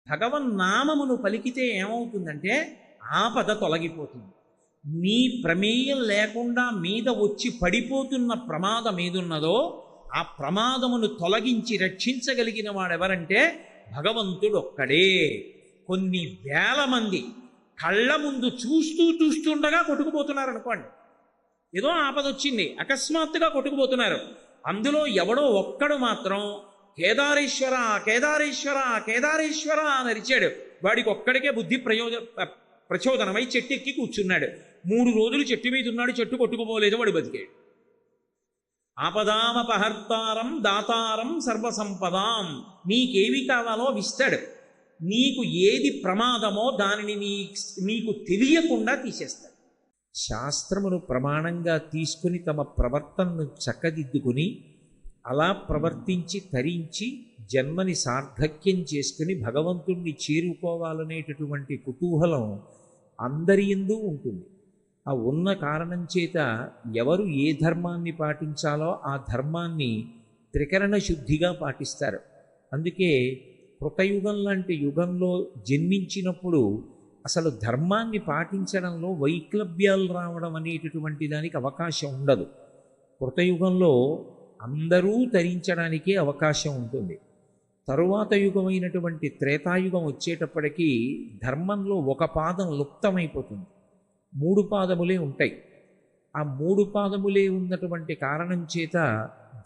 భగవన్నామమును పలికితే ఏమవుతుందంటే ఆపద తొలగిపోతుంది. నీ ప్రమేయం లేకుండా మీద వచ్చి పడిపోతున్న ప్రమాదం ఏదున్నదో ఆ ప్రమాదమును తొలగించి రక్షించగలిగిన వాడెవరంటే భగవంతుడు ఒక్కడే. కొన్ని వేల మంది కళ్ళ ముందు చూస్తుండగా కొట్టుకుపోతున్నారు అనుకోండి. ఏదో ఆపద వచ్చింది, అకస్మాత్తుగా కొట్టుకుపోతున్నారు. అందులో ఎవడో ఒక్కడు మాత్రం కేదారేశ్వర కేదారేశ్వర కేదారేశ్వర అని అరిచాడు. వాడికి ఒక్కడికే బుద్ధి ప్రచోదనమై చెట్టు ఎక్కి కూర్చున్నాడు. 3 రోజులు చెట్టు మీద ఉన్నాడు, చెట్టు కొట్టుకుపోలేదు, వాడు బతికాడు. ఆపదామపహర్తారం దాతారం సర్వసంపదాం. నీకేవి కావాలో విస్తాడు. నీకు ఏది ప్రమాదమో దానిని నీకు తెలియకుండా తీసేస్తాడు. శాస్త్రమును ప్రమాణంగా తీసుకుని తమ ప్రవర్తనను చక్కదిద్దుకుని అలా ప్రవర్తించి తరించి జన్మని సార్థక్యం చేసుకుని భగవంతుణ్ణి చేరుకోవాలనేటటువంటి కుతూహలం అందరి యందు ఉంటుంది. ఆ ఉన్న కారణం చేత ఎవరు ఏ ధర్మాన్ని పాటించాలో ఆ ధర్మాన్ని త్రికరణ శుద్ధిగా పాటిస్తారు. అందుకే కృతయుగం లాంటి యుగంలో జన్మించినప్పుడు అసలు ధర్మాన్ని పాటించడంలో వైక్లభ్యాలు రావడం అనేటటువంటి దానికి అవకాశం ఉండదు. కృతయుగంలో అందరూ తరించడానికే అవకాశం ఉంటుంది. తరువాత యుగమైనటువంటి త్రేతాయుగం వచ్చేటప్పటికీ ధర్మంలో ఒక పాదం లుప్తమైపోతుంది. 3 పాదములే ఉంటాయి. ఆ 3 పాదములే ఉన్నటువంటి కారణం చేత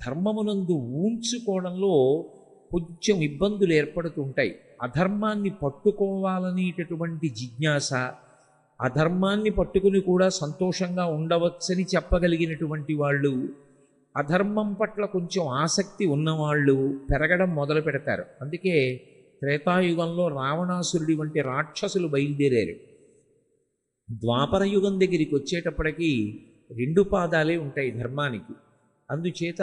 ధర్మమునందు ఊంచుకోవడంలో కొంచెం ఇబ్బందులు ఏర్పడుతుంటాయి. అధర్మాన్ని పట్టుకోవాలనేటటువంటి జిజ్ఞాస, అధర్మాన్ని పట్టుకుని కూడా సంతోషంగా ఉండవచ్చని చెప్పగలిగినటువంటి వాళ్ళు, అధర్మం పట్ల కొంచెం ఆసక్తి ఉన్నవాళ్ళు పెరగడం మొదలు పెడతారు. అందుకే త్రేతాయుగంలో రావణాసురుడి వంటి రాక్షసులు బయలుదేరారు. ద్వాపర యుగం దగ్గరికి వచ్చేటప్పటికీ 2 పాదాలే ఉంటాయి ధర్మానికి. అందుచేత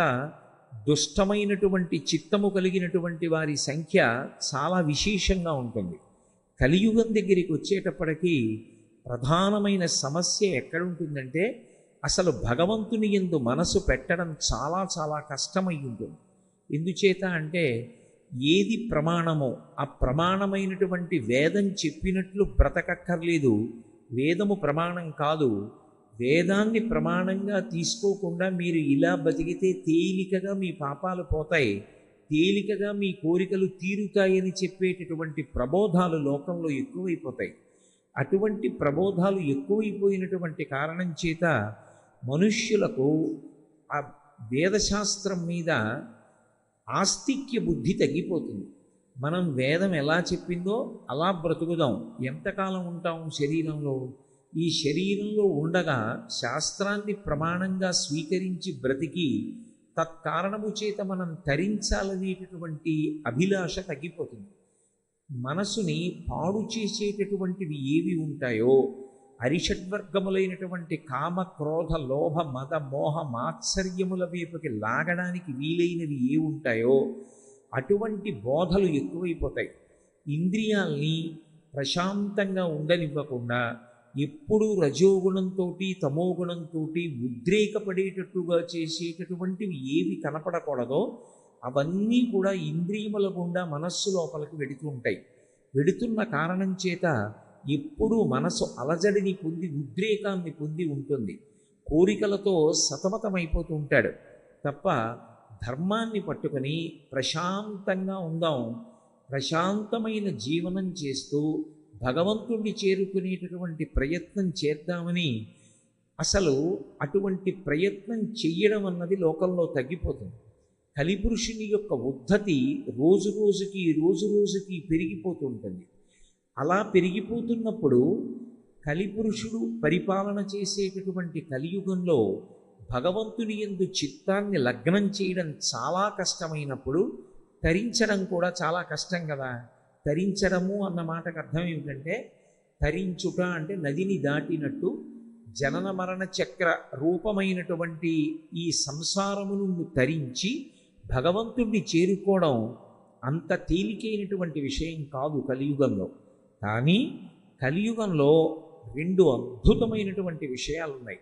దుష్టమైనటువంటి చిత్తము కలిగినటువంటి వారి సంఖ్య చాలా విశేషంగా ఉంటుంది. కలియుగం దగ్గరికి వచ్చేటప్పటికీ ప్రధానమైన సమస్య ఎక్కడుంటుందంటే అసలు భగవంతుని యందు మనసు పెట్టడం చాలా చాలా కష్టమై ఉంటుంది. ఎందుచేత అంటే ఏది ప్రమాణమో ఆ ప్రమాణమైనటువంటి వేదం చెప్పినట్లు బ్రతకక్కర్లేదు. వేదము ప్రమాణం కాదు. వేదాన్ని ప్రమాణంగా తీసుకోకుండా మీరు ఇలా బతికితే తేలికగా మీ పాపాలు పోతాయి, తేలికగా మీ కోరికలు తీరుతాయని చెప్పేటటువంటి ప్రబోధాలు లోకంలో ఎక్కువైపోతాయి. అటువంటి ప్రబోధాలు ఎక్కువైపోయినటువంటి కారణం చేత మనుష్యులకు ఆ వేదశాస్త్రం మీద ఆస్తిక్య బుద్ధి తగ్గిపోతుంది. మనం వేదం ఎలా చెప్పిందో అలా బ్రతుకుదాం. ఎంతకాలం ఉంటాం శరీరంలో? ఈ శరీరంలో ఉండగా శాస్త్రాన్ని ప్రమాణంగా స్వీకరించి బ్రతికి తత్కారణము చేత మనం తరించాలనేటటువంటి అభిలాష తగ్గిపోతుంది. మనసుని పాడు చేసేటటువంటివి ఏవి ఉంటాయో, అరిషడ్వర్గములైనటువంటి కామ క్రోధ లోభ మద మోహ మాత్సర్యముల వైపుకి లాగడానికి వీలైనవి ఏ ఉంటాయో అటువంటి బోధలు ఎక్కువైపోతాయి. ఇంద్రియాల్ని ప్రశాంతంగా ఉండనివ్వకుండా ఎప్పుడూ రజోగుణంతో తమోగుణంతో ఉద్రేకపడేటట్టుగా చేసేటటువంటివి ఏవి కనపడకూడదో అవన్నీ కూడా ఇంద్రియముల గుండా మనస్సు లోపలికి వెడుతూ ఉంటాయి. వెడుతున్న కారణం చేత ఎప్పుడూ మనసు అలజడిని పొంది ఉద్రేకాన్ని పొంది ఉంటుంది. కోరికలతో సతమతమైపోతూ ఉంటాడు తప్ప ధర్మాన్ని పట్టుకొని ప్రశాంతంగా ఉందాం, ప్రశాంతమైన జీవనం చేస్తూ భగవంతుణ్ణి చేరుకునేటటువంటి ప్రయత్నం చేద్దామని అసలు అటువంటి ప్రయత్నం చెయ్యడం అన్నది లోకంలో తగ్గిపోతుంది. కలిపురుషుని యొక్క ఉద్ధతి రోజు రోజుకి పెరిగిపోతూ ఉంటుంది. అలా పెరిగిపోతున్నప్పుడు కలిపురుషుడు పరిపాలన చేసేటటువంటి కలియుగంలో భగవంతుని యందు చిత్తాన్ని లగ్నం చేయడం చాలా కష్టమైనప్పుడు తరించడం కూడా చాలా కష్టం కదా. తరించడము అన్న మాటకు అర్థం ఏమిటంటే తరించుట అంటే నదిని దాటినట్టు జనన మరణ చక్ర రూపమైనటువంటి ఈ సంసారమును తరించి భగవంతుణ్ణి చేరుకోవడం అంత తేలికైనటువంటి విషయం కాదు కలియుగంలో. కానీ కలియుగంలో 2 అద్భుతమైనటువంటి విషయాలు ఉన్నాయి.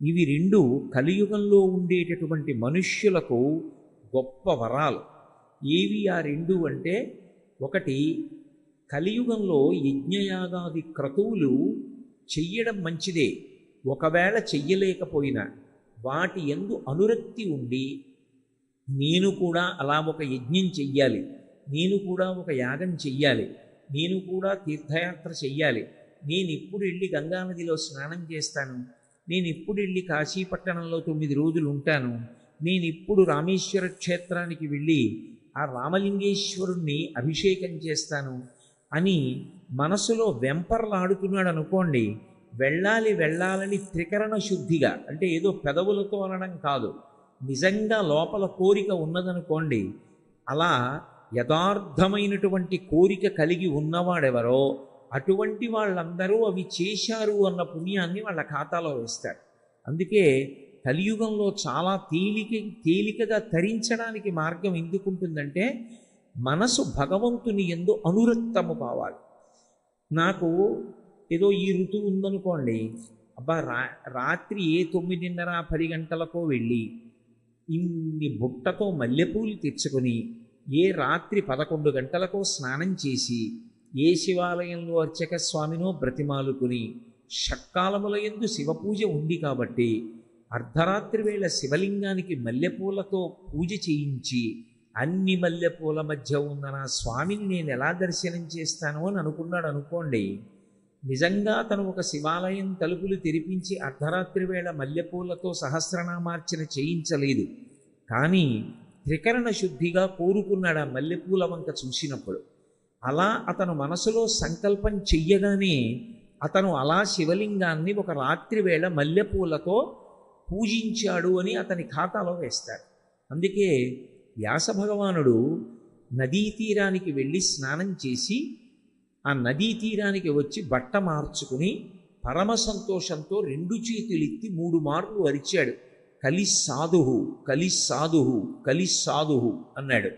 ఇవి 2 కలియుగంలో ఉండేటటువంటి మనుష్యులకు గొప్ప వరాలు. ఏవి ఆ 2 అంటే, ఒకటి కలియుగంలో యజ్ఞయాగాది క్రతువులు చెయ్యడం మంచిదే. ఒకవేళ చెయ్యలేకపోయినా వాటి యందు అనురక్తి ఉండి, నేను కూడా అలా ఒక యజ్ఞం చెయ్యాలి, నేను కూడా ఒక యాగం చెయ్యాలి, నేను కూడా తీర్థయాత్ర చెయ్యాలి, నేను ఇప్పుడు వెళ్ళి గంగానదిలో స్నానం చేస్తాను, నేను ఇప్పుడు వెళ్ళి కాశీపట్టణంలో 9 రోజులు ఉంటాను, నేను ఇప్పుడు రామేశ్వర క్షేత్రానికి వెళ్ళి ఆ రామలింగేశ్వరుణ్ణి అభిషేకం చేస్తాను అని మనసులో వెంపర్లాడుతున్నాడు అనుకోండి, వెళ్ళాలి వెళ్ళాలని త్రికరణ శుద్ధిగా, అంటే ఏదో పెదవులతో అనడం కాదు, నిజంగా లోపల కోరిక ఉన్నదనుకోండి, అలా యథార్థమైనటువంటి కోరిక కలిగి ఉన్నవాడెవరో అటువంటి వాళ్ళందరూ అవి చేశారు అన్న పుణ్యాన్ని వాళ్ళ ఖాతాలో వేస్తారు. అందుకే కలియుగంలో చాలా తేలికగా తరించడానికి మార్గం ఎందుకుంటుందంటే, మనసు భగవంతుని యందు అనురక్తము కావాలి. నాకు ఏదో ఈ ఋతువు ఉందనుకోండి, అబ్బా రాత్రి 9:30, 10 గంటలకో వెళ్ళి ఇన్ని బుట్టతో మల్లెపూలు తెచ్చుకొని రాత్రి 11 గంటలకో స్నానం చేసి ఏ శివాలయంలో అర్చక స్వామినో బ్రతిమాలుకుని, షట్కాలముల యందు శివపూజ ఉంది కాబట్టి అర్ధరాత్రి వేళ శివలింగానికి మల్లెపూలతో పూజ చేయించి, అన్ని మల్లెపూల మధ్య ఉన్న నా స్వామిని నేను ఎలా దర్శనం చేస్తాను అని అనుకున్నాడు అనుకోండి, నిజంగా తను ఒక శివాలయం తలుపులు తెరిపించి అర్ధరాత్రి వేళ మల్లెపూలతో సహస్రనామార్చన చేయించలేదు, కానీ త్రికరణ శుద్ధిగా కోరుకున్నాడు ఆ మల్లెపూల వంక చూసినప్పుడు. అలా అతను మనసులో సంకల్పం చెయ్యగానే అతను అలా శివలింగాన్ని ఒక రాత్రి వేళ మల్లెపూలతో పూజించాడు అని అతని ఖాతాలో వేస్తాడు. అందుకే వ్యాస భగవానుడు నదీ తీరానికి వెళ్ళి స్నానం చేసి ఆ నదీ తీరానికి వచ్చి బట్ట మార్చుకుని పరమ సంతోషంతో 2 చేతులెత్తి 3 మార్లు అరిచాడు, కలిస్సాధుః కలిస్సాధుః కలిస్సాధుః అన్నాడు.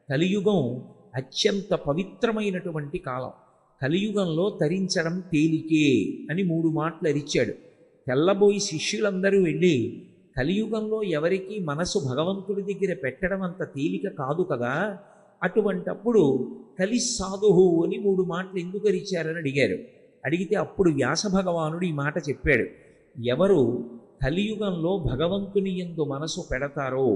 కలియుగం అత్యంత పవిత్రమైనటువంటి కాలం. కలియుగంలో తరించడం తేలికే అని 3 మాటలు అరిచాడు. తెల్లబోయి శిష్యులందరూ వెళ్ళి, కలియుగంలో ఎవరికి మనసు భగవంతుడి దగ్గర పెట్టడం అంత తేలిక కాదు కదా, అటువంటప్పుడు కలిస్సాధుః అని 3 మాటలు ఎందుకు అరిచారని అడిగారు. అడిగితే అప్పుడు వ్యాస భగవానుడు ఈ మాట చెప్పాడు, ఎవరు కలియుగంలో భగవంతుని యందు మనసు పెడతారో,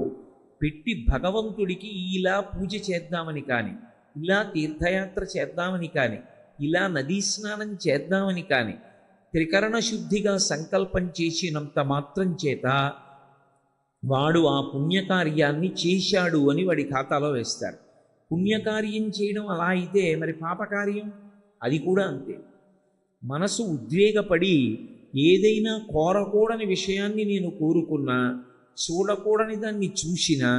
పెట్టి భగవంతుడికి ఇలా పూజ చేద్దామని కానీ, ఇలా తీర్థయాత్ర చేద్దామని కానీ, ఇలా నదీ స్నానం చేద్దామని కానీ త్రికరణ శుద్ధిగా సంకల్పం చేసినంత మాత్రం చేత వాడు ఆ పుణ్యకార్యాన్ని చేశాడు అని వాడి ఖాతాలో వేస్తారు. పుణ్యకార్యం చేయడం అలా అయితే మరి పాపకార్యం అది కూడా అంతే. మనసు ఉద్వేగపడి ఏదైనా కోరకూడని విషయాన్ని నేను కోరుకున్నా, చూడకూడని దాన్ని చూసినా,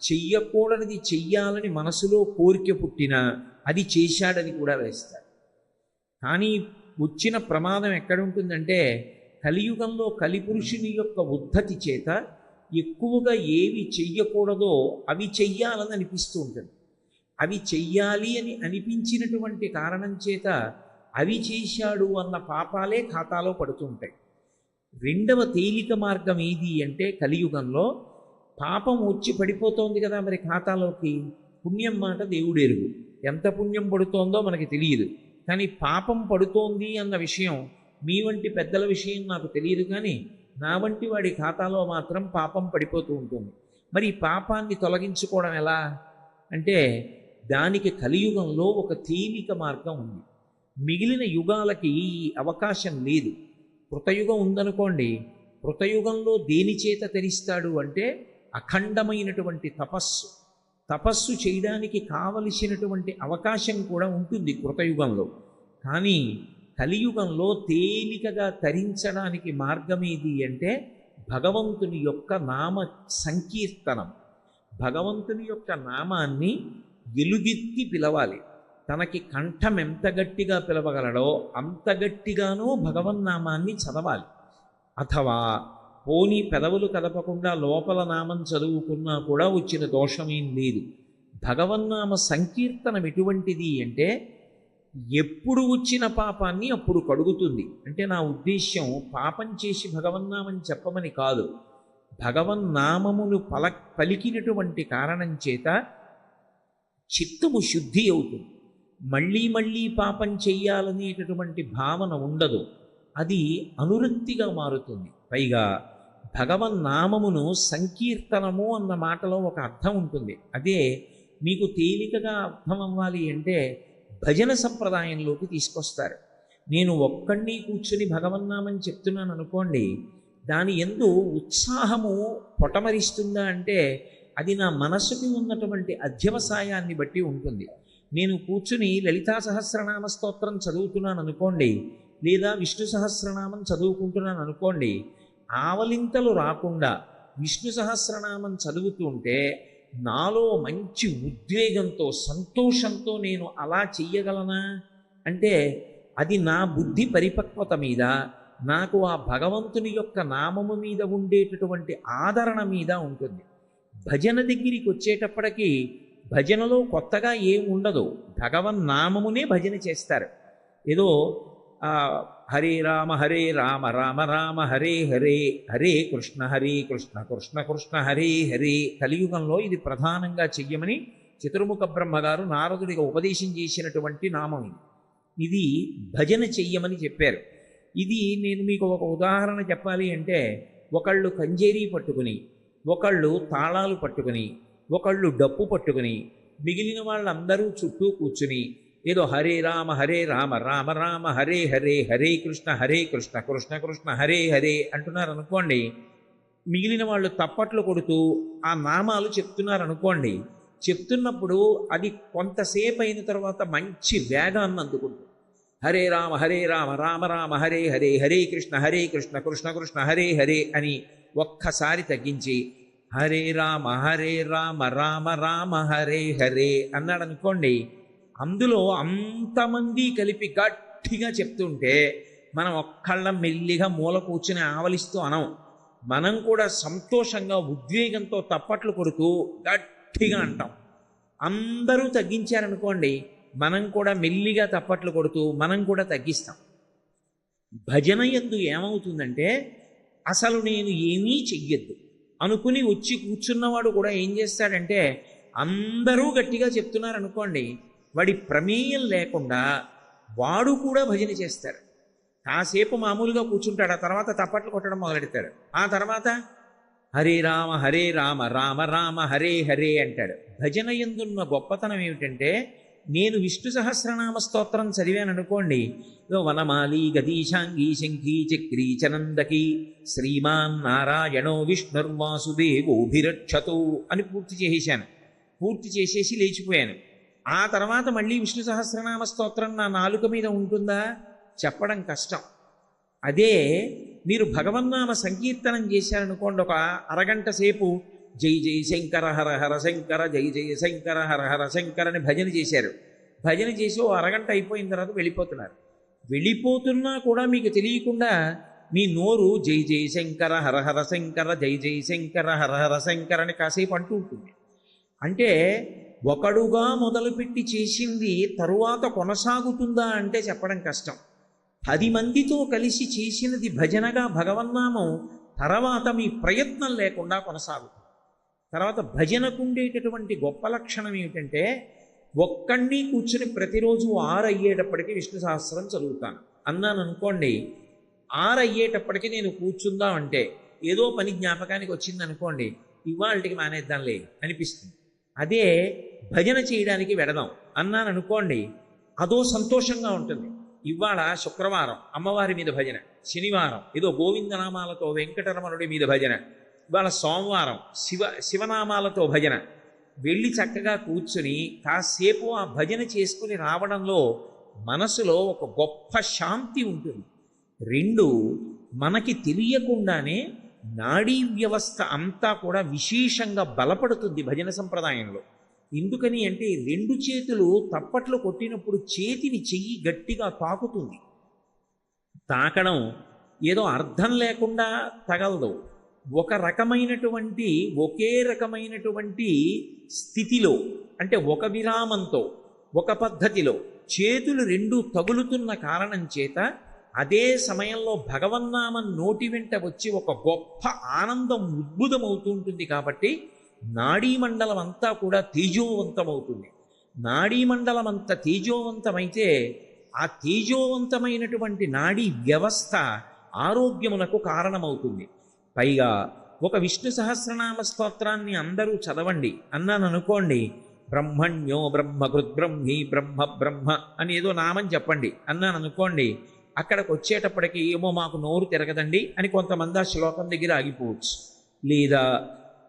చెయ్యకూడనిది చెయ్యాలని మనసులో కోరిక పుట్టినా అది చేశాడని కూడా వేస్తాడు. కానీ వచ్చిన ప్రమాదం ఎక్కడుంటుందంటే, కలియుగంలో కలిపురుషుని యొక్క ఉద్ధతి చేత ఎక్కువగా ఏవి చెయ్యకూడదో అవి చెయ్యాలని అనిపిస్తూ ఉంటుంది. అవి చెయ్యాలి అని అనిపించినటువంటి కారణం చేత అవి చేశాడు అన్న పాపాలే ఖాతాలో పడుతుంటాయి. రెండవ తేలిక మార్గం ఏది అంటే, కలియుగంలో పాపం వచ్చి పడిపోతోంది కదా మరి ఖాతాలోకి, పుణ్యం మాట దేవుడెరుగు, ఎంత పుణ్యం పడుతోందో మనకి తెలియదు, కానీ పాపం పడుతోంది అన్న విషయం మీ వంటి పెద్దల విషయం నాకు తెలియదు, కానీ నా వంటి వాడి ఖాతాలో మాత్రం పాపం పడిపోతూ ఉంటుంది. మరి ఈ పాపాన్ని తొలగించుకోవడం ఎలా అంటే, దానికి కలియుగంలో ఒక తేలిక మార్గం ఉంది. మిగిలిన యుగాలకి ఈ అవకాశం లేదు. కృతయుగం ఉందనుకోండి, కృతయుగంలో దేని చేత తరిస్తాడు అంటే అఖండమైనటువంటి తపస్సు చేయడానికి కావలసినటువంటి అవకాశం కూడా ఉంటుంది కృతయుగంలో. కానీ కలియుగంలో తేలికగా తరించడానికి మార్గం ఏది అంటే భగవంతుని యొక్క నామ సంకీర్తనం. భగవంతుని యొక్క నామాన్ని ఎలుగెత్తి పిలవాలి. తనకి కంఠం ఎంత గట్టిగా పిలవగలడో అంత గట్టిగానూ భగవన్నామాన్ని చదవాలి. అథవా పోనీ పెదవులు కదపకుండా లోపల నామం చదువుకున్నా కూడా వచ్చిన దోషమేం లేదు. భగవన్నామ సంకీర్తనం ఎటువంటిది అంటే ఎప్పుడు వచ్చిన పాపాన్ని అప్పుడు కడుగుతుంది. అంటే నా ఉద్దేశ్యం పాపం చేసి భగవన్నామం చెప్పమని కాదు, భగవన్నామమును పలికినటువంటి కారణం చేత చిత్తము శుద్ధి అవుతుంది. మళ్ళీ మళ్ళీ పాపం చెయ్యాలనేటటువంటి భావన ఉండదు. అది అనురక్తిగా మారుతుంది. పైగా భగవన్నామమును సంకీర్తనము అన్న మాటలో ఒక అర్థం ఉంటుంది. అదే మీకు తేలికగా అర్థం అవ్వాలి అంటే భజన సంప్రదాయంలోకి తీసుకొస్తారు. నేను ఒక్కడిని కూర్చుని భగవన్నామం చెప్తున్నాను అనుకోండి, దాని యందు ఉత్సాహము పొటమరిస్తుందా అంటే అది నా మనసుకి ఉన్నటువంటి అధ్యవసాయాన్ని బట్టి ఉంటుంది. నేను కూర్చుని లలితా సహస్రనామ స్తోత్రం చదువుతున్నాను అనుకోండి, లేదా విష్ణు సహస్రనామం చదువుకుంటున్నాను అనుకోండి, ఆవలింతలు రాకుండా విష్ణు సహస్రనామం చదువుతుంటే నాలో మంచి ఉద్వేగంతో సంతోషంతో నేను అలా చెయ్యగలనా అంటే అది నా బుద్ధి పరిపక్వత మీద, నాకు ఆ భగవంతుని యొక్క నామము మీద ఉండేటటువంటి ఆదరణ మీద ఉంటుంది. భజన దగ్గరికి వచ్చేటప్పటికీ భజనలో కొత్తగా ఏం ఉండదు, భగవన్నామమునే భజన చేస్తారు. ఏదో హరే రామ రామ రామ హరే హరే, హరే కృష్ణ కృష్ణ కృష్ణ హరే హరే. కలియుగంలో ఇది ప్రధానంగా చెయ్యమని చతుర్ముఖ బ్రహ్మగారు నారదుడిగా ఉపదేశం చేసినటువంటి నామం ఇది. ఇది భజన చెయ్యమని చెప్పారు. ఇది నేను మీకు ఒక ఉదాహరణ చెప్పాలి అంటే, ఒకళ్ళు కంజేరీ పట్టుకుని, ఒకళ్ళు తాళాలు పట్టుకుని, ఒకళ్ళు డప్పు పట్టుకుని, మిగిలిన వాళ్ళందరూ చుట్టూ కూర్చుని ఏదో హరే రామ రామ రామ హరే హరే, హరే కృష్ణ కృష్ణ కృష్ణ హరే హరే అంటున్నారు అనుకోండి. మిగిలిన వాళ్ళు తప్పట్లు కొడుతూ ఆ నామాలు చెప్తున్నారు అనుకోండి. చెప్తున్నప్పుడు అది కొంతసేపు అయిన తర్వాత మంచి వేగాన్ని అందుకుంటుంది. హరే రామ రామ రామ హరే హరే, హరే కృష్ణ కృష్ణ కృష్ణ హరే హరే అని ఒక్కసారి తగ్గించి హరే రామ రామ రామ హరే హరే అన్నాడు అనుకోండి. అందులో అంతమంది కలిపి గట్టిగా చెప్తుంటే మనం ఒక్కళ్ళ మెల్లిగా మూల కూర్చుని ఆవలిస్తూ అనం. మనం కూడా సంతోషంగా ఉద్వేగంతో తప్పట్లు కొడుతూ గట్టిగా అంటాం. అందరూ తగ్గించారనుకోండి, మనం కూడా మెల్లిగా తప్పట్లు కొడుతూ మనం కూడా తగ్గిస్తాం. భజన యందు ఏమవుతుందంటే అసలు నేను ఏమీ చెయ్యొద్దు అనుకుని వచ్చి కూర్చున్నవాడు కూడా ఏం చేస్తాడంటే అందరూ గట్టిగా చెప్తున్నారనుకోండి, వాడి ప్రమేయం లేకుండా వాడు కూడా భజన చేస్తాడు. కాసేపు మామూలుగా కూర్చుంటాడు, ఆ తర్వాత తప్పట్లు కొట్టడం మొదలెడతాడు. ఆ తర్వాత హరే రామ రామ రామ హరే హరే అంటాడు. భజన యందున్న గొప్పతనం ఏమిటంటే, నేను విష్ణు సహస్రనామ స్తోత్రం చదివాను అనుకోండి, వనమాలి గదీశాంగీ శంఖీ చక్రీ చనందకి శ్రీమాన్ నారాయణో విష్ణుర్వాసుదేవోభిరక్షతు అని పూర్తి చేసేశాను. పూర్తి చేసేసి లేచిపోయాను. ఆ తర్వాత మళ్ళీ విష్ణు సహస్రనామ స్తోత్రం నా నాలుక మీద ఉంటుందా? చెప్పడం కష్టం. అదే మీరు భగవన్నామ సంకీర్తనం చేశారనుకోండి, ఒక అరగంట సేపు జై జై శంకర హర హర శంకర, జై జై శంకర హర హర శంకర అని భజన చేశారు. భజన చేసి ఓ అరగంట అయిపోయిన తర్వాత వెళ్ళిపోతున్నారు. వెళ్ళిపోతున్నా కూడా మీకు తెలియకుండా మీ నోరు జై జై శంకర హర హర శంకర, జై జై శంకర హర హర శంకర అని కాసేపు అంటూ ఉంటుంది. అంటే ఒకడుగా మొదలుపెట్టి చేసింది తరువాత కొనసాగుతుందా అంటే చెప్పడం కష్టం. 10 మందితో కలిసి చేసినది భజనగా భగవన్నామం తర్వాత మీ ప్రయత్నం లేకుండా కొనసాగుతుంది. తర్వాత భజనకు ఉండేటటువంటి గొప్ప లక్షణం ఏమిటంటే, ఒక్కడిని కూర్చుని ప్రతిరోజు 6 అయ్యేటప్పటికీ విష్ణు సహస్రం చదువుతాను అన్నాను అనుకోండి. 6 అయ్యేటప్పటికీ నేను కూర్చుందాం అంటే ఏదో పని జ్ఞాపకానికి వచ్చింది అనుకోండి, ఇవాళకి మానేద్దాంలే అనిపిస్తుంది. అదే భజన చేయడానికి వెడదాం అన్నాను అనుకోండి, అదో సంతోషంగా ఉంటుంది. ఇవాళ శుక్రవారం అమ్మవారి మీద భజన, శనివారం ఏదో గోవిందనామాలతో వెంకటరమణుడి మీద భజన, ఇవాళ సోమవారం శివనామాలతో భజన. వెళ్ళి చక్కగా కూర్చుని కాసేపు ఆ భజన చేసుకుని రావడంలో మనసులో ఒక గొప్ప శాంతి ఉంటుంది. 2, మనకి తెలియకుండానే నాడీ వ్యవస్థ అంతా కూడా విశేషంగా బలపడుతుంది భజన సంప్రదాయంలో. ఎందుకని అంటే 2 చేతులు తప్పట్లు కొట్టినప్పుడు చేతిని చెయ్యి గట్టిగా తాకుతుంది. తాకడం ఏదో అర్థం లేకుండా తగలదు. ఒకే రకమైనటువంటి స్థితిలో, అంటే ఒక విరామంతో, ఒక పద్ధతిలో చేతులు 2 తగులుతున్న కారణం చేత అదే సమయంలో భగవన్నామం నోటి వెంట వచ్చి ఒక గొప్ప ఆనందం ఉద్భుతమవుతూ ఉంటుంది. కాబట్టి నాడీ మండలం అంతా కూడా తేజోవంతమవుతుంది. నాడీమండలం అంత తేజోవంతమైతే ఆ తేజోవంతమైనటువంటి నాడీ వ్యవస్థ ఆరోగ్యమునకు కారణమవుతుంది. పైగా ఒక విష్ణు సహస్రనామ స్తోత్రాన్ని అందరూ చదవండి అన్నాను అనుకోండి, బ్రహ్మణ్యో బ్రహ్మకృత్ బ్రహ్మీ బ్రహ్మ బ్రహ్మ అని ఏదో నామం చెప్పండి అన్నాను అనుకోండి, అక్కడికి వచ్చేటప్పటికి ఏమో మాకు నోరు తిరగదండి అని కొంతమంది ఆ శ్లోకం దగ్గర ఆగిపోవచ్చు. లేదా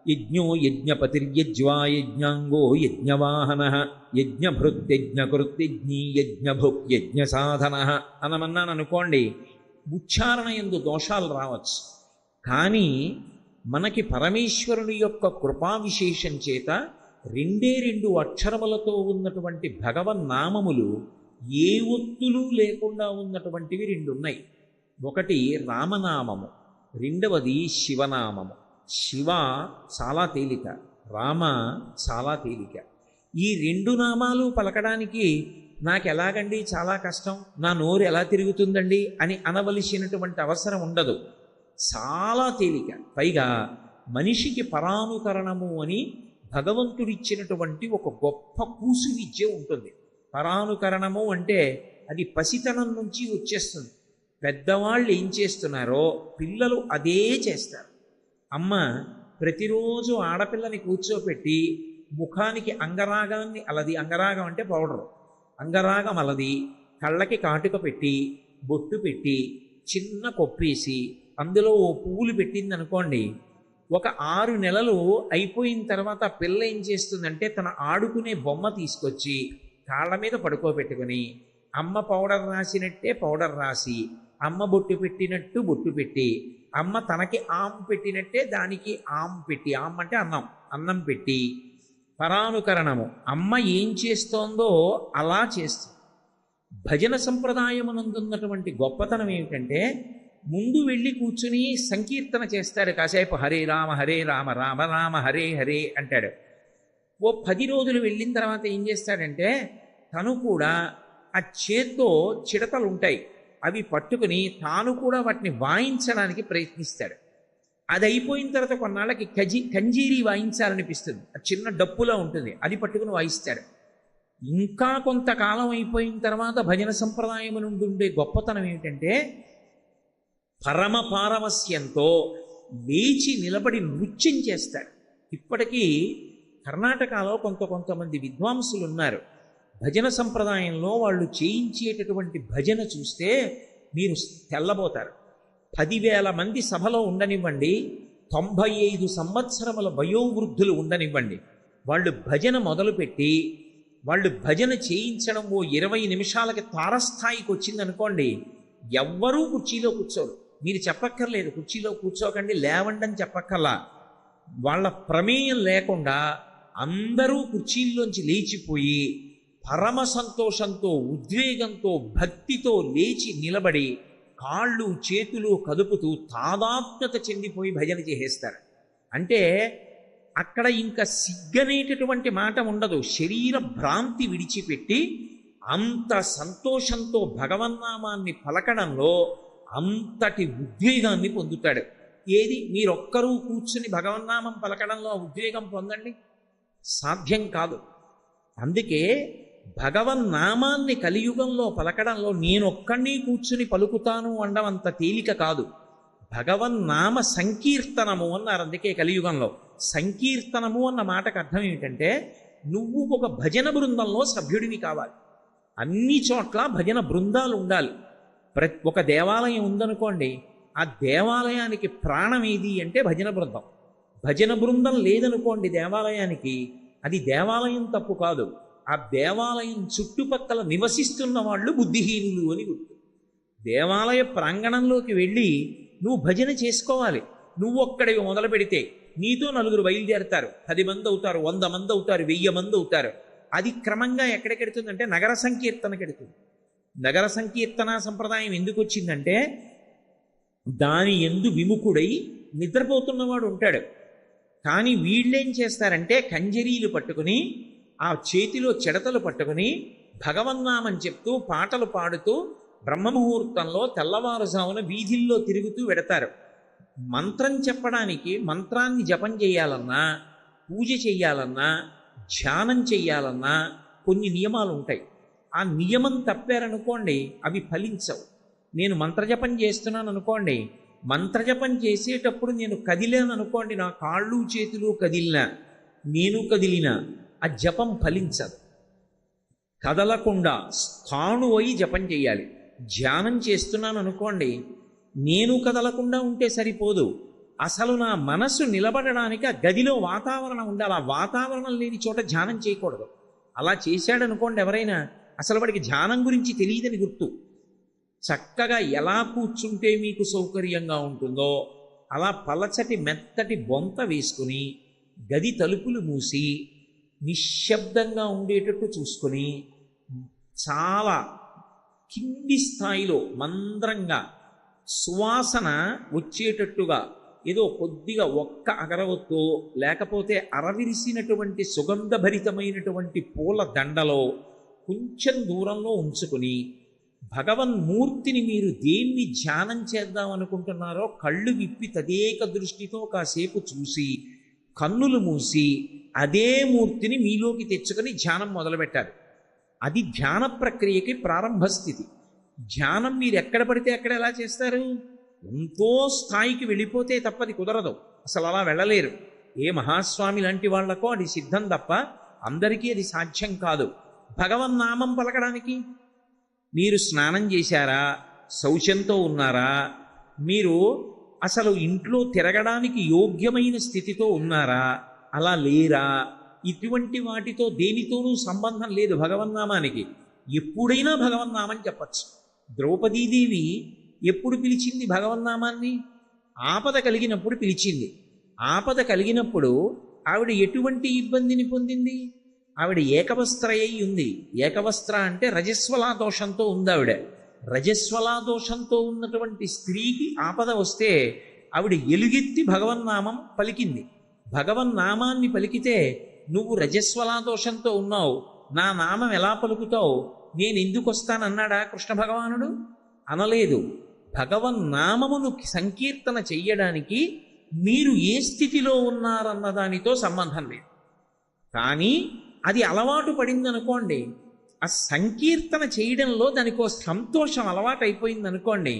యజ్ఞో యజ్ఞపతిర్యజ్వా యజ్ఞాంగో యజ్ఞవాహన యజ్ఞభృత్యజ్ఞకృత్యజ్ఞీ యజ్ఞభుక్ యజ్ఞసాధన అనమన్నాను అనుకోండి, ఉచ్చారణ యందు దోషాలు రావచ్చు. కానీ మనకి పరమేశ్వరుని యొక్క కృపా విశేషం చేత 2 అక్షరములతో ఉన్నటువంటి భగవన్నామములు ఏ ఒత్తులు లేకుండా ఉన్నటువంటివి 2 ఉన్నాయి. ఒకటి రామనామము, రెండవది శివనామము. శివ చాలా తేలిక, రామ చాలా తేలిక. ఈ 2 నామాలు పలకడానికి నాకు ఎలాగండి చాలా కష్టం, నా నోరు ఎలా తిరుగుతుందండి అని అనవలసినటువంటి అవసరం ఉండదు. చాలా తేలిక. పైగా మనిషికి పరానుకరణము అని భగవంతుడిచ్చినటువంటి ఒక గొప్ప కూసు విద్య ఉంటుంది. పరానుకరణము అంటే అది పసితనం నుంచి వచ్చేస్తుంది. పెద్దవాళ్ళు ఏం చేస్తున్నారో పిల్లలు అదే చేస్తారు. అమ్మ ప్రతిరోజు ఆడపిల్లని కూర్చోపెట్టి ముఖానికి అంగరాగాన్ని అలది, అంగరాగం అంటే పౌడరు, అంగరాగం అలది, కళ్ళకి కాటుక పెట్టి బొట్టు పెట్టి చిన్న కొప్పేసి అందులో ఓ పువ్వులు పెట్టింది అనుకోండి, ఒక 6 నెలలు అయిపోయిన తర్వాత పిల్ల ఏం చేస్తుందంటే తన ఆడుకునే బొమ్మ తీసుకొచ్చి కాళ్ళ మీద పడుకోబెట్టుకొని అమ్మ పౌడర్ రాసినట్టే పౌడర్ రాసి, అమ్మ బొట్టు పెట్టినట్టు బొట్టు పెట్టి, అమ్మ తనకి ఆమ్ పెట్టినట్టే దానికి ఆమ్ పెట్టి, ఆమ్ అంటే అన్నం, అన్నం పెట్టి పరానుకరణము అమ్మ ఏం చేస్తోందో అలా చేస్తుంది. భజన సంప్రదాయమునందున్నటువంటి గొప్పతనం ఏమిటంటే ముందు వెళ్ళి కూర్చుని సంకీర్తన చేస్తాడు కాసేపు, హరే రామ రామ రామ హరే హరే అంటాడు. ఓ 10 రోజులు వెళ్ళిన తర్వాత ఏం చేస్తాడంటే తను కూడా ఆ చేత్తో చిడతలు ఉంటాయి అవి పట్టుకుని తాను కూడా వాటిని వాయించడానికి ప్రయత్నిస్తాడు. అది అయిపోయిన తర్వాత కొన్నాళ్ళకి కంజీరి వాయించాలనిపిస్తుంది, అది చిన్న డప్పులా ఉంటుంది, అది పట్టుకుని వాయిస్తాడు. ఇంకా కొంతకాలం అయిపోయిన తర్వాత భజన సంప్రదాయం నుండి ఉండే గొప్పతనం ఏమిటంటే పరమ పారవస్యంతో లేచి నిలబడి నృత్యం చేస్తాడు. ఇప్పటికీ కర్ణాటకలో కొంతమంది విద్వాంసులు ఉన్నారు. భజన సంప్రదాయంలో వాళ్ళు చేయించేటటువంటి భజన చూస్తే మీరు తెల్లబోతారు. 10,000 మంది సభలో ఉండనివ్వండి, 95 సంవత్సరముల వయోవృద్ధులు ఉండనివ్వండి, వాళ్ళు భజన మొదలుపెట్టి వాళ్ళు భజన చేయించడం ఓ 20 నిమిషాలకి తారస్థాయికి వచ్చిందనుకోండి, ఎవ్వరూ కుర్చీలో కూర్చోరు. మీరు చెప్పక్కర్లేదు కుర్చీలో కూర్చోకండి లేవండి అని చెప్పక్కర్లా. వాళ్ళ ప్రమేయం లేకుండా అందరూ కుర్చీల్లోంచి లేచిపోయి పరమ సంతోషంతో ఉద్వేగంతో భక్తితో లేచి నిలబడి కాళ్ళు చేతులు కదుపుతూ తాదాత్మ్యత చెందిపోయి భజన చేసేస్తారు. అంటే అక్కడ ఇంకా సిగ్గనేటటువంటి మాట ఉండదు. శరీర భ్రాంతి విడిచిపెట్టి అంత సంతోషంతో భగవన్నామాన్ని పలకడంలో అంతటి ఉద్వేగాన్ని పొందుతాడు. ఏది మీరొక్కరూ కూర్చుని భగవన్నామం పలకడంలో ఉద్వేగం పొందండి, సాధ్యం కాదు. అందుకే భగవన్నామాన్ని కలియుగంలో పలకడంలో నేనొక్కడిని కూర్చుని పలుకుతాను అనడం అంత తేలిక కాదు. భగవన్నామ సంకీర్తనము అన్నారు. అందుకే కలియుగంలో సంకీర్తనము అన్న మాటకు అర్థం ఏమిటంటే నువ్వు ఒక భజన బృందంలో సభ్యుడివి కావాలి. అన్ని చోట్ల భజన బృందాలు ఉండాలి. ఒక దేవాలయం ఉందనుకోండి, ఆ దేవాలయానికి ప్రాణం ఏది అంటే భజన బృందం. భజన బృందం లేదనుకోండి దేవాలయానికి, అది దేవాలయం తప్పు కాదు, ఆ దేవాలయం చుట్టుపక్కల నివసిస్తున్న వాళ్ళు బుద్ధిహీనులు అని గుర్తు. దేవాలయ ప్రాంగణంలోకి వెళ్ళి నువ్వు భజన చేసుకోవాలి. నువ్వు ఒక్కడివి మొదలు పెడితే నీతో 4 బయలుదేరుతారు, 10 మంది అవుతారు, 100 మంది అవుతారు, 1000 మంది అవుతారు. అది క్రమంగా ఎక్కడికెడుతుందంటే నగర సంకీర్తనకెడుతుంది. నగర సంకీర్తన సంప్రదాయం ఎందుకు వచ్చిందంటే దాని యందు విముఖుడై నిద్రపోతున్నవాడు ఉంటాడు. కానీ వీళ్ళేం చేస్తారంటే కంజరీలు పట్టుకుని ఆ చేతిలో చెడతలు పట్టుకుని భగవన్నామని చెప్తూ పాటలు పాడుతూ బ్రహ్మముహూర్తంలో తెల్లవారుజామున వీధుల్లో తిరుగుతూ వెడతారు. మంత్రం చెప్పడానికి, మంత్రాన్ని జపం చేయాలన్నా, పూజ చెయ్యాలన్నా, ధ్యానం చెయ్యాలన్నా కొన్ని నియమాలు ఉంటాయి. ఆ నియమం తప్పారనుకోండి అవి ఫలించవు. నేను మంత్రజపం చేస్తున్నాను అనుకోండి, మంత్రజపం చేసేటప్పుడు నేను కదిలాను అనుకోండి, నా కాళ్ళు చేతులు కదిలినా నేను కదిలినా ఆ జపం ఫలించదు. కదలకుండా స్థాణువై జపం చేయాలి. ధ్యానం చేస్తున్నాను అనుకోండి, నేను కదలకుండా ఉంటే సరిపోదు, అసలు నా మనసు నిలబడడానికి ఆ గదిలో వాతావరణం ఉండాలి. ఆ వాతావరణం లేని చోట ధ్యానం చేయకూడదు. అలా చేశాడనుకోండి ఎవరైనా, అసలు వాడికి ధ్యానం గురించి తెలియదని గుర్తు. చక్కగా ఎలా కూర్చుంటే మీకు సౌకర్యంగా ఉంటుందో అలా పలచటి మెత్తటి బొంత వేసుకుని గది తలుపులు మూసి నిశ్శబ్దంగా ఉండేటట్టు చూసుకొని చాలా కింది స్థాయిలో మంద్రంగా సువాసన వచ్చేటట్టుగా ఏదో కొద్దిగా ఒక్క అగరవత్తో లేకపోతే అరవిరిసినటువంటి సుగంధభరితమైనటువంటి పూల దండలో కొంచెం దూరంలో ఉంచుకొని భగవన్మూర్తిని మీరు దేన్ని ధ్యానం చేద్దాం అనుకుంటున్నారో కళ్ళు విప్పి తదేక దృష్టితో కాసేపు చూసి కన్నులు మూసి అదే మూర్తిని మీలోకి తెచ్చుకొని ధ్యానం మొదలుపెట్టారు. అది ధ్యాన ప్రక్రియకి ప్రారంభ స్థితి. ధ్యానం మీరు ఎక్కడ పడితే అక్కడ ఎలా చేస్తారు? ఎంతో స్థాయికి వెళ్ళిపోతే తప్పది కుదరదు, అసలు అలా వెళ్ళలేరు. ఏ మహాస్వామి లాంటి వాళ్లకో అది సిద్ధం తప్ప అందరికీ అది సాధ్యం కాదు. భగవన్నామం పలకడానికి మీరు స్నానం చేశారా, శౌచంతో ఉన్నారా, మీరు అసలు ఇంట్లో తిరగడానికి యోగ్యమైన స్థితితో ఉన్నారా, అలా లేరా, ఇటువంటి వాటితో దేనితోనూ సంబంధం లేదు భగవన్నామానికి. ఎప్పుడైనా భగవన్నామని చెప్పచ్చు. ద్రౌపదీదేవి ఎప్పుడు పిలిచింది భగవన్నామాన్ని? ఆపద కలిగినప్పుడు పిలిచింది. ఆపద కలిగినప్పుడు ఆవిడ ఎటువంటి ఇబ్బందిని పొందింది? ఆవిడ ఏకవస్త్రయ్యి ఉంది. ఏకవస్త్ర అంటే రజస్వలా దోషంతో ఉంది ఆవిడ. రజస్వలా దోషంతో ఉన్నటువంటి స్త్రీకి ఆపద వస్తే ఆవిడ ఎలుగెత్తి భగవన్నామం పలికింది. భగవన్నామాన్ని పలికితే నువ్వు రజస్వలా దోషంతో ఉన్నావు, నా నామం ఎలా పలుకుతావు, నేను ఎందుకు వస్తానన్నాడా కృష్ణ భగవానుడు? అనలేదు. భగవన్నామమును సంకీర్తన చెయ్యడానికి మీరు ఏ స్థితిలో ఉన్నారన్న దానితో సంబంధం లేదు. కానీ అది అలవాటు పడిందనుకోండి, ఆ సంకీర్తన చేయడంలో దానికో సంతోషం అలవాటు అయిపోయిందనుకోండి,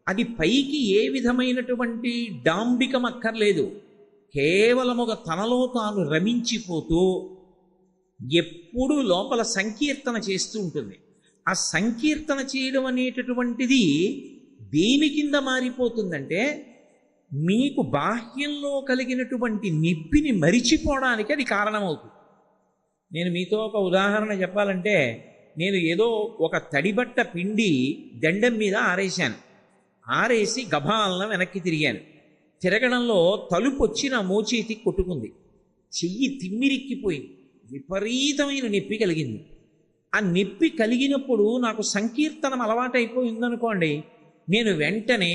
అది పైకి ఏ విధమైనటువంటి డాంబికం అక్కర్లేదు. కేవలం ఒక తనలో తాను రమించిపోతూ ఎప్పుడూ లోపల సంకీర్తన చేస్తూ ఉంటుంది. ఆ సంకీర్తన చేయడం అనేటటువంటిది దేని కింద మారిపోతుందంటే, మీకు బాహ్యంలో కలిగినటువంటి నిప్పిని మరిచిపోవడానికి అది కారణమవుతుంది. నేను మీతో ఒక ఉదాహరణ చెప్పాలంటే, నేను ఏదో ఒక తడిబట్ట పిండి దండం మీద ఆరేశాను. ఆరేసి గభాలన వెనక్కి తిరిగాను. తిరగడంలో తలుపు వచ్చి నా మోచేతికి కొట్టుకుంది. చెయ్యి తిమ్మిరిక్కిపోయింది. విపరీతమైన నొప్పి కలిగింది. ఆ నొప్పి కలిగినప్పుడు నాకు సంకీర్తనం అలవాటైపోయిందనుకోండి, నేను వెంటనే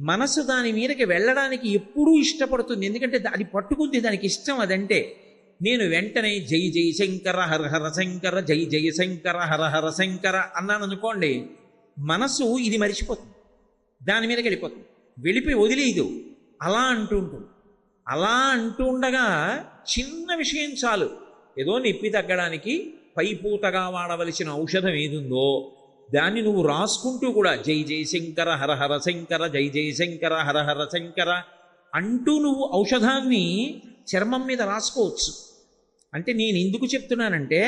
మనసు దాని మీదకి వెళ్ళడానికి ఎప్పుడూ ఇష్టపడుతుంది. ఎందుకంటే అది పట్టుకుంది, దానికి ఇష్టం అదంటే. నేను వెంటనే జై జై శంకర హర హర శంకర, జై జయ శంకర హర హర శంకర అన్నాను అనుకోండి, మనసు ఇది మరిచిపోతుంది, దాని మీదకి వెళ్ళిపోతుంది, వెళ్ళిపోయి వదిలేదు, అలా అంటూ ఉంటుంది. అలా అంటూ ఉండగా చిన్న విషయం చాలు, ఏదో నొప్పి తగ్గడానికి పైపూతగా వాడవలసిన ఔషధం ఏదుందో దాన్ని నువ్వు రాసుకుంటూ కూడా జై జై శంకర హర హర శంకర, జై జై శంకర హర హర శంకర అంటూ నువ్వు ఔషధాన్ని చర్మం మీద రాసుకోవచ్చు. అంటే నేను ఎందుకు చెప్తున్నానంటే,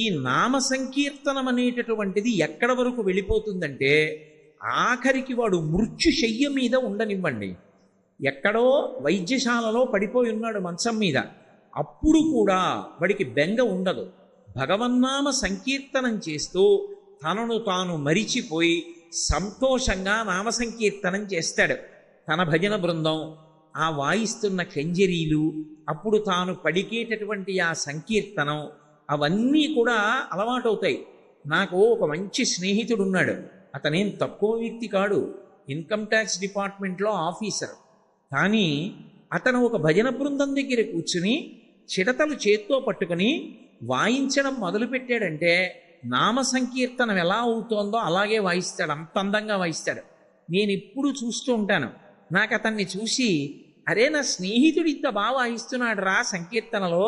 ఈ నామ సంకీర్తనం అనేటటువంటిది ఎక్కడ వరకు వెళ్ళిపోతుందంటే, ఆఖరికి వాడు మృత్యుశయ్య మీద ఉండనివ్వండి, ఎక్కడో వైద్యశాలలో పడిపోయి ఉన్నాడు మంచం మీద, అప్పుడు కూడా వాడికి బెంగ ఉండదు. భగవన్నామ సంకీర్తనం చేస్తూ తనను తాను మరిచిపోయి సంతోషంగా నామ సంకీర్తనం చేస్తాడు. తన భజన బృందం, ఆ వాయిస్తున్న కంజరీలు, అప్పుడు తాను పడికేటటువంటి ఆ సంకీర్తనం, అవన్నీ కూడా అలవాటవుతాయి. నాకు ఒక మంచి స్నేహితుడు ఉన్నాడు. అతనేం తక్కువ వ్యక్తి కాడు, ఇన్కమ్ ట్యాక్స్ డిపార్ట్మెంట్లో ఆఫీసర్. కానీ అతను ఒక భజన బృందం దగ్గర కూర్చుని చిడతలు చేత్తో పట్టుకుని వాయించడం మొదలుపెట్టాడంటే, నామ సంకీర్తనం ఎలా అవుతోందో అలాగే వాయిస్తాడు, అంత అందంగా వాయిస్తాడు. నేను ఎప్పుడు చూస్తూ ఉంటాను. నాకు అతన్ని చూసి, అరే నా స్నేహితుడు ఇంత బాగా వాయిస్తున్నాడు రా సంకీర్తనలో,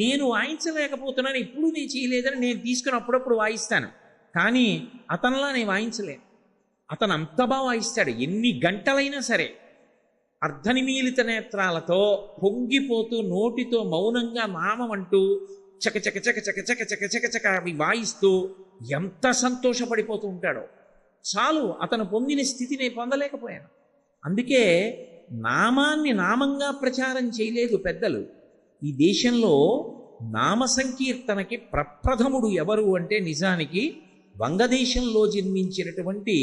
నేను వాయించలేకపోతున్నాను, ఎప్పుడు నేను చేయలేదని నేను తీసుకుని అప్పుడప్పుడు వాయిస్తాను. కానీ అతనిలా నేను వాయించలేను. అతను అంత బాగా వాయిస్తాడు. ఎన్ని గంటలైనా సరే అర్ధనిమీలిత నేత్రాలతో పొంగిపోతూ నోటితో మౌనంగా నామం అంటూ చక చక చక చక చక చక చక చక అవి వాయిస్తూ ఎంత సంతోషపడిపోతూ ఉంటాడో. చాలు, అతను పొందిన స్థితి నేను పొందలేకపోయాను. అందుకే నామాన్ని నామంగా ప్రచారం చేయలేదు పెద్దలు. ఈ దేశంలో నామ సంకీర్తనకి ప్రప్రథముడు ఎవరు అంటే నిజానికి వంగదేశంలో జన్మించినటువంటి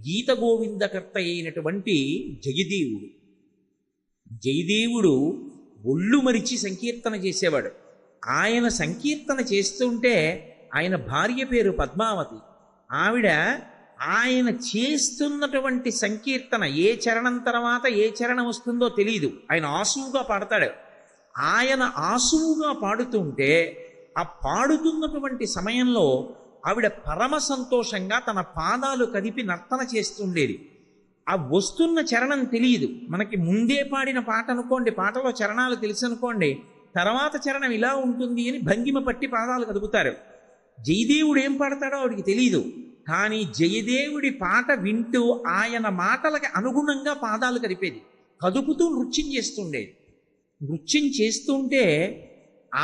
గీత గోవిందకర్త అయినటువంటి జయదేవుడు. జయదేవుడు ఒళ్ళు మరిచి సంకీర్తన చేసేవాడు. ఆయన సంకీర్తన చేస్తుంటే ఆయన భార్య పేరు పద్మావతి. ఆవిడ ఆయన చేస్తున్నటువంటి సంకీర్తన ఏ చరణం తర్వాత ఏ చరణం వస్తుందో తెలియదు. ఆయన ఆసువుగా పాడతాడు. ఆయన ఆసువుగా పాడుతుంటే ఆ పాడుతున్నటువంటి సమయంలో ఆవిడ పరమ సంతోషంగా తన పాదాలు కదిపి నర్తన చేస్తుండేది. ఆ వస్తున్న చరణం తెలియదు. మనకి ముందే పాడిన పాట అనుకోండి, పాటలో చరణాలు తెలుసు అనుకోండి, తర్వాత చరణం ఇలా ఉంటుంది అని భంగిమ పట్టి పాదాలు కదుపుతారు. జయదేవుడు ఏం పాడతాడో ఆవిడికి తెలియదు. కానీ జయదేవుడి పాట వింటూ ఆయన మాటలకి అనుగుణంగా పాదాలు కదిపేది, కదుపుతూ నృత్యం చేస్తుండేది. నృత్యం చేస్తుంటే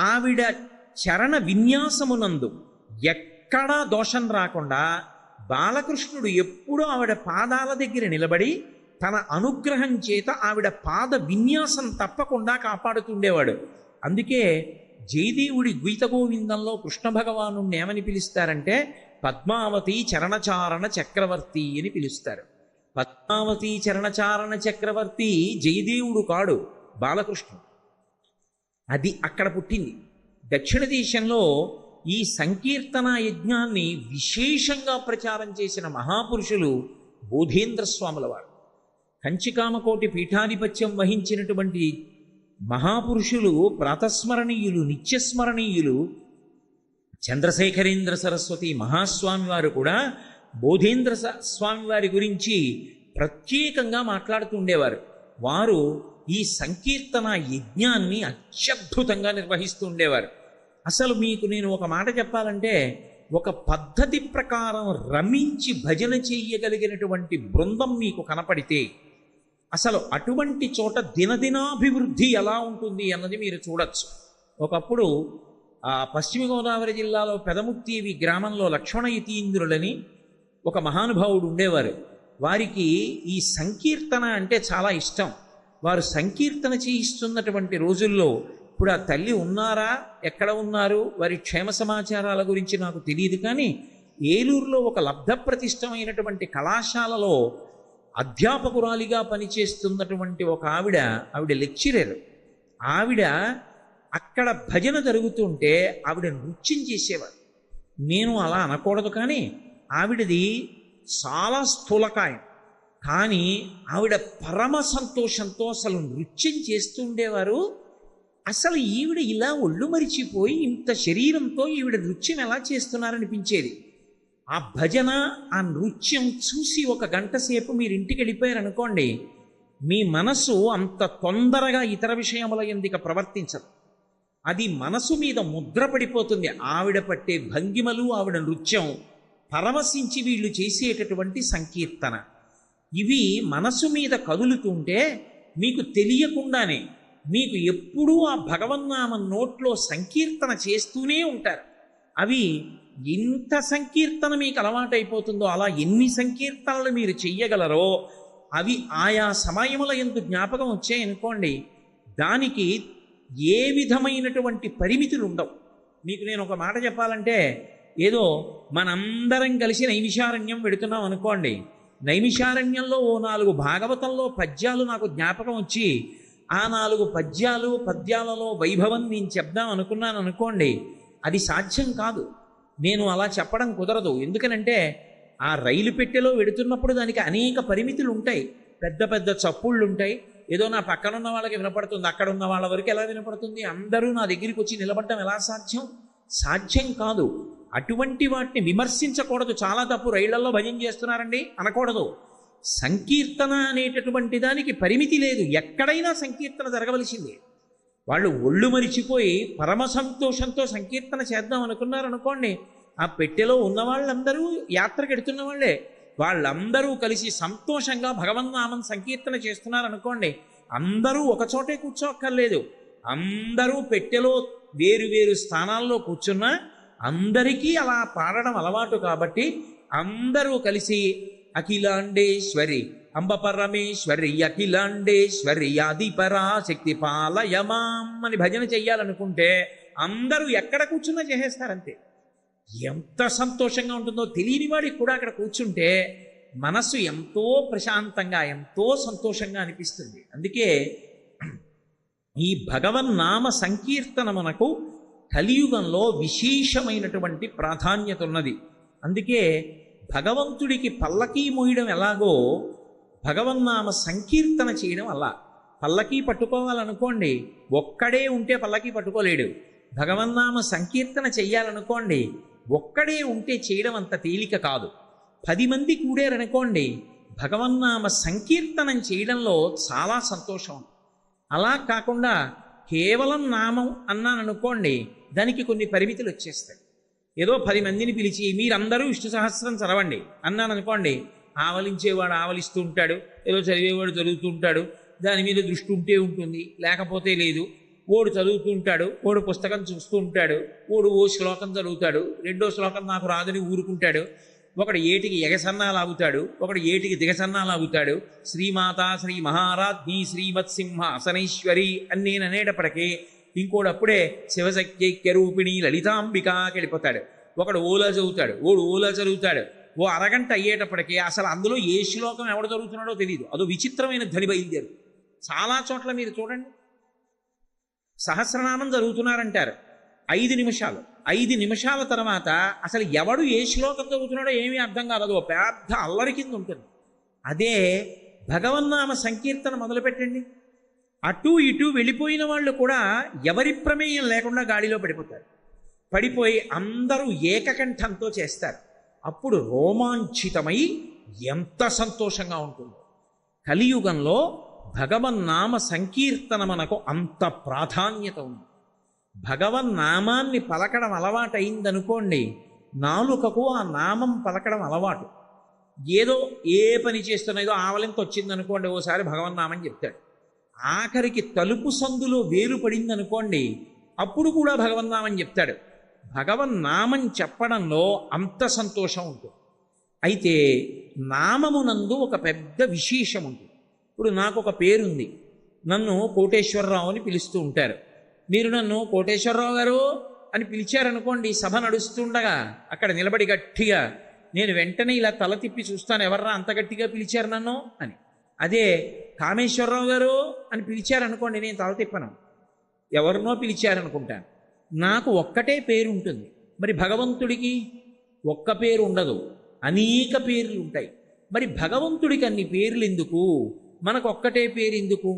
ఆవిడ చరణ విన్యాసమునందు ఎక్కడా దోషం రాకుండా బాలకృష్ణుడు ఎప్పుడూ ఆవిడ పాదాల దగ్గర నిలబడి తన అనుగ్రహం చేత ఆవిడ పాద విన్యాసం తప్పకుండా కాపాడుతుండేవాడు. అందుకే జయదేవుడి గీత గోవిందంలో కృష్ణ భగవాను ఏమని పిలుస్తారంటే పద్మావతి చరణచారణ చక్రవర్తి అని పిలుస్తారు. పద్మావతి చరణచారణ చక్రవర్తి జయదేవుడు కాడు, బాలకృష్ణుడు. అది అక్కడ పుట్టింది. దక్షిణ దేశంలో ఈ సంకీర్తన యజ్ఞాన్ని విశేషంగా ప్రచారం చేసిన మహాపురుషులు బోధేంద్ర స్వాముల వారు. కంచికామకోటి పీఠాధిపత్యం వహించినటువంటి మహాపురుషులు, ప్రాతస్మరణీయులు, నిత్యస్మరణీయులు చంద్రశేఖరేంద్ర సరస్వతి మహాస్వామి వారు కూడా బోధేంద్ర స్వామి వారి గురించి ప్రత్యేకంగా మాట్లాడుతూ ఉండేవారు. వారు ఈ సంకీర్తన యజ్ఞాన్ని అత్యద్భుతంగా నిర్వహిస్తూ ఉండేవారు. అసలు మీకు నేను ఒక మాట చెప్పాలంటే, ఒక పద్ధతి ప్రకారం రమించి భజన చెయ్యగలిగినటువంటి బృందం మీకు కనపడితే అసలు అటువంటి చోట దినదినాభివృద్ధి ఎలా ఉంటుంది అన్నది మీరు చూడొచ్చు. ఒకప్పుడు పశ్చిమ గోదావరి జిల్లాలో పెదముత్తీవి గ్రామంలో లక్ష్మణ యతీంద్రులని ఒక మహానుభావుడు ఉండేవారు. వారికి ఈ సంకీర్తన అంటే చాలా ఇష్టం. వారు సంకీర్తన చేయిస్తున్నటువంటి రోజుల్లో, ఇప్పుడు ఆ తల్లి ఉన్నారా, ఎక్కడ ఉన్నారు, వారి క్షేమ సమాచారాల గురించి నాకు తెలియదు, కానీ ఏలూరులో ఒక లబ్ధప్రతిష్టమైనటువంటి కళాశాలలో అధ్యాపకురాలిగా పనిచేస్తున్నటువంటి ఒక ఆవిడ లెక్చరర్. ఆవిడ అక్కడ భజన జరుగుతుంటే ఆవిడ నృత్యం చేసేవారు. నేను అలా అనకూడదు, కానీ ఆవిడది చాలా స్థూలకాయం. కానీ ఆవిడ పరమ సంతోషంతో అసలు నృత్యం చేస్తూ ఉండేవారు. అసలు ఈవిడ ఇలా ఒళ్ళు మరిచిపోయి ఇంత శరీరంతో ఈవిడ నృత్యం ఎలా చేస్తున్నారనిపించేది. ఆ భజన, ఆ నృత్యం చూసి ఒక గంట సేపు మీరు ఇంటికి వెళ్ళిపోయారనుకోండి, మీ మనసు అంత తొందరగా ఇతర విషయముల ఎందుకు ప్రవర్తించదు. అది మనసు మీద ముద్ర పడిపోతుంది. ఆవిడ పట్టే భంగిమలు, ఆవిడ నృత్యం పరవశించి వీళ్ళు చేసేటటువంటి సంకీర్తన, ఇవి మనసు మీద కదులుతుంటే మీకు తెలియకుండానే మీకు ఎప్పుడూ ఆ భగవన్నామం నోట్లో సంకీర్తన చేస్తూనే ఉంటారు. అవి ఎంత సంకీర్తన మీకు అలవాటైపోతుందో, అలా ఎన్ని సంకీర్తనలు మీరు చెయ్యగలరో అవి ఆయా సమయముల యందు జ్ఞాపకం వచ్చాయనుకోండి, దానికి ఏ విధమైనటువంటి పరిమితులు ఉండవు. మీకు నేను ఒక మాట చెప్పాలంటే, ఏదో మనందరం కలిసి నైమిషారణ్యం వెడుతున్నాం అనుకోండి, నైమిషారణ్యంలో ఓ 4 భాగవతంలో పద్యాలు నాకు జ్ఞాపకం వచ్చి ఆ 4 పద్యాలలో వైభవం నేను చెప్దాం అనుకున్నాను అనుకోండి, అది సాధ్యం కాదు. నేను అలా చెప్పడం కుదరదు. ఎందుకనంటే ఆ రైలు పెట్టెలో వెడుతున్నప్పుడు దానికి అనేక పరిమితులు ఉంటాయి. పెద్ద పెద్ద చప్పుళ్ళు ఉంటాయి. ఏదో నా పక్కనున్న వాళ్ళకి వినపడుతుంది, అక్కడ ఉన్న వాళ్ళ వరకు ఎలా వినపడుతుంది? అందరూ నా దగ్గరికి వచ్చి నిలబడడం ఎలా సాధ్యం? సాధ్యం కాదు. అటువంటి వాటిని విమర్శించకూడదు. చాలా తప్పు. రైళ్లలో భజన చేస్తున్నారండి అనకూడదు. సంకీర్తన అనేటటువంటి దానికి పరిమితి లేదు. ఎక్కడైనా సంకీర్తన జరగవలసిందే. వాళ్ళు ఒళ్ళు మరిచిపోయి పరమ సంతోషంతో సంకీర్తన చేద్దాం అనుకున్నారనుకోండి, ఆ పెట్టెలో ఉన్న వాళ్ళందరూ యాత్రకు ఎడుతున్న వాళ్ళే, వాళ్ళందరూ కలిసి సంతోషంగా భగవన్నామం సంకీర్తన చేస్తున్నారనుకోండి, అందరూ ఒకచోటే కూర్చోక్కర్లేదు, అందరూ పెట్టెలో వేరు వేరు స్థానాల్లో కూర్చున్నా అందరికీ అలా పాడడం అలవాటు కాబట్టి అందరూ కలిసి అఖిలాండేశ్వరి అంబ పరమేశ్వరి అఖిలాండేశ్వరి ఆదిపరాశక్తి పాలయమాం అని భజన చెయ్యాలనుకుంటే అందరూ ఎక్కడ కూర్చున్నా చేసేస్తారంతే. ఎంత సంతోషంగా ఉంటుందో తెలియని వాడికి కూడా అక్కడ కూర్చుంటే మనస్సు ఎంతో ప్రశాంతంగా ఎంతో సంతోషంగా అనిపిస్తుంది. అందుకే ఈ భగవన్నామ సంకీర్తనమునకు కలియుగంలో విశేషమైనటువంటి ప్రాధాన్యత ఉన్నది. అందుకే భగవంతుడికి పల్లకీ మోయడం ఎలాగో భగవన్నామ సంకీర్తన చేయడం అలా. పల్లకీ పట్టుకోవాలనుకోండి, ఒక్కడే ఉంటే పల్లకీ పట్టుకోలేడు. భగవన్నామ సంకీర్తన చెయ్యాలనుకోండి, ఒక్కడే ఉంటే చేయడం అంత తేలిక కాదు. 10 మంది కూడారనుకోండి, భగవన్నామ సంకీర్తనం చేయడంలో చాలా సంతోషం. అలా కాకుండా కేవలం నామం అన్నాననుకోండి, దానికి కొన్ని పరిమితులు వచ్చేస్తాయి. ఏదో 10 మందిని పిలిచి మీరందరూ విష్ణు సహస్రం చదవండి అన్నాను అనుకోండి, ఆవలించేవాడు ఆవలిస్తూ ఉంటాడు, ఏదో చదివేవాడు చదువుతూ ఉంటాడు, దాని మీద దృష్టి ఉంటే ఉంటుంది, లేకపోతే లేదు. ఓడు చదువుతూ ఉంటాడు, ఓడు పుస్తకం చూస్తూ ఉంటాడు, ఓడు ఓ శ్లోకం చదువుతాడు, 2వ శ్లోకం నాకు రాదని ఊరుకుంటాడు, ఒకడు ఏటికి ఎగసన్నాలాగుతాడు, ఒకడు ఏటికి దిగసన్నాలాగుతాడు. శ్రీమాత శ్రీ మహారాజ్ఞి శ్రీమత్సింహ అసనైశ్వరి అని నేను అనేటప్పటికీ ఇంకోడప్పుడే శివశక్త్యరూపిణి లలితాంబికాకి వెళ్ళిపోతాడు. ఒకడు ఓలా చదువుతాడు, ఓడు ఓలా చదువుతాడు. ఓ అరగంట అయ్యేటప్పటికీ అసలు అందులో ఏ శ్లోకం ఎవడు చదువుతున్నాడో తెలియదు. అదో విచిత్రమైన ధ్వని బయలుదేరు. చాలా చోట్ల మీరు చూడండి, సహస్రనామం చదువుతున్నారంటారు 5 నిమిషాలు, 5 నిమిషాల తర్వాత అసలు ఎవడు ఏ శ్లోకం చదువుతున్నాడో ఏమీ అర్థం కాదు. అదో పెద్ద అల్లరి కింద ఉంటుంది. అదే భగవన్నామ సంకీర్తన మొదలుపెట్టండి, అటు ఇటు వెళ్ళిపోయిన వాళ్ళు కూడా ఎవరి ప్రమేయం లేకుండా గాడిలో పడిపోతారు. పడిపోయి అందరూ ఏకకంఠంతో చేస్తారు. అప్పుడు రోమాంచితమై ఎంత సంతోషంగా ఉంటుందో. కలియుగంలో భగవన్నామ సంకీర్తన మనకు అంత ప్రాధాన్యత ఉంది. భగవన్నామాన్ని పలకడం అలవాటైందనుకోండి, నాలుకకు ఆ నామం పలకడం అలవాటు. ఏదో ఏ పని చేస్తున్నా ఏదో ఆవలింత వచ్చిందనుకోండి, ఓసారి భగవన్నామం చెప్తాడు. ఆఖరికి తలుపు సందులో వేలు పడిందనుకోండి, అప్పుడు కూడా భగవన్నామం చెప్తాడు. భగవన్నామం చెప్పడంలో అంత సంతోషం ఉంటుంది. అయితే నామమునందు ఒక పెద్ద విశేషం ఉంటుంది. ఇప్పుడు నాకు ఒక పేరుంది, నన్ను కోటేశ్వరరావు అని పిలుస్తూ ఉంటారు. మీరు నన్ను కోటేశ్వరరావు గారు అని పిలిచారనుకోండి, సభ నడుస్తుండగా అక్కడ నిలబడి గట్టిగా నేను వెంటనే ఇలా తల తిప్పి చూస్తాను, ఎవర్రా అంత గట్టిగా పిలిచారు నన్ను అని. అదే కామేశ్వరరావు గారు అని పిలిచారనుకోండి, నేను తల తిప్పను, ఎవరినో పిలిచారనుకుంటాను. నాకు ఒక్కటే పేరు ఉంటుంది. మరి భగవంతుడికి ఒక్క పేరు ఉండదు, అనేక పేర్లు ఉంటాయి. మరి భగవంతుడికి అన్ని పేర్లు ఎందుకు, మనకు ఒక్కటే పేరు ఎందుకు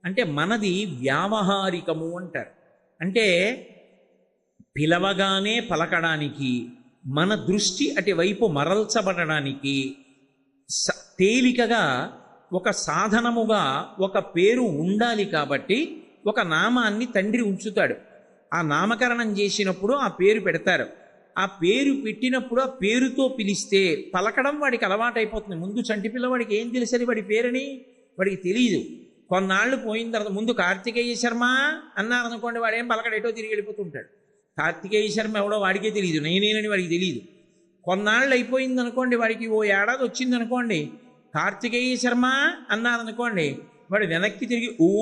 అంటే, మనది వ్యావహారికము అంటారు. అంటే పిలవగానే పలకడానికి, మన దృష్టి అటువైపు మరల్చబడడానికి తేలికగా ఒక సాధనముగా ఒక పేరు ఉండాలి. కాబట్టి ఒక నామాన్ని తండ్రి ఉంచుతాడు. ఆ నామకరణం చేసినప్పుడు ఆ పేరు పెడతారు. ఆ పేరు పెట్టినప్పుడు ఆ పేరుతో పిలిస్తే పలకడం వాడికి అలవాటైపోతుంది. ముందు చంటి పిల్లవాడికి ఏం తెలుసని వాడి పేరని వాడికి తెలియదు. కొన్నాళ్ళు పోయిన తర్వాత ముందు కార్తికేయ శర్మ అన్నారనుకోండి, వాడేం పలకడేటో తిరిగి వెళ్ళిపోతుంటాడు. కార్తికేయ శర్మ ఎవడో వాడికే తెలియదు, నేనేనని వాడికి తెలియదు. కొన్నాళ్ళు అయిపోయింది అనుకోండి, వాడికి ఓ ఏడాది వచ్చిందనుకోండి, కార్తికేయ శర్మ అన్నారనుకోండి, వాడు వెనక్కి తిరిగి ఊ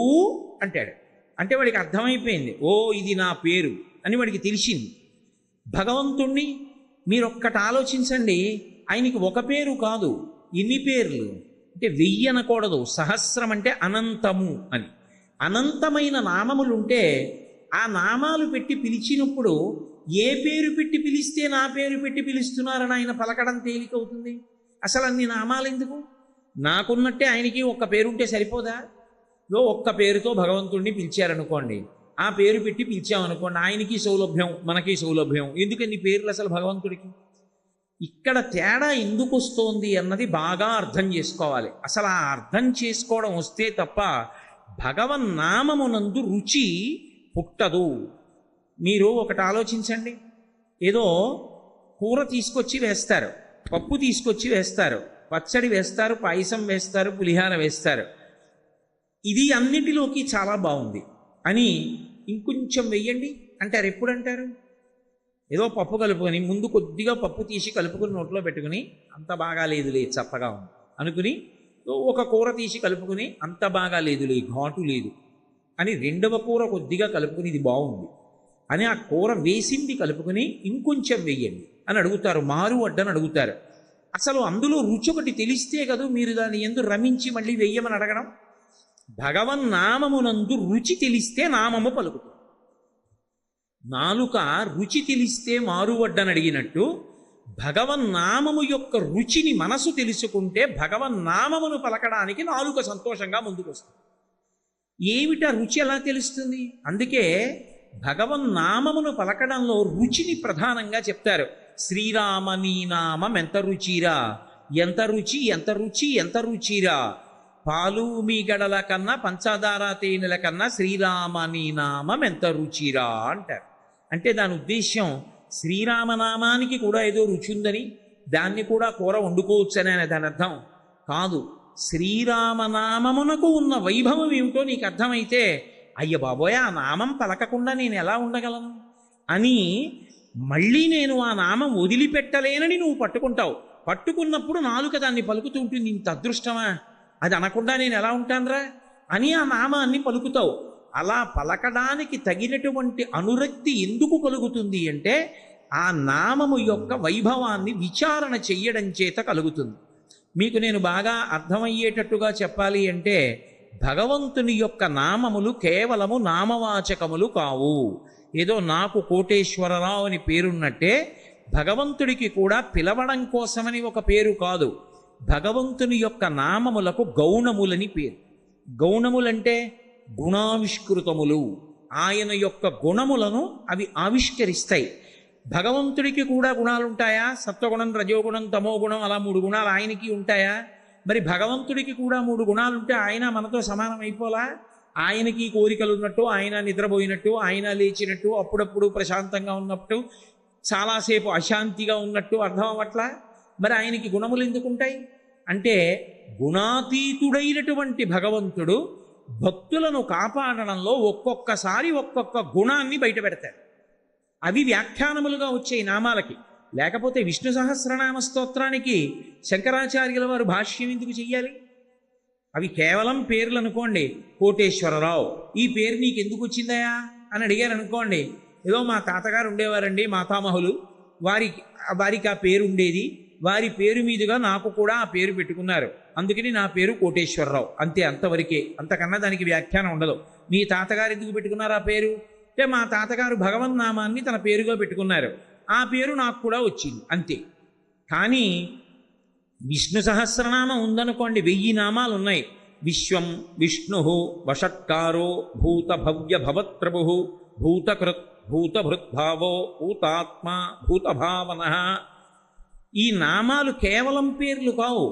అంటాడు. అంటే వాడికి అర్థమైపోయింది, ఓ ఇది నా పేరు అని వాడికి తెలిసింది. భగవంతుణ్ణి మీరొక్కటి ఆలోచించండి, ఆయనకి ఒక పేరు కాదు, ఇన్ని పేర్లు. అంటే 1000 అనకూడదు, సహస్రం అంటే అనంతము అని. అనంతమైన నామములుంటే ఆ నామాలు పెట్టి పిలిచినప్పుడు ఏ పేరు పెట్టి పిలిస్తే నా పేరు పెట్టి పిలుస్తున్నారని ఆయన పలకడం తేలికవుతుంది. అసలు అన్ని నామాలు ఎందుకు? నాకున్నట్టే ఆయనకి ఒక్క పేరుంటే సరిపోదా? ఒక్క పేరుతో భగవంతుడిని పిలిచారనుకోండి, ఆ పేరు పెట్టి పిలిచామనుకోండి, ఆయనకి సౌలభ్యం మనకి సౌలభ్యం. ఎందుకని పేర్లు అసలు భగవంతుడికి? ఇక్కడ తేడా ఎందుకు వస్తోంది అన్నది బాగా అర్థం చేసుకోవాలి. అసలు ఆ అర్థం చేసుకోవడం వస్తే తప్ప భగవన్నామమునందు రుచి పుట్టదు. మీరు ఒకటి ఆలోచించండి. ఏదో కూర తీసుకొచ్చి వేస్తారు, పప్పు తీసుకొచ్చి వేస్తారు, పచ్చడి వేస్తారు, పాయసం వేస్తారు, పులిహార వేస్తారు. ఇది అన్నిటిలోకి చాలా బాగుంది అని ఇంకొంచెం వెయ్యండి అంటారు. ఎప్పుడు అంటారు? ఏదో పప్పు కలుపుకొని ముందు కొద్దిగా పప్పు తీసి కలుపుకొని నోట్లో పెట్టుకుని అంత బాగా లేదులే చప్పగా ఉంది అనుకుని ఒక కూర తీసి కలుపుకుని అంత బాగా లేదులే ఘాటు లేదు అని రెండవ కూర కొద్దిగా కలుపుకుని ఇది బాగుంది అని ఆ కూర వేసింది కలుపుకుని ఇంకొంచెం వెయ్యండి అని అడుగుతారు. మారు అడ్డని అడుగుతారు. అసలు అందులో రుచి ఒకటి తెలిస్తే కదా మీరు దాన్ని ఎందు రమించి మళ్ళీ వెయ్యమని అడగడం. భగవన్నామమునందు రుచి తెలిస్తే నామము పలుకుతుంది. నాలుక రుచి తెలిస్తే మారువడ్డని అడిగినట్టు భగవన్నామము యొక్క రుచిని మనసు తెలుసుకుంటే భగవన్నామమును పలకడానికి నాలుక సంతోషంగా ముందుకొస్తుంది. ఏమిటా రుచి ఎలా తెలుస్తుంది? అందుకే భగవన్నామమును పలకడంలో రుచిని ప్రధానంగా చెప్తారు. శ్రీరామ నీ నామం ఎంత రుచిరా, ఎంత రుచి ఎంత రుచి ఎంత రుచిరా, పాలు మీ గడల కన్నా పంచదార తేనెల కన్నా శ్రీరామ నీ నామం ఎంత రుచిరా అంటారు. అంటే దాని ఉద్దేశ్యం శ్రీరామనామానికి కూడా ఏదో రుచి ఉందని, దాన్ని కూడా కూర వండుకోవచ్చని అనే దాని అర్థం కాదు. శ్రీరామనామమునకు ఉన్న వైభవం ఏమిటో నీకు అర్థమైతే అయ్య బాబోయ్ ఆ నామం పలకకుండా నేను ఎలా ఉండగలను అని మళ్ళీ నేను ఆ నామం వదిలిపెట్టలేనని నువ్వు పట్టుకుంటావు. పట్టుకున్నప్పుడు నాలుక దాన్ని పలుకుతూ ఉంటుంది. ఇంత అదృష్టమా, అది అనకుండా నేను ఎలా ఉంటానురా అని ఆ నామాన్ని పలుకుతావు. అలా పలకడానికి తగినటువంటి అనురక్తి ఎందుకు కలుగుతుంది అంటే ఆ నామము యొక్క వైభవాన్ని విచారణ చెయ్యడం చేత కలుగుతుంది. మీకు నేను బాగా అర్థమయ్యేటట్టుగా చెప్పాలి అంటే భగవంతుని యొక్క నామములు కేవలము నామవాచకములు కావు. ఏదో నాకు కోటేశ్వరరావు అని పేరున్నట్టే భగవంతుడికి కూడా పిలవడం కోసమని ఒక పేరు కాదు. భగవంతుని యొక్క నామములకు గౌణములని పేరు. గౌణములంటే గుణావిష్కృతములు. ఆయన యొక్క గుణములను అవి ఆవిష్కరిస్తాయి. భగవంతుడికి కూడా గుణాలుంటాయా? సత్వగుణం, రజోగుణం, తమోగుణం అలా 3 గుణాలు ఆయనకి ఉంటాయా? మరి భగవంతుడికి కూడా 3 గుణాలుంటే ఆయన మనతో సమానం అయిపోలా? ఆయనకి కోరికలు ఉన్నట్టు, ఆయన నిద్రపోయినట్టు, ఆయన లేచినట్టు, అప్పుడప్పుడు ప్రశాంతంగా ఉన్నట్టు, చాలాసేపు అశాంతిగా ఉన్నట్టు అర్థం అవ్వట్లా? మరి ఆయనకి గుణములు ఎందుకుంటాయి అంటే గుణాతీతుడైనటువంటి భగవంతుడు భక్తులను కాపాడడంలో ఒక్కొక్కసారి ఒక్కొక్క గుణాన్ని బయట పెడతాడు. అవి వ్యాఖ్యానములుగా వచ్చే నామాలకి. లేకపోతే విష్ణు సహస్రనామ స్తోత్రానికి శంకరాచార్యుల వారు భాష్యం ఎందుకు చెయ్యాలి? అవి కేవలం పేర్లు అనుకోండి. కోటేశ్వరరావు ఈ పేరు నీకు ఎందుకు వచ్చిందయా అని అడిగారు అనుకోండి. ఏదో మా తాతగారు ఉండేవారండి మాతామహులు, వారికి ఆ పేరు ఉండేది, వారి పేరు మీదుగా నాకు కూడా ఆ పేరు పెట్టుకున్నారు, అందుకని నా పేరు కోటేశ్వరరావు, అంతే, అంతవరకే. అంతకన్నా దానికి వ్యాఖ్యానం ఉండదు. మీ తాతగారు ఎందుకు పెట్టుకున్నారు ఆ పేరు అంటే మా తాతగారు భగవన్నామాన్ని తన పేరుగా పెట్టుకున్నారు, ఆ పేరు నాకు కూడా వచ్చింది, అంతే. కానీ విష్ణు సహస్రనామం ఉందనుకోండి, 1000 నామాలు ఉన్నాయి. విశ్వం విష్ణు వషట్కారో భూత భవ్య భవత్ప్రభు భూతకృత్ భూతభృద్భావో భూతాత్మ భూతభావన. ఈ నామాలు కేవలం పేర్లు కావు.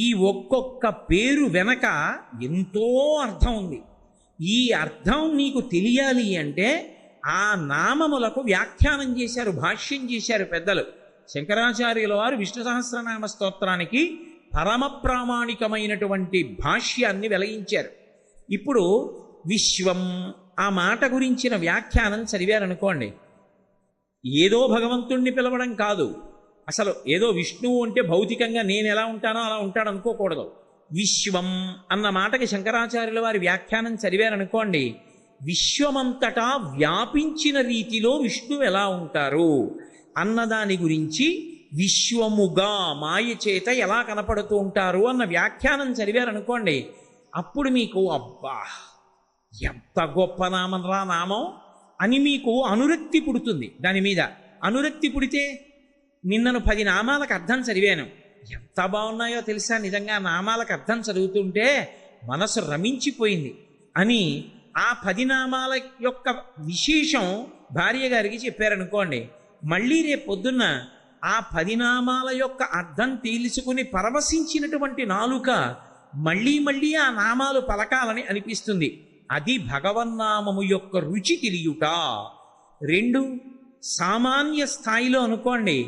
ఈ ఒక్కొక్క పేరు వెనక ఎంతో అర్థం ఉంది. ఈ అర్థం నీకు తెలియాలి అంటే ఆ నామములకు వ్యాఖ్యానం చేశారు, భాష్యం చేశారు పెద్దలు. శంకరాచార్యుల వారు విష్ణు సహస్రనామ స్తోత్రానికి పరమ ప్రామాణికమైనటువంటి భాష్యాన్ని వెలగించారు. ఇప్పుడు విశ్వం ఆ మాట గురించిన వ్యాఖ్యానం చదివారనుకోండి, ఏదో భగవంతుణ్ణి పిలవడం కాదు. అసలు ఏదో విష్ణువు అంటే భౌతికంగా నేను ఎలా ఉంటానో అలా ఉంటాడు అనుకోకూడదు. విశ్వం అన్న మాటకి శంకరాచార్యుల వారి వ్యాఖ్యానం చదివారనుకోండి, విశ్వమంతటా వ్యాపించిన రీతిలో విష్ణువు ఎలా ఉంటారు అన్నదాని గురించి, విశ్వముగా మాయ చేత ఎలా కనపడుతూ ఉంటారు అన్న వ్యాఖ్యానం చదివారనుకోండి, అప్పుడు మీకు అబ్బా ఎంత గొప్ప నామం రా నామం అని మీకు అనురక్తి పుడుతుంది. దాని మీద అనురక్తి పుడితే నిన్నను 10 నామాలకు అర్థం చదివాను, ఎంత బాగున్నాయో తెలుసా, నిజంగా నామాలకు అర్థం చదువుతుంటే మనసు రమించిపోయింది అని ఆ 10 నామాల యొక్క విశేషం భార్య గారికి చెప్పారనుకోండి, మళ్ళీ రేపు పొద్దున్న ఆ 10 నామాల యొక్క అర్థం తెలుసుకుని పరవశించినటువంటి నాలుక మళ్ళీ మళ్ళీ ఆ నామాలు పలకాలని అనిపిస్తుంది. అది భగవన్నామము యొక్క రుచి తెలియుట. రెండు, సామాన్య స్థాయిలో అనుకోండి,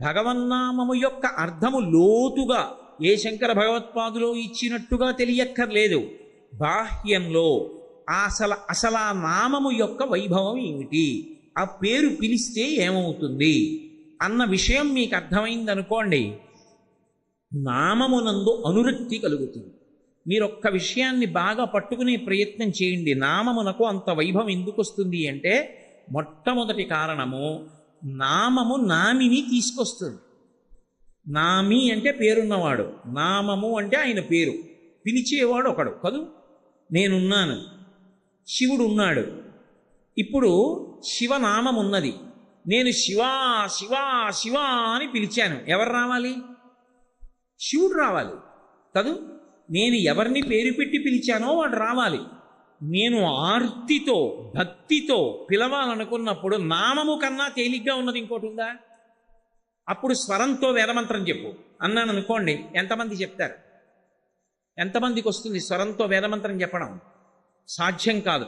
భగవన్నామము యొక్క అర్థము లోతుగా ఏ శంకర భగవత్పాదులో ఇచ్చినట్టుగా తెలియక్కర్లేదు. బాహ్యంలో అసలు ఆ నామము యొక్క వైభవం ఏమిటి, ఆ పేరు పిలిస్తే ఏమవుతుంది అన్న విషయం మీకు అర్థమైందనుకోండి, నామమునందు అనురక్తి కలుగుతుంది. మీరు ఒక్క విషయాన్ని బాగా పట్టుకునే ప్రయత్నం చేయండి. నామమునకు అంత వైభవం ఎందుకు వస్తుంది అంటే, మొట్టమొదటి కారణము, నామము నామిని తీసుకొస్తుంది. నామి అంటే పేరున్నవాడు, నామము అంటే ఆయన పేరు, పిలిచేవాడు ఒకడు కదూ. నేనున్నాను, శివుడు ఉన్నాడు. ఇప్పుడు శివనామం ఉన్నది, నేను శివా శివా శివా అని పిలిచాను. ఎవరు రావాలి? శివుడు రావాలి కదూ. నేను ఎవరిని పేరు పెట్టి పిలిచానో వాడు రావాలి. నేను ఆర్తితో భక్తితో పిలవాలనుకున్నప్పుడు నామము కన్నా తేలిగ్గా ఉన్నది ఇంకోటి ఉందా? అప్పుడు స్వరంతో వేదమంత్రం చెప్పు అన్నాను అనుకోండి, ఎంతమంది చెప్తారు? ఎంతమందికి వస్తుంది స్వరంతో వేదమంత్రం చెప్పడం? సాధ్యం కాదు.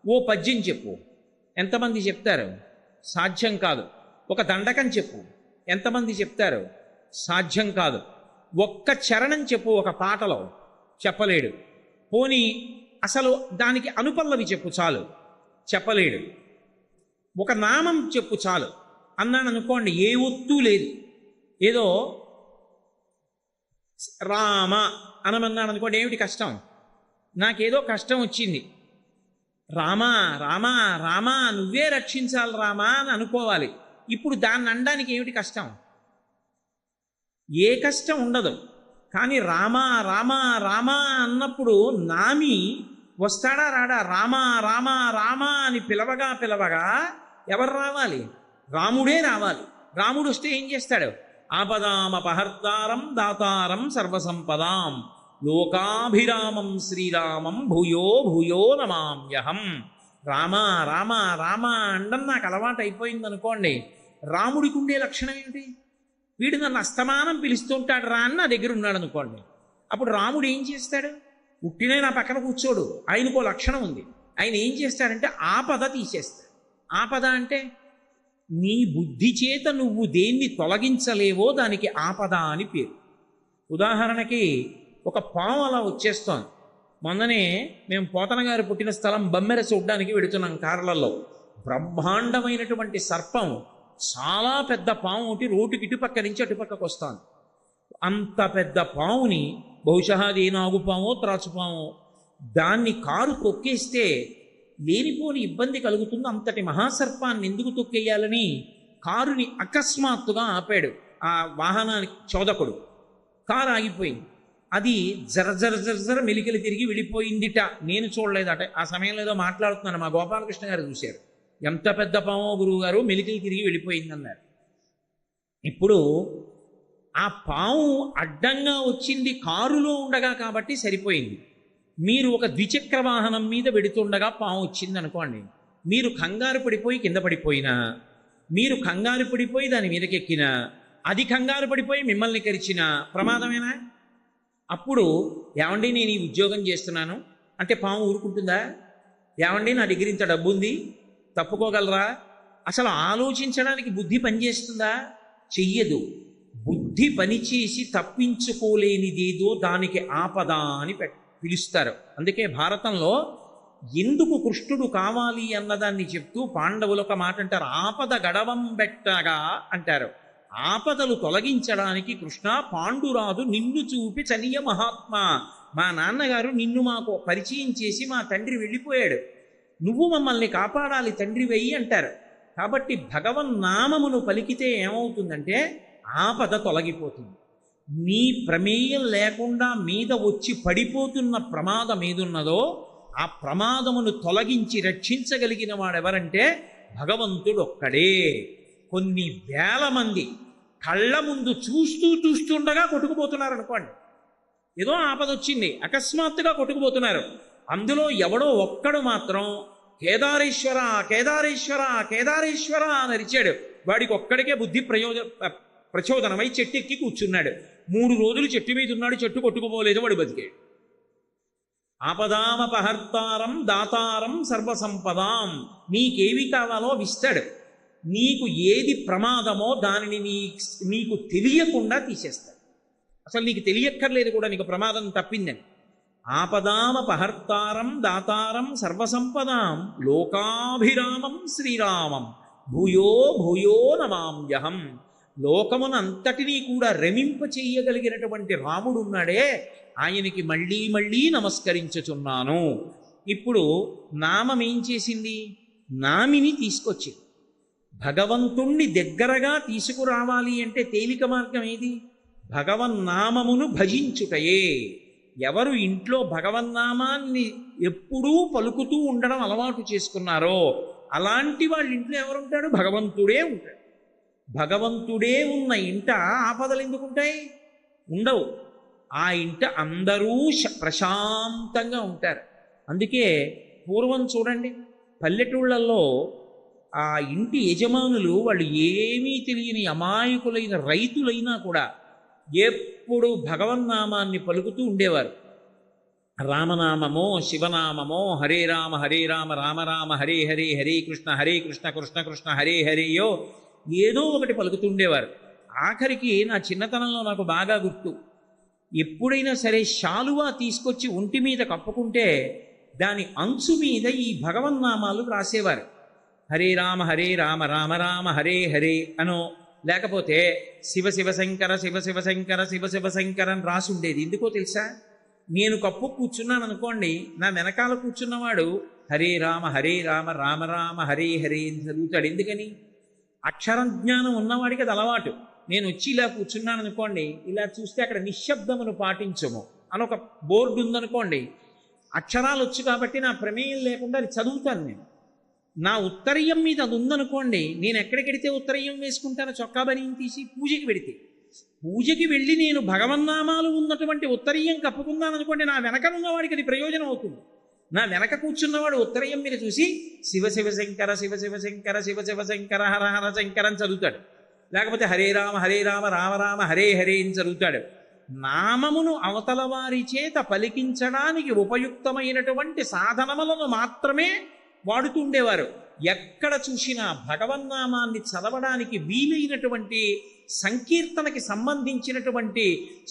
ఓ పద్యం చెప్పు, ఎంతమంది చెప్తారు? సాధ్యం కాదు. ఒక దండకం చెప్పు, ఎంతమంది చెప్తారు? సాధ్యం కాదు. ఒక్క చరణం చెప్పు ఒక పాటలో, చెప్పలేడు. పోనీ అసలు దానికి అనుపల్లవి చెప్పు చాలు, చెప్పలేడు. ఒక నామం చెప్పు చాలు అన్నాను అనుకోండి, ఏ ఒత్తు లేదు. ఏదో రామ అనమన్నాను అనుకోండి, ఏమిటి కష్టం? నాకేదో కష్టం వచ్చింది, రామా రామా రామా నువ్వే రక్షించాలి రామా అని అనుకోవాలి. ఇప్పుడు దాన్ని అనడానికి ఏమిటి కష్టం? ఏ కష్టం ఉండదు. కానీ రామా రామా రామా అన్నప్పుడు నామి వస్తాడా రాడా? రామా రామా రామా అని పిలవగా పిలవగా ఎవరు రావాలి? రాముడే రావాలి. రాముడు వస్తే ఏం చేస్తాడు? ఆపదామపహర్తారం దాతారం సర్వసంపదాం లోకాభిరామం శ్రీరామం భూయో భూయో నమామ్యహం. రామ రామ రామ అండం నాకు అలవాటు అయిపోయింది అనుకోండి. రాముడికి ఉండే లక్షణం ఏమిటి? వీడు నన్ను అస్తమానం పిలుస్తుంటాడు రా అని నా దగ్గర ఉన్నాడు అనుకోండి. అప్పుడు రాముడు ఏం చేస్తాడు? ఉట్టినే నా పక్కన కూర్చోడు, ఆయనకో లక్షణం ఉంది. ఆయన ఏం చేస్తాడంటే ఆపద తీసేస్తాడు. ఆపద అంటే నీ బుద్ధి చేత నువ్వు దేన్ని తొలగించలేవో దానికి ఆపద అని పేరు. ఉదాహరణకి ఒక పాము అలా వచ్చేస్తోంది. మొన్ననే మేము పోతన గారు పుట్టిన స్థలం బమ్మెర చూడ్డానికి వెడుతున్నాం కార్లలో. బ్రహ్మాండమైనటువంటి సర్పం, చాలా పెద్ద పాము ఒకటి రోడ్డుకి ఇటుపక్క నుంచి అటుపక్కకు వస్తాను. అంత పెద్ద పాముని, బహుశా అది నాగుపామో త్రాచుపామో, దాన్ని కారు తొక్కేస్తే లేనిపోని ఇబ్బంది కలుగుతుంది. అంతటి మహాసర్పాన్ని ఎందుకు తొక్కేయాలని కారుని అకస్మాత్తుగా ఆపాడు ఆ వాహనానికి చోదకుడు. కారు ఆగిపోయింది. అది జర మెలికలు తిరిగి వెళ్ళిపోయిందిట. నేను చూడలేదట. ఆ సమయంలో ఏదో మాట్లాడుతున్నాను, మా గోపాలకృష్ణ గారు చూశారు. ఎంత పెద్ద పామో గురువు గారు, మెలికలు తిరిగి వెళ్ళిపోయిందన్నారు. ఇప్పుడు ఆ పాము అడ్డంగా వచ్చింది కారులో ఉండగా కాబట్టి సరిపోయింది. మీరు ఒక ద్విచక్ర వాహనం మీద వెడుతుండగా పాము వచ్చింది అనుకోండి, మీరు కంగారు పడిపోయి కింద పడిపోయినా, మీరు కంగారు పడిపోయి దాని మీదకెక్కినా, అది కంగారు పడిపోయి మిమ్మల్ని కరిచినా ప్రమాదమేనా? అప్పుడు ఏమండి నేను ఈ ఉద్యోగం చేస్తున్నాను అంటే పాము ఊరుకుంటుందా? ఏమండి నా దగ్గర ఇంత డబ్బు ఉంది, తప్పుకోగలరా? అసలు ఆలోచించడానికి బుద్ధి పనిచేస్తుందా? చెయ్యదు. బుద్ధి పనిచేసి తప్పించుకోలేనిదేదో దానికి ఆపద అని పిలుస్తారు. అందుకే భారతంలో ఎందుకు కృష్ణుడు కావాలి అన్నదాన్ని చెప్తూ పాండవులు ఒక మాట అంటారు, ఆపద గడవం బెట్టగా అంటారు. ఆపదలు తొలగించడానికి కృష్ణ పాండురాదు నిన్ను చూపి చనియ మహాత్మా, మా నాన్నగారు నిన్ను మాకు పరిచయం చేసి మా తండ్రి వెళ్ళిపోయాడు, నువ్వు మమ్మల్ని కాపాడాలి తండ్రి వెయ్యి అంటారు. కాబట్టి భగవన్నామమును పలికితే ఏమవుతుందంటే ఆపద తొలగిపోతుంది. నీ ప్రమేయం లేకుండా మీద వచ్చి పడిపోతున్న ప్రమాదం ఏదున్నదో ఆ ప్రమాదమును తొలగించి రక్షించగలిగిన వాడెవరంటే భగవంతుడు ఒక్కడే. కొన్ని వేల మంది కళ్ళ ముందు చూస్తుండగా కొట్టుకుపోతున్నారు అనుకోండి. ఏదో ఆపద వచ్చింది, అకస్మాత్తుగా కొట్టుకుపోతున్నారు. అందులో ఎవడో ఒక్కడు మాత్రం కేదారేశ్వర కేదారేశ్వర కేదారేశ్వర అని అరిచాడు. వాడికి ఒక్కడికే బుద్ధి ప్రచోదనమై చెట్టు ఎక్కి కూర్చున్నాడు. 3 రోజులు చెట్టు మీద ఉన్నాడు, చెట్టు కొట్టుకుపోలేదు, వాడు బతికాడు. ఆపదామపహర్తారం దాతారం సర్వసంపదాం. నీకేవి కావాలో విస్తాడు. నీకు ఏది ప్రమాదమో దానిని నీకు తెలియకుండా తీసేస్తాడు. అసలు నీకు తెలియక్కర్లేదు కూడా నీకు ప్రమాదం తప్పిందని. ఆపదామపహర్తారం దాతారం సర్వసంపదాం లోకాభిరామం శ్రీరామం భూయో భూయో నమామ్యహం. లోకమునంతటినీ కూడా రమింప చెయ్యగలిగినటువంటి రాముడు ఉన్నాడే, ఆయనకి మళ్ళీ మళ్ళీ నమస్కరించుచున్నాను. ఇప్పుడు నామం ఏం చేసింది? నామిని తీసుకొచ్చింది. భగవంతుణ్ణి దగ్గరగా తీసుకురావాలి అంటే తేలిక మార్గం ఏది? భగవన్నామమును భజించుటయే. ఎవరు ఇంట్లో భగవన్నామాన్ని ఎప్పుడూ పలుకుతూ ఉండడం అలవాటు చేసుకున్నారో అలాంటి వాళ్ళ ఇంట్లో ఎవరుంటాడు? భగవంతుడే ఉంటాడు. భగవంతుడే ఉన్న ఇంట ఆపదలు ఎందుకుంటాయి? ఉండవు. ఆ ఇంట అందరూ ప్రశాంతంగా ఉంటారు. అందుకే పూర్వం చూడండి, పల్లెటూళ్ళల్లో ఆ ఇంటి యజమానులు వాళ్ళు ఏమీ తెలియని అమాయకులైన రైతులైనా కూడా ఎప్పుడు భగవన్నామాన్ని పలుకుతూ ఉండేవారు. రామనామమో శివనామమో హరే రామ రామ రామ హరే హరే హరే కృష్ణ కృష్ణ కృష్ణ హరే హరేయో ఏదో ఒకటి పలుకుతుండేవారు. ఆఖరికి నా చిన్నతనంలో నాకు బాగా గుర్తు, ఎప్పుడైనా సరే శాలువా తీసుకొచ్చి ఒంటి మీద కప్పుకుంటే దాని అంచు మీద ఈ భగవన్నామాలు రాసేవారు. హరే రామ రామ రామ హరే హరే అనో, లేకపోతే శివ శివ శంకర శివ శివ శంకర శివ శివ శంకర అని రాసి ఉండేది. ఎందుకో తెలుసా? నేను కప్పు కూర్చున్నాను అనుకోండి, నా వెనకాల కూర్చున్నవాడు హరే రామ రామ రామ హరే హరే అని చదువుతాడు. ఎందుకని? అక్షరం జ్ఞానం ఉన్నవాడికి అది అలవాటు. నేను వచ్చి ఇలా కూర్చున్నాను అనుకోండి, ఇలా చూస్తే అక్కడ నిశ్శబ్దమును పాటించము అని ఒక బోర్డు ఉందనుకోండి, అక్షరాలు వచ్చు కాబట్టి నా ప్రమేయం లేకుండా అది చదువుతాను. నేను నా ఉత్తరీయం మీద అది ఉందనుకోండి, నేను ఎక్కడికెడితే ఉత్తరీయం వేసుకుంటానో చొక్కా బనిని తీసి పూజకి పెడితే, పూజకి వెళ్ళి నేను భగవన్నామాలు ఉన్నటువంటి ఉత్తరీయం కప్పుకున్నాను అనుకోండి, నా వెనక ఉన్నవాడికి అది ప్రయోజనం అవుతుంది. నా వెనక కూర్చున్నవాడు ఉత్తరీయం మీద చూసి శివ శివ శంకర శివ శివ శంకర శివ శివ శంకర హర హర శంకర అని చదువుతాడు. లేకపోతే హరే రామ రామ రామ హరే హరే అని చదువుతాడు. నామమును అవతల వారి చేత పలికించడానికి ఉపయుక్తమైనటువంటి సాధనములను మాత్రమే వాడుతుండేవారు. ఎక్కడ చూసినా భగవన్నామాన్ని చదవడానికి వీలైనటువంటి సంకీర్తనకి సంబంధించినటువంటి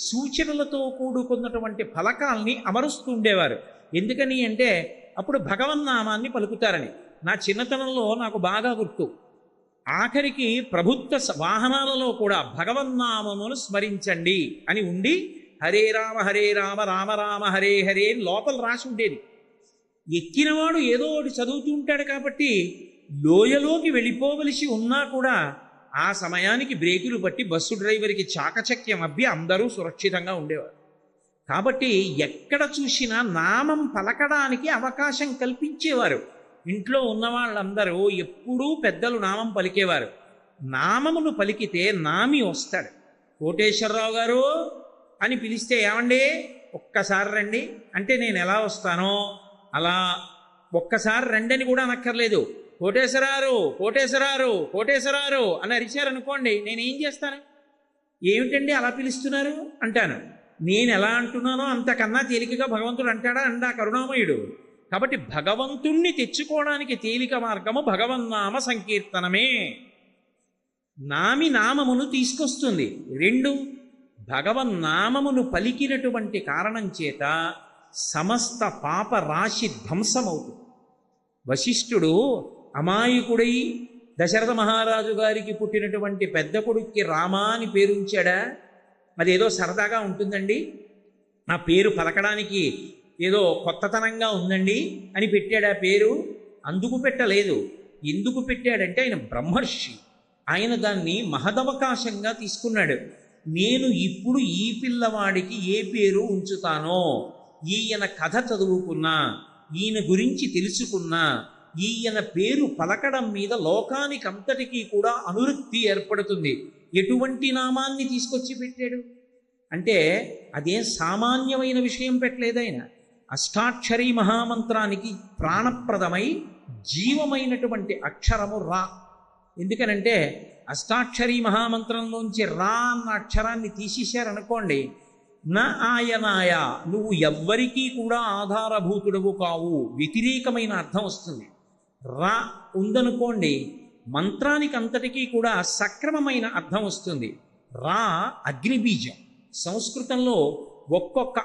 సూచనలతో కూడుకున్నటువంటి ఫలకాల్ని అమరుస్తుండేవారు. ఎందుకని అంటే అప్పుడు భగవన్నామాన్ని పలుకుతారని. నా చిన్నతనంలో నాకు బాగా గుర్తు, ఆఖరికి ప్రభుత్వ వాహనాలలో కూడా భగవన్నామమును స్మరించండి అని ఉండి హరే రామ రామ రామ హరే హరే లోపల రాసి ఉండేది. ఎక్కినవాడు ఏదో ఒకటి చదువుతూ ఉంటాడు కాబట్టి లోయలోకి వెళ్ళిపోవలసి ఉన్నా కూడా ఆ సమయానికి బ్రేకులు పట్టి బస్సు డ్రైవర్కి చాకచక్యం అబ్బి అందరూ సురక్షితంగా ఉండేవారు. కాబట్టి ఎక్కడ చూసినా నామం పలకడానికి అవకాశం కల్పించేవారు. ఇంట్లో ఉన్న వాళ్ళందరూ ఎప్పుడూ పెద్దలు నామం పలికేవారు. నామమును పలికితే నామి వస్తాడు. కోటేశ్వరరావు గారు అని పిలిస్తే ఏమండి ఒక్కసారి రండి అంటే నేను ఎలా వస్తానో అలా ఒక్కసారి రండి అని కూడా అనక్కర్లేదు. కోటేశ్వరారు కోటేశ్వరారు కోటేశ్వరారు అని అరిచారనుకోండి, నేనేం చేస్తాను? ఏమిటండి అలా పిలుస్తున్నారు అంటాను. నేను ఎలా అంటున్నానో అంతకన్నా తేలికగా భగవంతుడు అంటాడా? అండా కరుణామయుడు. కాబట్టి భగవంతుణ్ణి తెచ్చుకోవడానికి తేలిక మార్గము భగవన్నామ సంకీర్తనమే. నామమును తీసుకొస్తుంది. 2, భగవన్నామమును పలికినటువంటి కారణం చేత సమస్త పాప రాశి ధ్వంసమవుతుంది. వశిష్ఠుడు అమాయకుడై దశరథ మహారాజు గారికి పుట్టినటువంటి పెద్ద కొడుక్కి రామ అని పేరు ఉంచాడా? అదేదో సరదాగా ఉంటుందండి, ఆ పేరు పలకడానికి ఏదో కొత్తతనంగా ఉందండి అని పెట్టాడు ఆ పేరు. అందుకు పెట్టలేదు. ఎందుకు పెట్టాడంటే ఆయన బ్రహ్మర్షి. ఆయన దాన్ని మహదవకాశంగా తీసుకున్నాడు. నేను ఇప్పుడు ఈ పిల్లవాడికి ఏ పేరు ఉంచుతానో, ఈయన కథ చదువుకున్నా, ఈయన గురించి తెలుసుకున్నా, ఈయన పేరు పలకడం మీద లోకానికి అంతటికీ కూడా అనురక్తి ఏర్పడుతుంది. ఎటువంటి నామాన్ని తీసుకొచ్చి పెట్టాడు అంటే అదేం సామాన్యమైన విషయం పెట్టలేదు. ఆయన అష్టాక్షరీ మహామంత్రానికి ప్రాణప్రదమై జీవమైనటువంటి అక్షరము రా. ఎందుకనంటే అష్టాక్షరీ మహామంత్రంలోంచి రా అన్న అక్షరాన్ని తీసేశారనుకోండి, నా ఆయనాయ, నువ్వు ఎవ్వరికీ కూడా ఆధారభూతుడవు కావు, వ్యతిరేకమైన అర్థం వస్తుంది. రా ఉందనుకోండి, మంత్రానికి అంతటికీ కూడా సక్రమమైన అర్థం వస్తుంది. రా అగ్నిబీజం. సంస్కృతంలో ఒక్కొక్క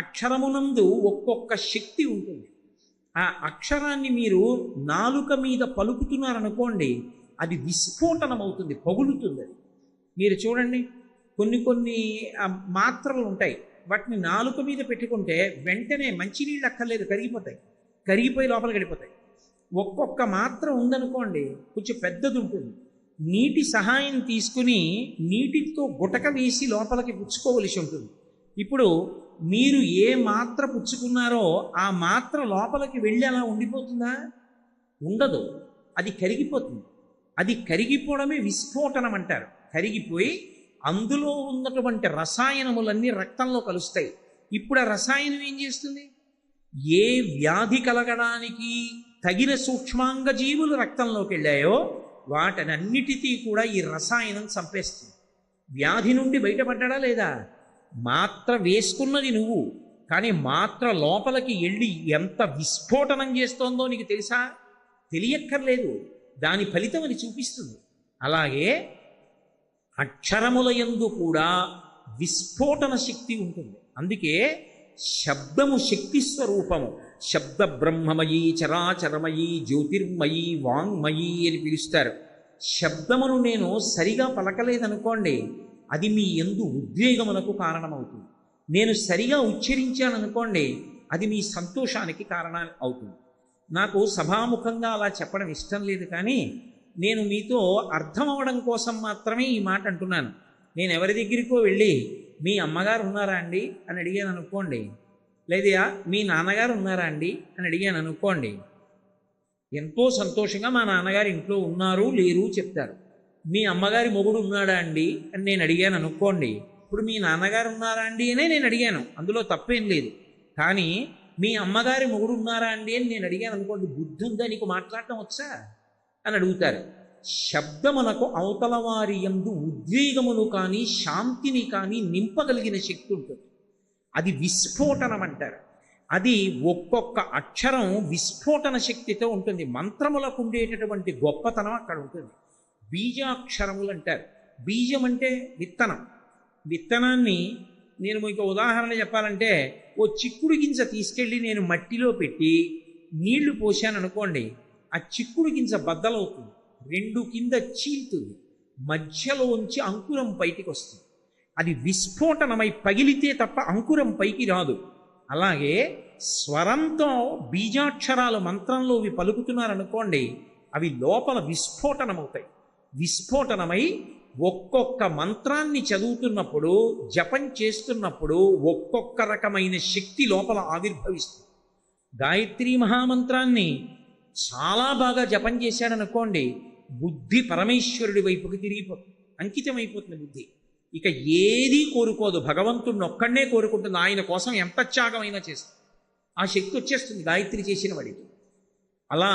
అక్షరమునందు ఒక్కొక్క శక్తి ఉంటుంది. ఆ అక్షరాన్ని మీరు నాలుక మీద పలుకుతున్నారనుకోండి, అది విస్ఫోటనమవుతుంది, పగులుతుంది. అది మీరు చూడండి, కొన్ని మాత్రలు ఉంటాయి, వాటిని నాలుక మీద పెట్టుకుంటే వెంటనే మంచినీళ్ళు అక్కర్లేదు, కరిగిపోయి లోపలికి వెళ్ళిపోతాయి. ఒక్కొక్క మాత్ర ఉందనుకోండి, కొంచెం పెద్దది ఉంటుంది, నీటి సహాయం తీసుకుని నీటితో గుటక వేసి లోపలికి పుచ్చుకోవలసి ఉంటుంది. ఇప్పుడు మీరు ఏ మాత్ర పుచ్చుకున్నారో ఆ మాత్ర లోపలికి వెళ్ళి అలా ఉండిపోతుందా? ఉండదు, అది కరిగిపోతుంది. అది కరిగిపోవడమే విస్ఫోటనం అంటారు. కరిగిపోయి అందులో ఉన్నటువంటి రసాయనములన్నీ రక్తంలో కలుస్తాయి. ఇప్పుడు ఆ రసాయనం ఏం చేస్తుంది? ఏ వ్యాధి కలగడానికి తగిన సూక్ష్మాంగ జీవులు రక్తంలోకి వెళ్ళాయో వాటనన్నిటికీ కూడా ఈ రసాయనం చంపేస్తుంది. వ్యాధి నుండి బయటపడ్డా లేదా? మాత్ర వేసుకున్నది నువ్వు, కానీ మాత్ర లోపలికి వెళ్ళి ఎంత విస్ఫోటనం చేస్తోందో నీకు తెలుసా? తెలియక్కర్లేదు, దాని ఫలితం అది చూపిస్తుంది. అలాగే అక్షరముల యందు కూడా విస్ఫోటన శక్తి ఉంటుంది. అందుకే శబ్దము శక్తి స్వరూపము. శబ్ద బ్రహ్మమయీ చరాచరమయీ జ్యోతిర్మయీ వాంగ్మయీ అని పిలుస్తారు. శబ్దమును నేను సరిగా పలకలేదనుకోండి, అది మీ యందు ఉద్వేగములకు కారణమవుతుంది. నేను సరిగా ఉచ్చరించాననుకోండి, అది మీ సంతోషానికి కారణం అవుతుంది. నాకు సభాముఖంగా అలా చెప్పడం ఇష్టం లేదు, కానీ నేను మీతో అర్థం అవ్వడం కోసం మాత్రమే ఈ మాట అంటున్నాను. నేను ఎవరి దగ్గరికో వెళ్ళి మీ అమ్మగారు ఉన్నారా అండి అని అడిగాను అనుకోండి, లేదా మీ నాన్నగారు ఉన్నారా అండి అని అడిగాను అనుకోండి, ఎంతో సంతోషంగా మా నాన్నగారు ఇంట్లో ఉన్నారు లేరు చెప్తారు. మీ అమ్మగారి మొగుడు ఉన్నాడా అండి అని నేను అడిగాను అనుకోండి, ఇప్పుడు మీ నాన్నగారు ఉన్నారా అండి అనే నేను అడిగాను, అందులో తప్పేం లేదు. కానీ మీ అమ్మగారి మొగుడు ఉన్నారా అండి అని నేను అడిగాను అనుకోండి, బుద్ధి ఉందా నీకు, మాట్లాడటం వచ్చా అని అడుగుతారు. శబ్దమునకు అవతల వారి యందు ఉద్వేగమును కానీ శాంతిని కానీ నింపగలిగిన శక్తి ఉంటుంది. అది విస్ఫోటనం అంటారు. అది ఒక్కొక్క అక్షరం విస్ఫోటన శక్తితో ఉంటుంది. మంత్రములకు ఉండేటటువంటి గొప్పతనం అక్కడ ఉంటుంది. బీజాక్షరములు అంటారు. బీజం అంటే విత్తనం. విత్తనాన్ని నేను మీకు ఉదాహరణ చెప్పాలంటే, ఓ చిక్కుడు గింజ తీసుకెళ్ళి నేను మట్టిలో పెట్టి నీళ్లు పోసాను అనుకోండి, ఆ చిక్కుడు గింజ బద్దలవుతుంది, రెండు కింద చీలుతుంది, మధ్యలోంచి అంకురం బయటికి వస్తుంది. అది విస్ఫోటనమై పగిలితే తప్ప అంకురం పైకి రాదు. అలాగే స్వరంతో బీజాక్షరాలు మంత్రంలోవి పలుకుతున్నారనుకోండి, అవి లోపల విస్ఫోటనమవుతాయి. విస్ఫోటనమై ఒక్కొక్క మంత్రాన్ని చదువుతున్నప్పుడు, జపం చేస్తున్నప్పుడు ఒక్కొక్క రకమైన శక్తి లోపల ఆవిర్భవిస్తుంది. గాయత్రీ మహామంత్రాన్ని చాలా బాగా జపం చేశాడనుకోండి, బుద్ధి పరమేశ్వరుడి వైపుకి తిరిగిపోతుంది, అంకితమైపోతుంది బుద్ధి. ఇక ఏదీ కోరుకోదు, భగవంతుడిని ఒక్కడనే కోరుకుంటుంది. ఆయన కోసం ఎంత త్యాగమైనా చేస్తుంది. ఆ శక్తి వచ్చేస్తుంది గాయత్రి చేసిన వాడికి. అలా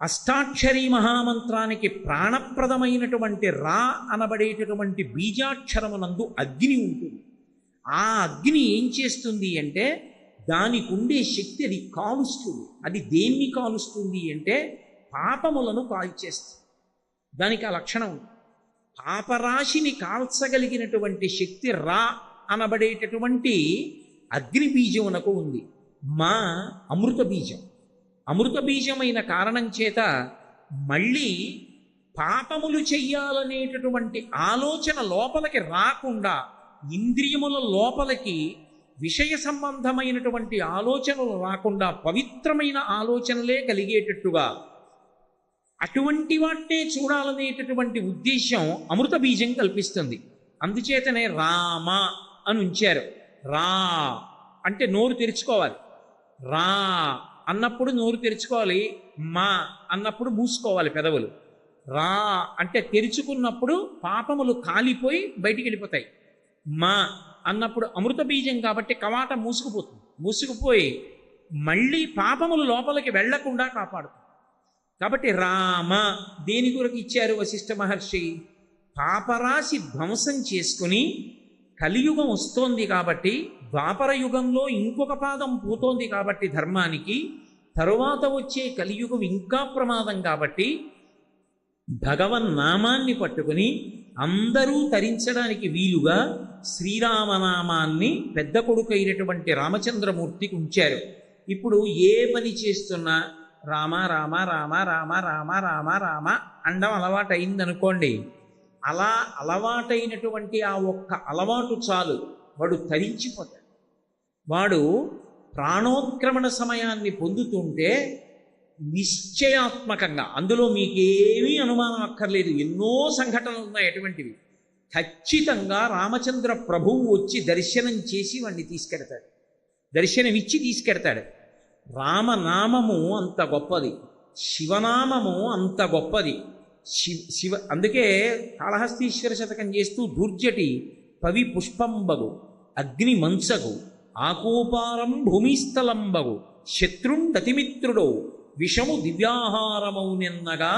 అష్టాక్షరీ మహామంత్రానికి ప్రాణప్రదమైనటువంటి రా అనబడేటటువంటి బీజాక్షరమునందు అగ్ని ఉంటుంది. ఆ అగ్ని ఏం చేస్తుంది అంటే, దానికి ఉండే శక్తి అది కాలుస్తుంది. అది దేన్ని కాలుస్తుంది అంటే పాపములను కాల్చేస్తుంది. దానికి ఆ లక్షణం ఉంది. పాపరాశిని కాల్చగలిగినటువంటి శక్తి రా అనబడేటటువంటి అగ్ని బీజమునకు ఉంది. మా అమృత బీజం. అమృత బీజమైన కారణం చేత మళ్ళీ పాపములు చెయ్యాలనేటటువంటి ఆలోచన లోపలికి రాకుండా, ఇంద్రియముల లోపలికి విషయ సంబంధమైనటువంటి ఆలోచనలు రాకుండా పవిత్రమైన ఆలోచనలే కలిగేటట్టుగా, అటువంటి వాటినే చూడాలనేటటువంటి ఉద్దేశం అమృత బీజం కల్పిస్తుంది. అందుచేతనే రామ అని ఉంచారు. రా అంటే నోరు తెరుచుకోవాలి. రా అన్నప్పుడు నోరు తెరుచుకోవాలి, మా అన్నప్పుడు మూసుకోవాలి పెదవులు. రా అంటే తెరుచుకున్నప్పుడు పాపములు కాలిపోయి బయటికి వెళ్ళిపోతాయి. మా అన్నప్పుడు అమృత బీజం కాబట్టి కవాట మూసుకుపోతుంది. మూసుకుపోయి మళ్ళీ పాపములు లోపలికి వెళ్లకుండా కాపాడుతుంది. కాబట్టి రామ దేని కొరకు ఇచ్చారు వశిష్ఠ మహర్షి? పాపరాశి ధ్వంసం చేసుకుని కలియుగం వస్తోంది కాబట్టి, ద్వాపర యుగంలో ఇంకొక పాదం పోతోంది కాబట్టి ధర్మానికి, తరువాత వచ్చే కలియుగం ఇంకా ప్రమాదం కాబట్టి భగవన్నామాన్ని పట్టుకుని అందరూ తరించడానికి వీలుగా శ్రీరామనామాన్ని పెద్ద కొడుకు అయినటువంటి రామచంద్రమూర్తికి ఉంచారు. ఇప్పుడు ఏ పని చేస్తున్నా రామ రామ రామ రామ రామ రామ రామ అండం అలవాటు అయిందనుకోండి, అలా అలవాటైనటువంటి ఆ ఒక్క అలవాటు చాలు, వాడు తరించిపోతాడు. వాడు ప్రాణోత్క్రమణ సమయాన్ని పొందుతుంటే నిశ్చయాత్మకంగా, అందులో మీకేమీ అనుమానం అక్కర్లేదు, ఎన్నో సంఘటనలు ఉన్నాయి అటువంటివి, ఖచ్చితంగా రామచంద్ర ప్రభువు వచ్చి దర్శనం చేసి వాడిని తీసుకెడతాడు, దర్శనమిచ్చి తీసుకెడతాడు. రామనామము అంత గొప్పది, శివనామము అంత గొప్పది. అందుకే కాళహస్తీశ్వర శతకం చేస్తూ దూర్జటి పవి పుష్పంబగు అగ్ని మంచగు ఆకూపారం భూమిస్థలంబగు శత్రుండతిమిత్రుడో విషము దివ్యాహారమౌ నిన్నగా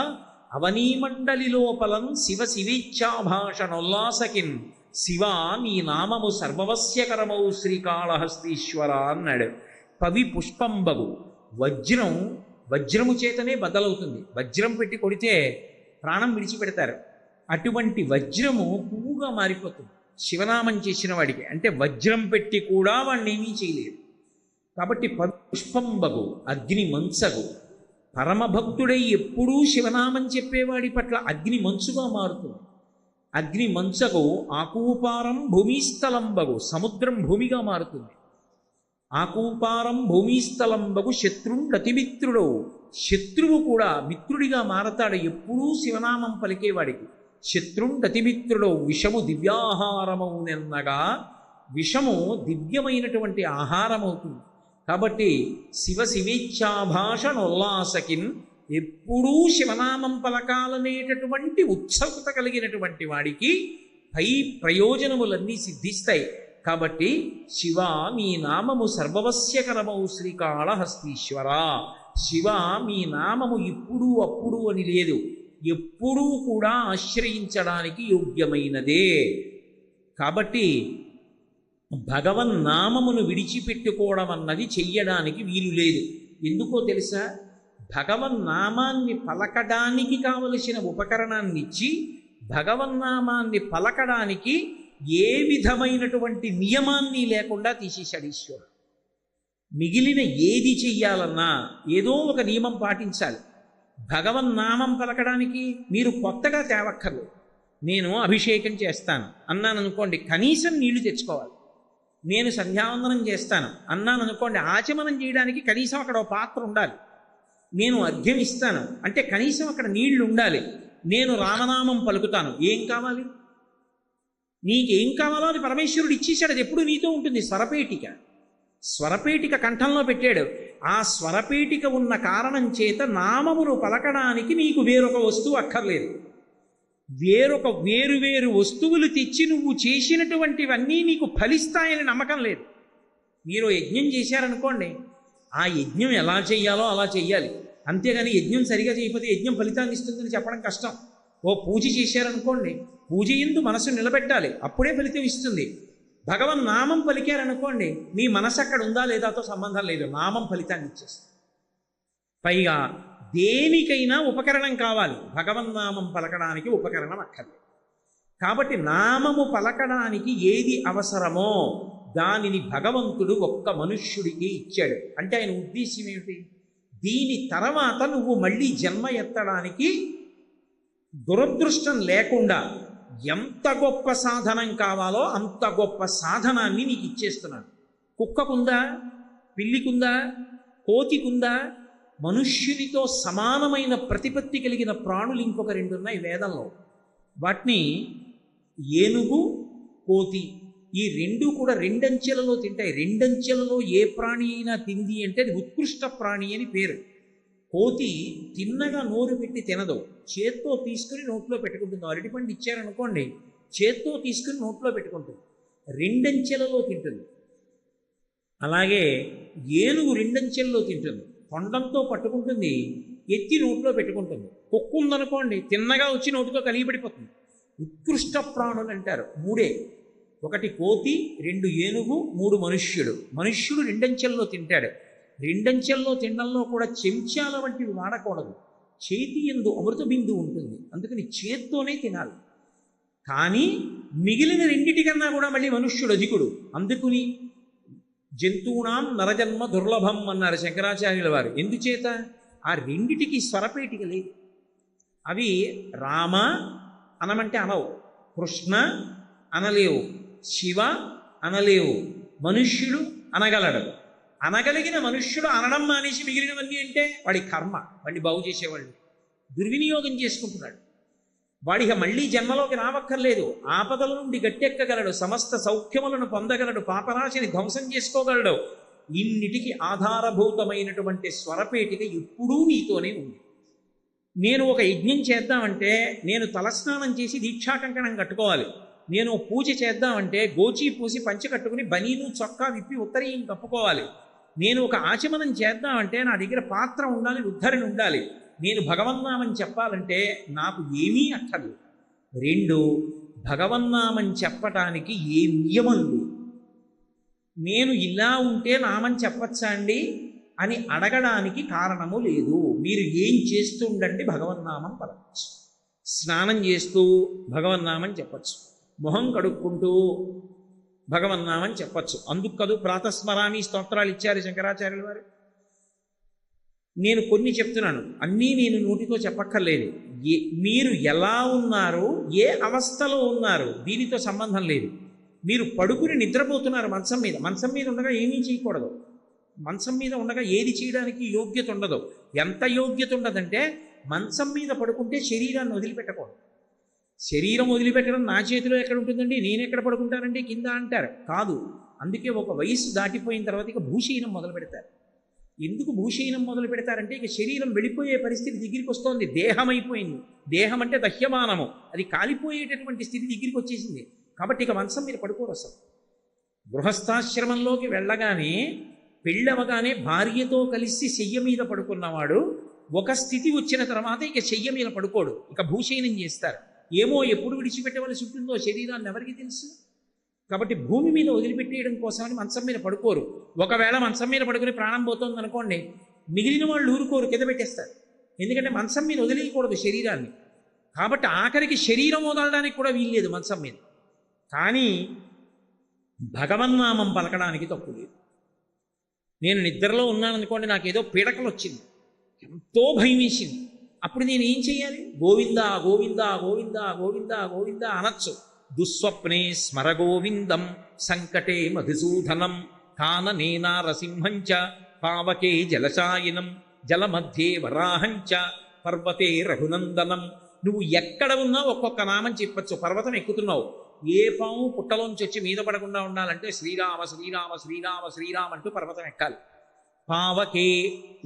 అవనీమండలి లోపలం శివ శివేచ్ఛాభాషణోల్లాసకిన్ శివ నీ నామము సర్వవస్యకరమౌ శ్రీకాళహస్తీశ్వర అన్నాడు. పవి పుష్పంబగు, వజ్రము చేతనే బద్దలవుతుంది, వజ్రం పెట్టి కొడితే ప్రాణం విడిచిపెడతారు, అటువంటి వజ్రము పువ్వుగా మారిపోతుంది శివనామం చేసిన వాడికి. అంటే వజ్రం పెట్టి కూడా వాడిని ఏమీ చేయలేదు. కాబట్టి పుష్పంబగు అగ్ని మంచగు, పరమభక్తుడై ఎప్పుడూ శివనామం చెప్పేవాడి పట్ల అగ్ని మంచుగా మారుతుంది. అగ్ని మంచగు ఆకూపారం భూమిస్థలంబగు, సముద్రం భూమిగా మారుతుంది. ఆకూపారం భూమిస్థలంబగు శత్రుండతిమిత్రుడు, శత్రువు కూడా మిత్రుడిగా మారతాడు ఎప్పుడూ శివనామం పలికేవాడికి. శత్రుండతిమిత్రుడు విషము దివ్యాహారమౌ నిన్నగా, విషము దివ్యమైనటువంటి ఆహారం అవుతుంది. కాబట్టి శివ శివేచ్ఛాభాషణోల్లాసకిన్, ఎప్పుడూ శివనామం పలకాలనేటటువంటి ఉత్సుకత కలిగినటువంటి వాడికి పై ప్రయోజనములన్నీ సిద్ధిస్తాయి. కాబట్టి శివ మీ నామము సర్వవస్యకరమౌ శ్రీకాళహస్తీశ్వర, శివ మీ నామము ఇప్పుడు అప్పుడు అని లేదు, ఎప్పుడూ కూడా ఆశ్రయించడానికి యోగ్యమైనదే. కాబట్టి భగవన్నామమును విడిచిపెట్టుకోవడం అన్నది చెయ్యడానికి వీలు లేదు. ఎందుకో తెలుసా? భగవన్నామాన్ని పలకడానికి కావలసిన ఉపకరణాన్ని ఇచ్చి భగవన్నామాన్ని పలకడానికి ఏ విధమైనటువంటి నియమాన్ని లేకుండా తీసేశాడు ఈశ్వరుడు. మిగిలిన ఏది చెయ్యాలన్నా ఏదో ఒక నియమం పాటించాలి. భగవన్నామం పలకడానికి మీరు కొత్తగా తేవక్కర్లేదు. నేను అభిషేకం చేస్తాను అన్నాను అనుకోండి, కనీసం నీళ్లు తెచ్చుకోవాలి. నేను సంధ్యావందనం చేస్తాను అన్నాను అనుకోండి, ఆచమనం చేయడానికి కనీసం అక్కడ ఒక పాత్ర ఉండాలి. నేను అర్ఘ్యం ఇస్తాను అంటే కనీసం అక్కడ నీళ్లు ఉండాలి. నేను రామనామం పలుకుతాను, ఏం కావాలి? నీకేం కావాలో అది పరమేశ్వరుడు ఇచ్చేశాడు, అది ఎప్పుడు నీతో ఉంటుంది. స్వరపేటిక కంఠంలో పెట్టాడు. ఆ స్వరపేటిక ఉన్న కారణం చేత నామమును పలకడానికి నీకు వేరొక వస్తువు అక్కర్లేదు. వేరు వస్తువులు తెచ్చి నువ్వు చేసినటువంటివన్నీ నీకు ఫలిస్తాయని నమ్మకం లేదు. మీరు యజ్ఞం చేశారనుకోండి, ఆ యజ్ఞం ఎలా చెయ్యాలో అలా చెయ్యాలి. అంతేగాని యజ్ఞం సరిగా చేయకపోతే యజ్ఞం ఫలితాన్ని ఇస్తుందని చెప్పడం కష్టం. ఓ పూజ చేశారనుకోండి, పూజ యందు మనసు నిలబెట్టాలి, అప్పుడే ఫలితం ఇస్తుంది. భగవన్ నామం పలికారనుకోండి, మీ మనసు అక్కడ ఉందా లేదాతో సంబంధం లేదు, నామం ఫలితాన్ని ఇచ్చేస్తుంది. పైగా దేనికైనా ఉపకరణం కావాలి, భగవన్నామం పలకడానికి ఉపకరణం అక్కర్లేదు. కాబట్టి నామము పలకడానికి ఏది అవసరమో దానిని భగవంతుడు ఒక్క మనుష్యుడికి ఇచ్చాడు. అంటే ఆయన ఉద్దేశ్యం ఏమిటి? దీని తర్వాత నువ్వు మళ్ళీ జన్మ ఎత్తడానికి దురదృష్టం లేకుండా ఎంత గొప్ప సాధనం కావాలో అంత గొప్ప సాధనాన్ని నీకు ఇచ్చేస్తున్నాను. కుక్కకుందా, పిల్లికుందా, కోతికుందా? మనుష్యునితో సమానమైన ప్రతిపత్తి కలిగిన ప్రాణులు ఇంకొక రెండు ఉన్నాయి వేదంలో. వాటిని ఏనుగు, కోతి, ఈ రెండు కూడా రెండంచెలలో తింటాయి. రెండంచెలలో ఏ ప్రాణి అయినా తింది అంటే అది ఉత్కృష్ట ప్రాణి అని పేరు. కోతి తిన్నగా నోరు పెట్టి తినదు, చేత్తో తీసుకుని నోట్లో పెట్టుకుంటుంది. అరటిపండు ఇచ్చారనుకోండి, చేత్తో తీసుకుని నోట్లో పెట్టుకుంటుంది, రెండంచెలలో తింటుంది. అలాగే ఏనుగు రెండంచెలలో తింటుంది, తొండంతో పట్టుకుంటుంది, ఎత్తి నోట్లో పెట్టుకుంటుంది. కుక్క ఉందనుకోండి, తిన్నగా వచ్చి నోటితో కలిగిపడిపోతుంది. ఉత్కృష్ట ప్రాణులు అంటారు మూడే. ఒకటి కోతి, 2 ఏనుగు, 3 మనుష్యుడు. మనుష్యుడు రెండంచెల్లో తింటాడు. రెండంచెల్లో తినడంలో కూడా చెంచాల వంటివి వాడకూడదు. చేతి యందు అమృత బిందు ఉంటుంది, అందుకని చేత్తోనే తినాలి. కానీ మిగిలిన రెండిటికన్నా కూడా మళ్ళీ మనుష్యుడు అధికుడు. అందుకుని జంతువునాం నరజన్మ దుర్లభం అన్నారు శంకరాచార్యుల వారు. ఎందుచేత? ఆ రెండిటికి స్వరపేటిక లేదు. అవి రామ అనమంటే అనవు, కృష్ణ అనలేవు, శివ అనలేవు, మనుష్యుడు అనగలడు. అనగలిగిన మనుష్యుడు అనడం మానేసి మిగిలినవన్నీ అంటే వాడి కర్మ, వాడిని బాగు చేసేవాళ్ళు దుర్వినియోగం చేసుకుంటున్నాడు. వాడికి మళ్ళీ జన్మలోకి రావక్కర్లేదు. ఆపదల నుండి గట్టెక్కగలడు, సమస్త సౌఖ్యములను పొందగలడు, పాపరాశిని ధ్వంసం చేసుకోగలడు. ఇన్నిటికి ఆధారభూతమైనటువంటి స్వరపేటిక ఎప్పుడూ నీతోనే ఉంది. నేను ఒక యజ్ఞం చేద్దామంటే నేను తలస్నానం చేసి దీక్షాకంకణం కట్టుకోవాలి. నేను పూజ చేద్దామంటే గోచి పూసి పంచె కట్టుకుని బనీను చొక్కా విప్పి ఉత్తరీయం కప్పుకోవాలి. నేను ఒక ఆచమనం చేద్దామంటే నా దగ్గర పాత్ర ఉండాలి, ఉద్ధరణ ఉండాలి. నేను భగవన్నామం చెప్పాలంటే నాకు ఏమీ అక్కర్లేదు. 2, భగవన్నామం చెప్పటానికి ఏ నియమం లేదు. నేను ఇలా ఉంటే నామం చెప్పచ్చా అండి అని అడగడానికి కారణము లేదు. మీరు ఏం చేస్తూ ఉండండి భగవన్నామం పలకచ్చు. స్నానం చేస్తూ భగవన్నామం చెప్పచ్చు, మొహం కడుక్కుంటూ భగవన్నామం చెప్పచ్చు. అందుకు కదూ ప్రాతస్మరామి స్తోత్రాలు ఇచ్చారు శంకరాచార్యుల వారు. నేను కొన్ని చెప్తున్నాను, అన్నీ నేను నోటితో చెప్పక్కర్లేదు. మీరు ఎలా ఉన్నారు, ఏ అవస్థలో ఉన్నారు దీనితో సంబంధం లేదు. మీరు పడుకుని నిద్రపోతున్నారు మంచం మీద. మంచం మీద ఉండగా ఏమీ చేయకూడదు. మంచం మీద ఉండగా ఏది చేయడానికి యోగ్యత ఉండదు. ఎంత యోగ్యత ఉండదంటే మంచం మీద పడుకుంటే శరీరాన్ని వదిలిపెట్టకూడదు. శరీరం వదిలిపెట్టడం నా చేతిలో ఎక్కడ ఉంటుందండి, నేను ఎక్కడ పడుకుంటానండి కింద అంటారు. కాదు, అందుకే ఒక వయసు దాటిపోయిన తర్వాత ఇక భూషీనం మొదలు పెడతారు. ఎందుకు భూషీనం మొదలు పెడతారంటే ఇక శరీరం వెళ్ళిపోయే పరిస్థితి దగ్గరికి వస్తోంది. దేహం అయిపోయింది. దేహం అంటే దహ్యమానము, అది కాలిపోయేటటువంటి స్థితి దగ్గరికి వచ్చేసింది. కాబట్టి ఇక మంచం మీద పడుకోరు అసలు. గృహస్థాశ్రమంలోకి వెళ్ళగానే పెళ్ళవగానే భార్యతో కలిసి శయ్య మీద పడుకున్నవాడు ఒక స్థితి వచ్చిన తర్వాత ఇక శయ్య మీద పడుకోడు, ఇక భూషయనం చేస్తారు. ఏమో ఎప్పుడు విడిచిపెట్టవలసి ఉంటుందో శరీరాన్ని ఎవరికి తెలుసు. కాబట్టి భూమి మీద వదిలిపెట్టేయడం కోసమని మంచం మీద పడుకోరు. ఒకవేళ మంచం మీద పడుకుని ప్రాణం పోతుంది అనుకోండి, మిగిలిన వాళ్ళు ఊరుకోరు, కింద పెట్టేస్తారు. ఎందుకంటే మంచం మీద వదిలేయకూడదు శరీరాన్ని. కాబట్టి ఆఖరికి శరీరం వదలడానికి కూడా వీల్లేదు మంచం మీద. కానీ భగవన్నామం పలకడానికి తప్పు లేదు. నేను నిద్రలో ఉన్నాననుకోండి, నాకేదో పీడకలు వచ్చింది, ఎంతో భయం వేసింది. అప్పుడు నేను ఏం చెయ్యాలి? గోవింద గోవింద గోవింద గోవింద గోవింద అనొచ్చు. దుస్వప్నే స్మర గోవిందం సంకటే మధుసూదనం కాననే నారసింహంచ పావకే జలశాయినం జలమధ్యే వరాహంచ పర్వతే రఘునందనం. నువ్వు ఎక్కడ ఉన్నా ఒక్కొక్క నామం చెప్పచ్చు. పర్వతం ఎక్కుతున్నావు, ఏ పాము పుట్టలోంచి వచ్చి మీద పడకుండా ఉండాలంటే శ్రీరామ శ్రీరామ శ్రీరామ శ్రీరామ అంటూ పర్వతం ఎక్కాలి. పావకే,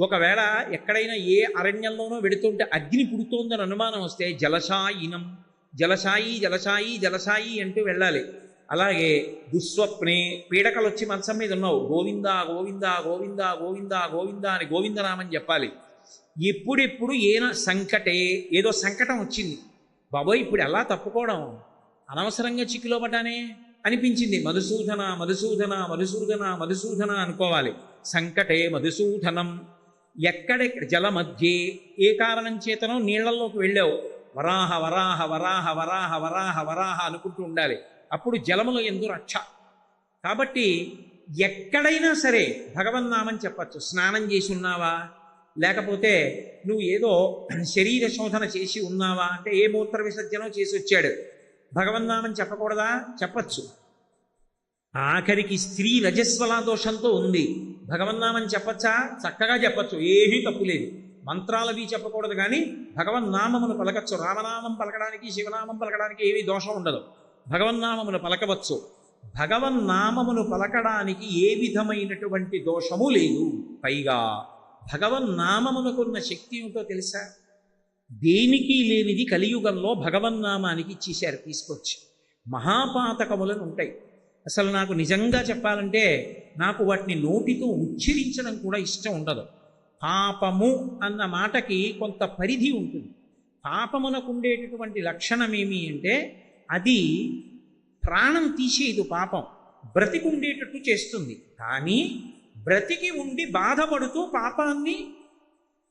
ఒకవేళ ఎక్కడైనా ఏ అరణ్యంలోనో వెడుతుంటే అగ్ని పుడుతోందని అనుమానం వస్తే జలశాయినం, జలశాయి జలశాయి జలశాయి అంటూ వెళ్ళాలి. అలాగే దుస్వప్నే, పీడకలు వచ్చి మంచం మీద ఉన్నావు, గోవింద గోవింద గోవింద గోవింద గోవింద అని గోవిందనామని చెప్పాలి. ఎప్పుడెప్పుడు సంకటే, ఏదో సంకటం వచ్చింది, బాబోయ్ ఇప్పుడు ఎలా తప్పుకోవడం, అనవసరంగా చిక్కులో పడ్డానే అనిపించింది, మధుసూదన మధుసూదన మధుసూదన మధుసూదన అనుకోవాలి. సంకటే మధుసూదనం. ఎక్కడెక్కడ జలమధ్యే, ఏ కారణం చేతనో నీళ్లలోకి వెళ్ళావు, వరాహ వరాహ వరాహ వరాహ వరాహ వరాహ అనుకుంటూ ఉండాలి. అప్పుడు జలములో ఎందు రక్ష. కాబట్టి ఎక్కడైనా సరే భగవన్నామం చెప్పచ్చు. స్నానం చేసి ఉన్నావా, లేకపోతే నువ్వు ఏదో శరీర శోధన చేసి ఉన్నావా అంటే ఏ మూత్ర విసర్జనో చేసి వచ్చాడు, భగవన్నామం చెప్పకూడదా? చెప్పచ్చు. ఆఖరికి స్త్రీ రజస్వల దోషంతో ఉంది, భగవన్నామం చెప్పచ్చా? చక్కగా చెప్పచ్చు, ఏమీ తప్పులేదు. మంత్రాలవి చెప్పకూడదు, కానీ భగవన్నామమును పలకచ్చు. రామనామం పలకడానికి శివనామం పలకడానికి ఏమీ దోషం ఉండదు, భగవన్నామమును పలకవచ్చు. భగవన్నామమును పలకడానికి ఏ విధమైనటువంటి దోషము లేదు. పైగా భగవన్నామమునకున్న శక్తి ఏమిటో తెలుసా? దేనికి లేనిది కలియుగంలో భగవన్నామానికి ఇచ్చేశారు, తీసుకొచ్చి. మహాపాతకములను ఉంటాయి. అసలు నాకు నిజంగా చెప్పాలంటే నాకు వాటిని నోటితో ఉచ్చరించడం కూడా ఇష్టం ఉండదు. పాపము అన్న మాటకి కొంత పరిధి ఉంటుంది. పాపమునకు ఉండేటటువంటి లక్షణం ఏమి అంటే అది ప్రాణం తీసేది. పాపం బ్రతికుండేటట్టు చేస్తుంది, కానీ బ్రతికి ఉండి బాధపడుతూ పాపాన్ని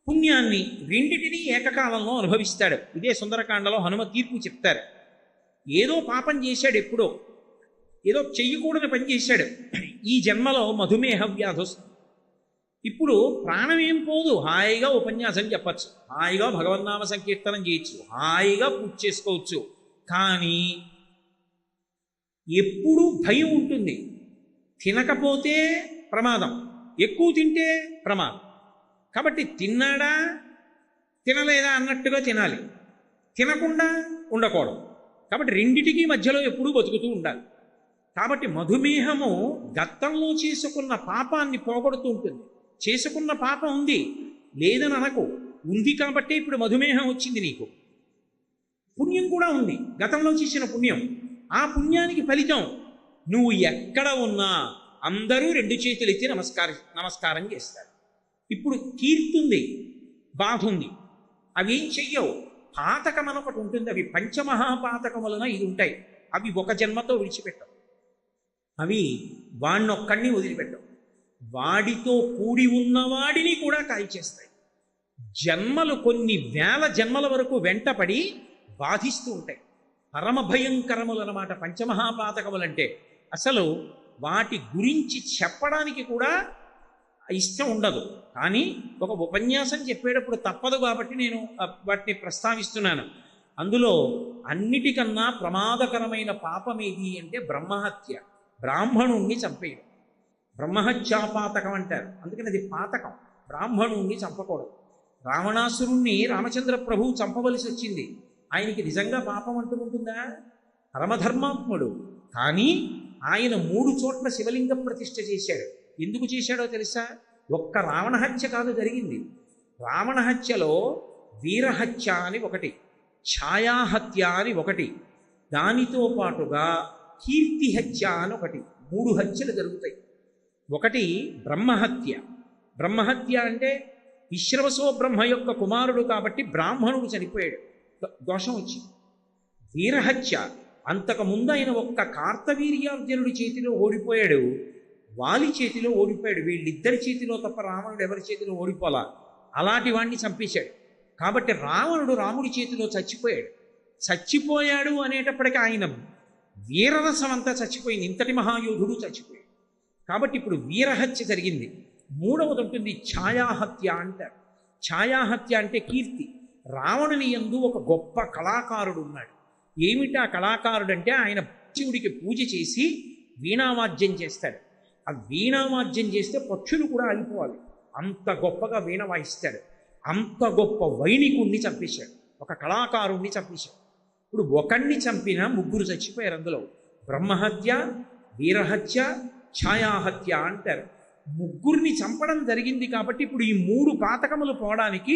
పుణ్యాన్ని రెండిటినీ ఏకకాలంలో అనుభవిస్తాడు. ఇదే సుందరకాండలో హనుమ తీర్పు చెప్తారు. ఏదో పాపం చేశాడు, ఎప్పుడో ఏదో చెయ్యకూడని పని చేశాడు, ఈ జన్మలో మధుమేహ వ్యాధి వస్తుంది. ఇప్పుడు ప్రాణం ఏం పోదు, హాయిగా ఉపన్యాసం చెప్పచ్చు, హాయిగా భగవన్నామ సంకీర్తనం చేయొచ్చు, హాయిగా పూజ చేసుకోవచ్చు. కానీ ఎప్పుడూ భయం ఉంటుంది. తినకపోతే ప్రమాదం, ఎక్కువ తింటే ప్రమాదం. కాబట్టి తిన్నాడా తినలేదా అన్నట్టుగా తినాలి, తినకుండా ఉండకూడదు. కాబట్టి రెండిటికీ మధ్యలో ఎప్పుడూ బతుకుతూ ఉండాలి. కాబట్టి మధుమేహము గతంలో చేసుకున్న పాపాన్ని పోగొడుతూ ఉంటుంది. చేసుకున్న పాపం ఉంది లేదని అనకు, ఉంది కాబట్టి ఇప్పుడు మధుమేహం వచ్చింది నీకు. పుణ్యం కూడా ఉంది, గతంలో చేసిన పుణ్యం. ఆ పుణ్యానికి ఫలితం నువ్వు ఎక్కడ ఉన్నా అందరూ రెండు చేతులు ఎత్తి నమస్కారం చేస్తారు. ఇప్పుడు కీర్తి ఉంది, బాధ ఉంది, అవి ఏం చెయ్యవు. పాతకం అనొకటి ఉంటుంది, అవి పంచమహాపాతకములన ఇది ఉంటాయి. అవి ఒక జన్మతో విడిచిపెట్టవు, అవి వాణ్ణొక్కడిని వదిలిపెట్టవు, వాడితో కూడి ఉన్నవాడిని కూడా కాల్చేస్తాయి. జన్మలు కొన్ని వేల జన్మల వరకు వెంటపడి బాధిస్తూ ఉంటాయి. పరమ భయంకరములన్నమాట పంచమహాపాతకములంటే. అసలు వాటి గురించి చెప్పడానికి కూడా ఇష్టం ఉండదు, కానీ ఒక ఉపన్యాసం చెప్పేటప్పుడు తప్పదు కాబట్టి నేను వాటిని ప్రస్తావిస్తున్నాను. అందులో అన్నిటికన్నా ప్రమాదకరమైన పాపం ఏది అంటే బ్రహ్మహత్య, బ్రాహ్మణుణ్ణి చంపేయడం. బ్రహ్మహత్యాపాతకం అంటారు, అందుకని అది పాతకం. బ్రాహ్మణుణ్ణి చంపకూడదు. రావణాసురుణ్ణి రామచంద్ర ప్రభువు చంపవలసి వచ్చింది. ఆయనకి నిజంగా పాపం అంటుకుంటుందా? పరమధర్మాత్ముడు, కానీ ఆయన 3 చోట్ల శివలింగ ప్రతిష్ఠ చేశాడు. ఎందుకు చేశాడో తెలుసా? ఒక్క రావణహత్య కాదు జరిగింది. రావణహత్యలో వీరహత్య అని ఒకటి, ఛాయాహత్య అని ఒకటి, దానితో పాటుగా కీర్తిహత్య అని ఒకటి, 3 హత్యలు జరుగుతాయి. ఒకటి బ్రహ్మహత్య. బ్రహ్మహత్య అంటే విశ్రవసో బ్రహ్మ యొక్క కుమారుడు కాబట్టి బ్రాహ్మణుడు చనిపోయాడు, దోషం వచ్చింది. వీరహత్య, అంతకుముందు ఆయన ఒక్క కార్తవీర్యార్జునుడి చేతిలో ఓడిపోయాడు, వాలి చేతిలో ఓడిపోయాడు. వీళ్ళిద్దరి చేతిలో తప్ప రావణుడు ఎవరి చేతిలో ఓడిపోలా. అలాంటి వాడిని చంపేశాడు. కాబట్టి రావణుడు రాముడి చేతిలో చచ్చిపోయాడు అనేటప్పటికీ ఆయన వీరరసం అంతా చచ్చిపోయింది. ఇంతటి మహాయోధుడు చచ్చిపోయాడు. కాబట్టి ఇప్పుడు వీరహత్య జరిగింది. మూడవది ఉంటుంది ఛాయాహత్య అంటారు. ఛాయాహత్య అంటే కీర్తి. రావణుని యందు ఒక గొప్ప కళాకారుడు ఉన్నాడు. ఏమిటి ఆ కళాకారుడు అంటే ఆయన శివుడికి పూజ చేసి వీణావాద్యం చేస్తాడు. ఆ వీణావాద్యం చేస్తే పక్షులు కూడా ఆగిపోవాలి, అంత గొప్పగా వీణ వాయిస్తాడు. అంత గొప్ప వైణికుణ్ణి చంపేశాడు, ఒక కళాకారుణ్ణి చంపేశాడు. ఇప్పుడు ఒకణ్ణి చంపిన 3 చచ్చిపోయారు. అందులో బ్రహ్మహత్య, వీరహత్య, ఛాయాహత్య అంటారు. 3 చంపడం జరిగింది కాబట్టి ఇప్పుడు ఈ 3 పాతకములు పోవడానికి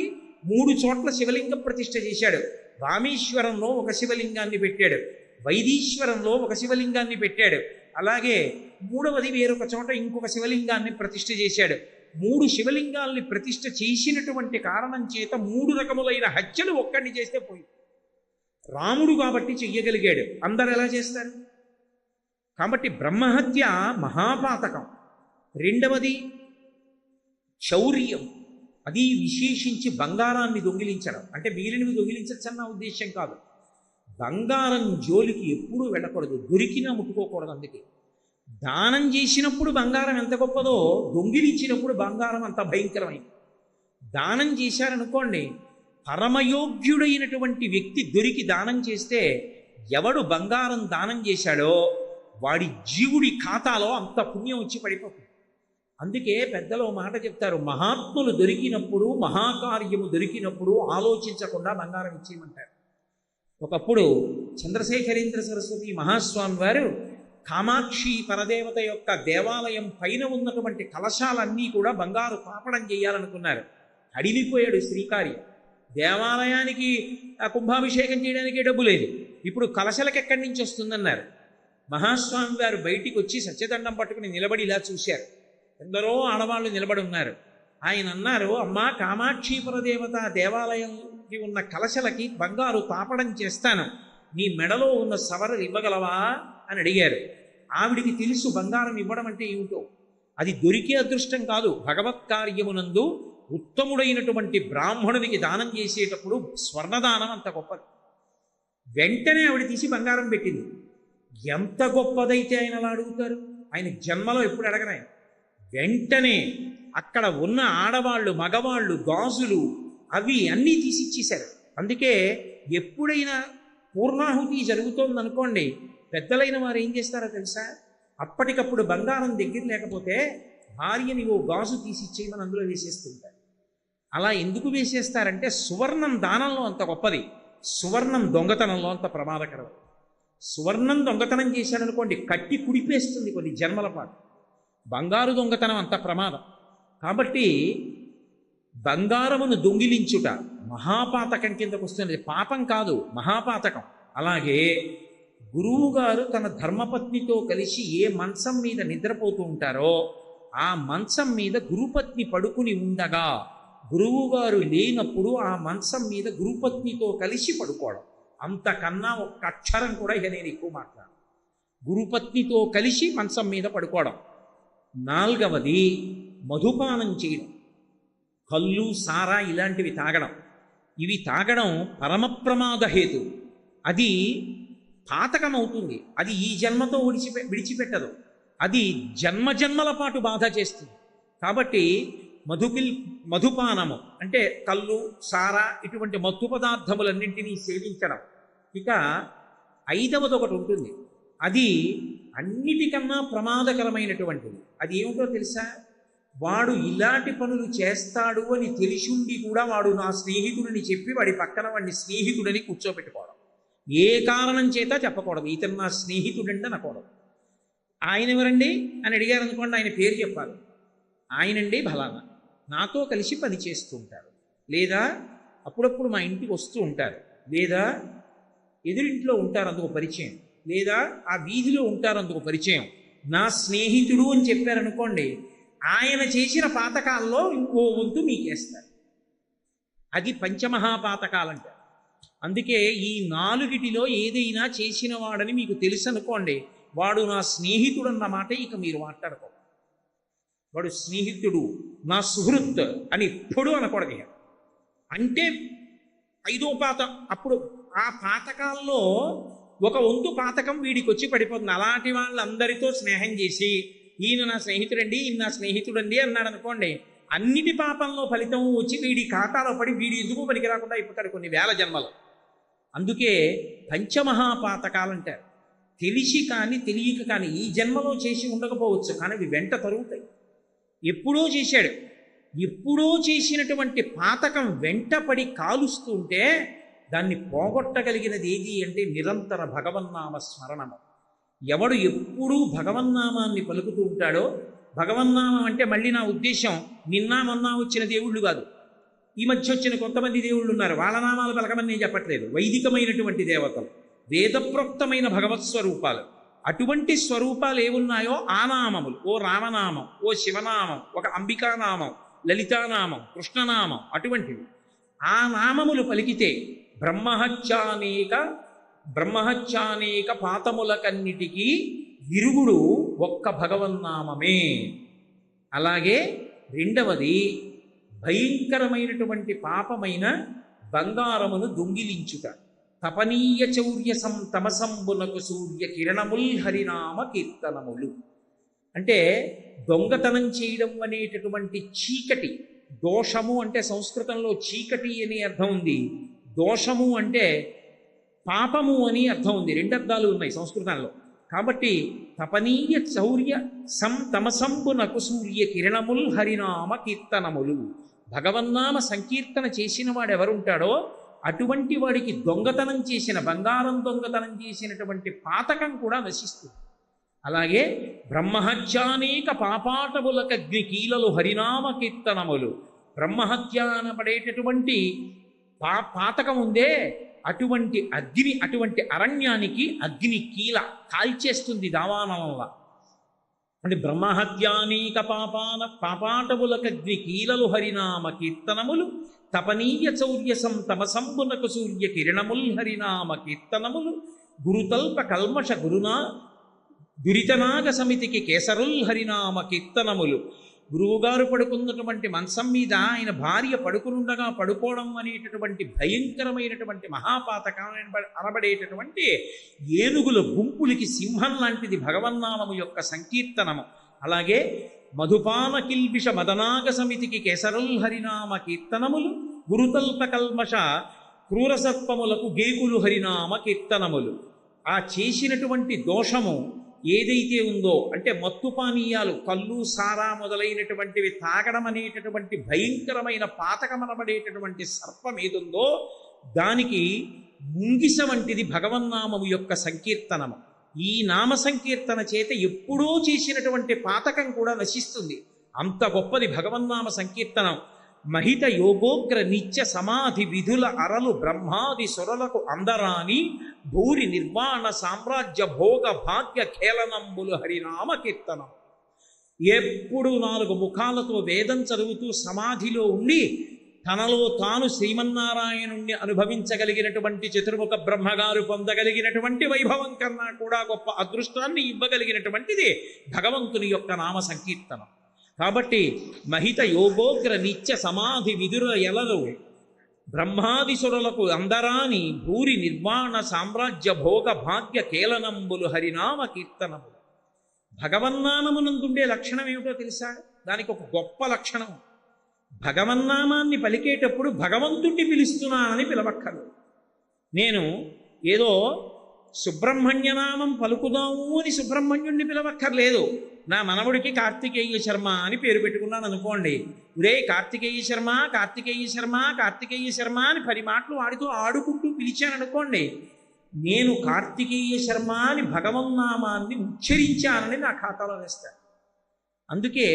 3 చోట్ల శివలింగ ప్రతిష్ఠ చేశాడు. రామేశ్వరంలో ఒక శివలింగాన్ని పెట్టాడు, వైదీశ్వరంలో ఒక శివలింగాన్ని పెట్టాడు, అలాగే మూడవది వేరొక చోట ఇంకొక శివలింగాన్ని ప్రతిష్ఠ చేశాడు. 3 శివలింగాల్ని ప్రతిష్ఠ చేసినటువంటి కారణం చేత 3 రకములైన హత్యలు ఒక్కడిని చేస్తే పోయి. రాముడు కాబట్టి చెయ్యగలిగాడు, అందరు ఎలా చేస్తారు? కాబట్టి బ్రహ్మహత్య మహాపాతకం. రెండవది చౌర్యం, అది విశేషించి బంగారాన్ని దొంగిలించడం. అంటే మిగిలినవి దొంగిలించచ్చన్న ఉద్దేశం కాదు, బంగారం జోలికి ఎప్పుడూ వెళ్ళకూడదు, దొరికినా ముట్టుకోకూడదు. అందుకే దానం చేసినప్పుడు బంగారం ఎంత గొప్పదో, దొంగిలించినప్పుడు బంగారం అంత భయంకరమైంది. దానం చేశారనుకోండి, పరమయోగ్యుడైనటువంటి వ్యక్తి దొరికి దానం చేస్తే ఎవడు బంగారం దానం చేశాడో వాడి జీవుడి ఖాతాలో అంత పుణ్యం వచ్చి పడిపోతుంది. అందుకే పెద్దలు మాట చెప్తారు, మహాత్ములు దొరికినప్పుడు, మహాకార్యము దొరికినప్పుడు ఆలోచించకుండా బంగారం ఇచ్చేయమంటారు. ఒకప్పుడు చంద్రశేఖరేంద్ర సరస్వతి మహాస్వామి వారు కామాక్షి పరదేవత యొక్క దేవాలయం పైన ఉన్నటువంటి కలశాలన్నీ కూడా బంగారు తాపడం చేయాలనుకున్నారు. అడిగిపోయాడు శ్రీకార్యం. దేవాలయానికి కుంభాభిషేకం చేయడానికి డబ్బు లేదు, ఇప్పుడు కలశలకు ఎక్కడి నుంచి వస్తుందన్నారు. మహాస్వామి వారు బయటికి వచ్చి సత్యదండం పట్టుకుని నిలబడి ఇలా చూశారు. ఎందరో ఆడవాళ్ళు నిలబడి ఉన్నారు. ఆయన అన్నారు, అమ్మా కామాక్షీపుర దేవత దేవాలయంకి ఉన్న కలశలకి బంగారు తాపడం చేస్తాను, నీ మెడలో ఉన్న సవరలు ఇవ్వగలవా అని అడిగారు. ఆవిడికి తెలుసు బంగారం ఇవ్వడం అంటే ఏమిటో. అది దొరికే అదృష్టం కాదు. భగవత్ కార్యమునందు ఉత్తముడైనటువంటి బ్రాహ్మణునికి దానం చేసేటప్పుడు స్వర్ణదానం అంత గొప్పది. వెంటనే ఆవిడ తీసి బంగారం పెట్టింది. ఎంత గొప్పదైతే ఆయన అలా అడుగుతారు? ఆయన జన్మలో ఎప్పుడు అడగరు. ఆయన వెంటనే అక్కడ ఉన్న ఆడవాళ్ళు మగవాళ్ళు గాజులు అవి అన్నీ తీసి ఇచ్చేశారు. అందుకే ఎప్పుడైనా పూర్ణాహుతి జరుగుతోందనుకోండి, పెద్దలైన వారు ఏం చేస్తారో తెలుసా? అప్పటికప్పుడు బంగారం దగ్గర లేకపోతే భార్యని ఓ గాజు తీసి ఇచ్చేయమని అందులో వేసేస్తుంటారు. అలా ఎందుకు వేసేస్తారంటే సువర్ణం దానంలో అంత గొప్పది, సువర్ణం దొంగతనంలో అంత ప్రమాదకరం. సువర్ణం దొంగతనం చేశాడనుకోండి, కట్టి కుడిపేస్తుంది కొన్ని జన్మల పాటు. బంగారు దొంగతనం అంత ప్రమాదం. కాబట్టి బంగారమును దొంగిలించుట మహాపాతకం కిందకు వస్తుంది. పాపం కాదు, మహాపాతకం. అలాగే గురువుగారు తన ధర్మపత్నితో కలిసి ఏ మంచం మీద నిద్రపోతూ ఉంటారో ఆ మంచం మీద గురుపత్ని పడుకుని ఉండగా గురువుగారు లేనప్పుడు ఆ మంచం మీద గురుపత్నితో కలిసి పడుకోవడం, అంతకన్నా ఒక్క అక్షరం కూడా ఇక నేను ఎక్కువ మాట్లాడాను. గురుపత్నితో కలిసి మంచం మీద పడుకోవడం. 4వది మధుపానం చేయడం, కళ్ళు సారా ఇలాంటివి తాగడం. ఇవి తాగడం పరమ ప్రమాద హేతు. అది పాతకం అవుతుంది. అది ఈ జన్మతో విడిచిపెట్టదు. అది జన్మజన్మల పాటు బాధ చేస్తుంది. కాబట్టి మధుపానము అంటే కళ్ళు సారా ఇటువంటి మత్తు పదార్థములన్నింటినీ సేవించడం. ఇక 5వది ఒకటి ఉంటుంది, అది అన్నిటికన్నా ప్రమాదకరమైనటువంటిది. అది ఏమిటో తెలుసా? వాడు ఇలాంటి పనులు చేస్తాడు అని తెలిసిండి కూడా వాడు నా స్నేహితుడిని చెప్పి వాడి పక్కన వాడిని స్నేహితుడని కూర్చోబెట్టుకోవడం. ఏ కారణం చేత చెప్పకూడదు, ఇతను నా స్నేహితుడంటే అనకూడదు. ఆయన ఎవరండి అని అడిగారు అనుకోండి, ఆయన పేరు చెప్పాలి. ఆయనండి ఫలానా, నాతో కలిసి పని చేస్తూ ఉంటారు, లేదా అప్పుడప్పుడు మా ఇంటికి వస్తూ ఉంటారు, లేదా ఎదురింట్లో ఉంటారు అందుకు పరిచయం, లేదా ఆ వీధిలో ఉంటారు అందుకు పరిచయం, నా స్నేహితుడు అని చెప్పారనుకోండి, ఆయన చేసిన పాతకాల్లో ఇంకో వంతు మీకేస్తారు. అది పంచమహాపాతకాలంటారు. అందుకే ఈ 4టిలో ఏదైనా చేసిన వాడని మీకు తెలుసు అనుకోండి, వాడు నా స్నేహితుడు అన్న మాట ఇక మీరు మాట్లాడుకో. వాడు స్నేహితుడు, నా సుహృత్ అని ఎప్పుడు అనకూడదు. అంటే 5వ పాతం. అప్పుడు ఆ పాతకాల్లో ఒక వంతు పాతకం వీడికి వచ్చి పడిపోతుంది. అలాంటి వాళ్ళందరితో స్నేహం చేసి ఈయన నా స్నేహితుడండి, ఈయన నా స్నేహితుడండి అన్నాడు అనుకోండి, అన్నిటి పాపంలో ఫలితం వచ్చి వీడి ఖాతాలో పడి వీడి ఎందుకు పనికి రాకుండా అయిపోతాడు కొన్ని వేల జన్మలు. అందుకే పంచమహాపాతకాలంటారు. తెలిసి కానీ తెలియక కానీ ఈ జన్మలో చేసి ఉండకపోవచ్చు, కానీ అవి వెంట తరుగుతాయి. ఎప్పుడో చేశాడు, ఎప్పుడో చేసినటువంటి పాతకం వెంటపడి కాలుస్తూ ఉంటే దాన్ని పోగొట్టగలిగినది ఏది అంటే నిరంతర భగవన్నామ స్మరణము. ఎవడు ఎప్పుడూ భగవన్నామాన్ని పలుకుతూ ఉంటాడో, భగవన్నామం అంటే మళ్ళీ నా ఉద్దేశం నిన్న మొన్న వచ్చిన దేవుళ్ళు కాదు, ఈ మధ్య వచ్చిన కొంతమంది దేవుళ్ళు ఉన్నారు, వాళ్ళ నామాలు పలకమని నేను చెప్పట్లేదు. వైదికమైనటువంటి దేవతలు, వేదప్రోక్తమైన భగవత్ స్వరూపాలు, అటువంటి స్వరూపాలు ఏమున్నాయో ఆ నామములు, ఓ రామనామం, ఓ శివనామం, ఒక అంబికానామం, లలితానామం, కృష్ణనామం, అటువంటివి ఆ నామములు పలికితే బ్రహ్మహత్యానేక పాతములకన్నిటికీ విరుగుడు ఒక్క భగవన్నామమే. అలాగే 2వది భయంకరమైనటువంటి పాపమైన బంగారమును దొంగిలించుట. తపనీయ చౌర్య తమసంబునకు సూర్య కిరణముల్ హరినామ కీర్తనములు. అంటే దొంగతనం చేయడం అనేటటువంటి చీకటి, దోషము అంటే సంస్కృతంలో చీకటి అని అర్థం ఉంది, దోషము అంటే పాపము అని అర్థం ఉంది. 2 అర్థాలు ఉన్నాయి సంస్కృతంలో. కాబట్టి తపనీయ చౌర్య తమసంబునకు సూర్య కిరణముల్ హరినామ కీర్తనములు. భగవన్నామ సంకీర్తన చేసిన వాడు ఎవరుంటాడో అటువంటి వాడికి దొంగతనం చేసిన, బంగారం దొంగతనం చేసినటువంటి పాతకం కూడా నశిస్తుంది. అలాగే బ్రహ్మహత్యానేక పాపాటములకగ్ని కీలలు హరినామ కీర్తనములు. బ్రహ్మహత్య అనబడేటటువంటి పాతకం ఉందే, అటువంటి అగ్ని, అటువంటి అరణ్యానికి అగ్ని కీల కాల్చేస్తుంది దావానలంలా. అంటే బ్రహ్మహత్యానీక పాపాటములకగ్ని కీలలు హరినామ కీర్తనములు తపనీయ చౌర్యసం తమసంబునకు సూర్య కిరణముల్ హరినామ కీర్తనములు గురుతల్ప కల్మష దురితనాగ సమితికి కేసరుల్ హరినామ కీర్తనములు. గురువుగారు పడుకున్నటువంటి మంచం మీద ఆయన భార్య పడుకునుండగా పడుకోవడం అనేటటువంటి భయంకరమైనటువంటి మహాపాతకం అనబడేటటువంటి ఏనుగుల గుంపులకి సింహం లాంటిది భగవన్నామము యొక్క సంకీర్తనము. అలాగే మధుపాన కిల్బిష మదనాగ సమితికి కేసరుల్ హరినామ కీర్తనములు గురుతల్ప కల్మష క్రూరసర్పములకు గేకులు హరినామ కీర్తనములు. ఆ చేసినటువంటి దోషము ఏదైతే ఉందో అంటే మత్తు పానీయాలు కళ్ళు సారా మొదలైనటువంటివి తాగడం అనేటటువంటి భయంకరమైన పాతకమనబడేటటువంటి సర్పం ఏదుందో దానికి ముంగిస వంటిది భగవన్నామము యొక్క సంకీర్తనము. ఈ నామ సంకీర్తన చేత ఎప్పుడో చేసినటువంటి పాతకం కూడా నశిస్తుంది. అంత గొప్పది భగవన్నామ సంకీర్తనం. మహిత యోగోగ్ర నిత్య సమాధి విధుల అరలు బ్రహ్మాది సురలకు అందరాని భూరి నిర్వాణ సామ్రాజ్య భోగ భాగ్య ఖేళనంబులు హరినామ కీర్తనం. ఎప్పుడు 4 ముఖాలతో వేదం చదువుతూ సమాధిలో ఉండి తనలో తాను శ్రీమన్నారాయణుణ్ణి అనుభవించగలిగినటువంటి చతుర్ముఖ బ్రహ్మగారు పొందగలిగినటువంటి వైభవం కన్నా కూడా గొప్ప అదృష్టాన్ని ఇవ్వగలిగినటువంటిది భగవంతుని యొక్క నామ సంకీర్తనం. కాబట్టి మహిత యోగోగ్ర నిత్య సమాధి విదుర ఎలలు బ్రహ్మాదిసురులకు అందరాని భూరి నిర్వాణ సామ్రాజ్య భోగ భాగ్య కేలనంబులు హరినామ కీర్తనములు. భగవన్నామమునందుండే లక్షణం ఏమిటో తెలుసా? దానికి ఒక గొప్ప లక్షణం. భగవన్నామాన్ని పలికేటప్పుడు భగవంతుణ్ణి పిలుస్తున్నానని పిలవక్కర్లేదు. నేను ఏదో సుబ్రహ్మణ్యనామం పలుకుదాము అని సుబ్రహ్మణ్యుణ్ణి పిలవక్కర్లేదు. నా మనవుడికి కార్తికేయ శర్మ అని పేరు పెట్టుకున్నాను అనుకోండి. ఒరే కార్తికేయ శర్మ, కార్తికేయ శర్మ, కార్తికేయ శర్మ అని 10 మాటలు వాడితో ఆడుకుంటూ పిలిచాను అనుకోండి. నేను కార్తికేయ శర్మ అని భగవన్నామాన్ని ఉచ్చరించానని నా ఖాతాలో వేస్తాను. అందుకే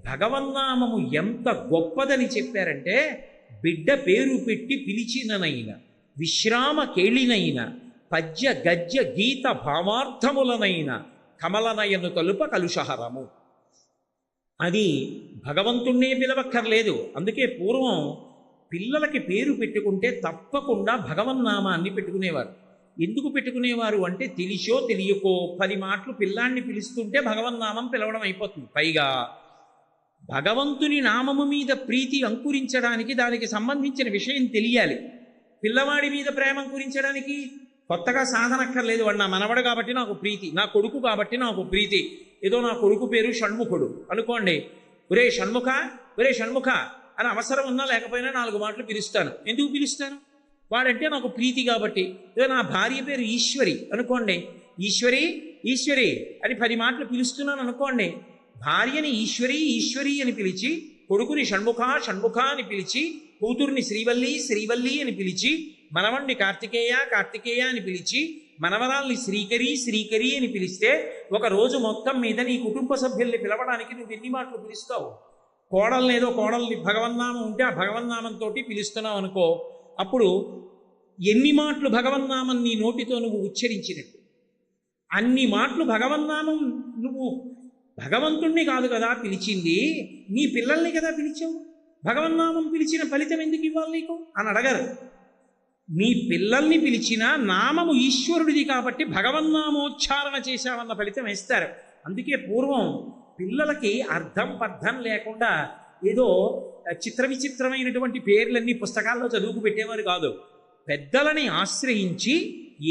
భగవన్నామము ఎంత గొప్పదని చెప్పారంటే బిడ్డ పేరు పెట్టి పిలిచిననైన విశ్రామ కేళినైన పద్య గద్య గీత భావార్థములనైన కమలనయను తలుప కలుషహరము. అది భగవంతుణ్ణే పిలవక్కర్లేదు. అందుకే పూర్వం పిల్లలకి పేరు పెట్టుకుంటే తప్పకుండా భగవన్నామాన్ని పెట్టుకునేవారు. ఎందుకు పెట్టుకునేవారు అంటే తెలిసో తెలియకో 10 మాటలు పిల్లాన్ని పిలుస్తుంటే భగవన్నామం పిలవడం అయిపోతుంది. పైగా భగవంతుని నామము మీద ప్రీతి అంకురించడానికి దానికి సంబంధించిన విషయం తెలియాలి. పిల్లవాడి మీద ప్రేమ అంకురించడానికి కొత్తగా సాధనక్కర్లేదు. వాడు నా మనవడు కాబట్టి నాకు ప్రీతి, నా కొడుకు కాబట్టి నాకు ప్రీతి. ఏదో నా కొడుకు పేరు షణ్ముఖుడు అనుకోండి. ఒరే షణ్ముఖ, ఒరే షణ్ముఖ అని అవసరం ఉన్నా లేకపోయినా 4 మాటలు పిలుస్తాను. ఎందుకు పిలుస్తాను? వాడంటే నాకు ప్రీతి కాబట్టి. ఏదో నా భార్య పేరు ఈశ్వరి అనుకోండి. ఈశ్వరి ఈశ్వరి అని 10 మాటలు పిలుస్తున్నాను అనుకోండి. భార్యని ఈశ్వరి ఈశ్వరి అని పిలిచి, కొడుకుని షణ్ముఖ షణ్ముఖ అని పిలిచి, కూతుర్ని శ్రీవల్లి శ్రీవల్లి అని పిలిచి, మనవణ్ణి కార్తికేయ కార్తికేయ అని పిలిచి, మనవరాల్ని శ్రీకరి శ్రీకరి అని పిలిస్తే ఒక రోజు మొత్తం మీద నీ కుటుంబ సభ్యుల్ని పిలవడానికి నువ్వు ఎన్ని మాటలు పిలుస్తావు? కోడల్ని ఏదో కోడల్ని భగవన్నామం ఉంటే ఆ భగవన్నామంతో పిలుస్తున్నావు అనుకో. అప్పుడు ఎన్ని మాటలు భగవన్నామం నీ నోటితో నువ్వు ఉచ్చరించినట్టు. అన్ని మాటలు భగవన్నామం నువ్వు భగవంతుణ్ణి కాదు కదా పిలిచింది, నీ పిల్లల్ని కదా పిలిచావు. భగవన్నామం పిలిచిన ఫలితం ఎందుకు ఇవ్వాలి నీకు అని అడగరు. నీ పిల్లల్ని పిలిచిన నామము ఈశ్వరుడిది కాబట్టి భగవన్నామోచ్చారణ చేశావన్న ఫలితం వేస్తారు. అందుకే పూర్వం పిల్లలకి అర్థం పర్థం లేకుండా ఏదో చిత్ర విచిత్రమైనటువంటి పేర్లన్నీ పుస్తకాల్లో చదువుకు పెట్టేవారు కాదు. పెద్దలని ఆశ్రయించి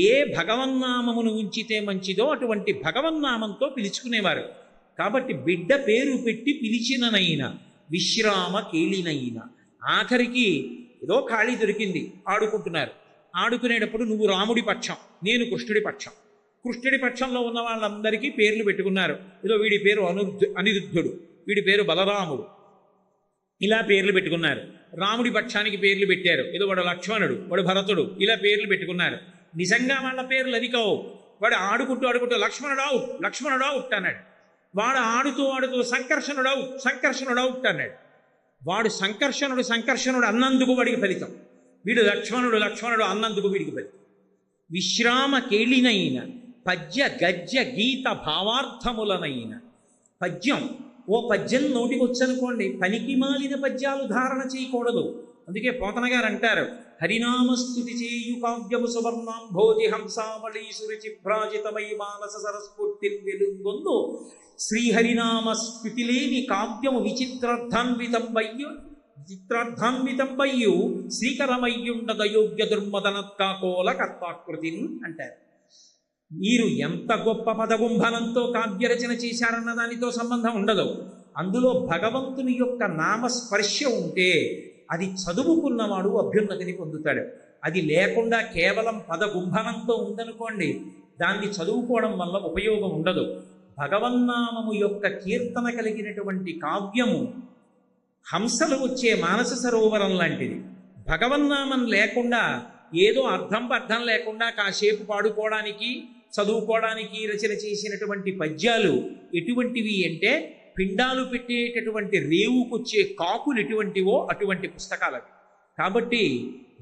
ఏ భగవన్నామమును ఉంచితే మంచిదో అటువంటి భగవన్నామంతో పిలుచుకునేవారు. కాబట్టి బిడ్డ పేరు పెట్టి పిలిచిననైనా విశ్రామ కేళినైనా. ఆఖరికి ఏదో ఖాళీ దొరికింది, ఆడుకుంటున్నారు. ఆడుకునేటప్పుడు నువ్వు రాముడి పక్షం, నేను కృష్ణుడి పక్షం. కృష్ణుడి పక్షంలో ఉన్న వాళ్ళందరికీ పేర్లు పెట్టుకున్నారు. ఏదో వీడి పేరు అనిరుద్ధుడు, వీడి పేరు బలరాముడు, ఇలా పేర్లు పెట్టుకున్నారు. రాముడి పక్షానికి పేర్లు పెట్టారు. ఏదో వాడు లక్ష్మణుడు, వాడు భరతుడు, ఇలా పేర్లు పెట్టుకున్నారు. నిజంగా వాళ్ళ పేర్లు అది కావు. వాడు ఆడుకుంటూ ఆడుకుంటూ లక్ష్మణుడావు లక్ష్మణుడావు అన్నాడు. వాడు ఆడుతూ ఆడుతూ సంకర్షణుడవు సంకర్షణుడవు అన్నాడు. వాడు సంకర్షణుడు అన్నందుకు వాడికి ఫలితం, వీడు లక్ష్మణుడు అన్నందుకు వీడికి ఫలితం. విశ్రామ కేళినైన పద్య గద్య గీత భావార్థములనైన పద్యం, ఓ పద్యం నోటికి వచ్చనుకోండి, పనికి మాలిన పద్యాలు ధారణ చేయకూడదు. అందుకే పోతన గారు అంటారు, హరినామస్తుతి చేయు కావ్యము సువర్ణం భోజి హంసావళి సురుచిభ్రాజితమై మానస సరస్ఫూర్తి వెలుగొందు శ్రీహరినామ స్ఫుతి లేని కావ్యము విచిత్రార్థాన్వితంబయ్యు శ్రీకరమయ్యుండదయోగ్య దుర్మదనత్కాకోల కర్తాకృతి అంటారు. మీరు ఎంత గొప్ప పదగుంభనంతో కావ్యరచన చేశారన్న దానితో సంబంధం ఉండదు. అందులో భగవంతుని యొక్క నామస్పర్శ ఉంటే అది చదువుకున్నవాడు అభ్యున్నతిని పొందుతాడు. అది లేకుండా కేవలం పదగుంభనంతో ఉందనుకోండి, దాన్ని చదువుకోవడం వల్ల ఉపయోగం ఉండదు. భగవన్నామము యొక్క కీర్తన కలిగినటువంటి కావ్యము హంసలు వచ్చే మానస సరోవరం లాంటిది. భగవన్నామం లేకుండా ఏదో అర్థం లేకుండా కాసేపు పాడుకోవడానికి చదువుకోవడానికి రచన చేసినటువంటి పద్యాలు ఎటువంటివి అంటే, పిండాలు పెట్టేటటువంటి రేవుకొచ్చే కాకులు ఎటువంటివో అటువంటి పుస్తకాలు. కాబట్టి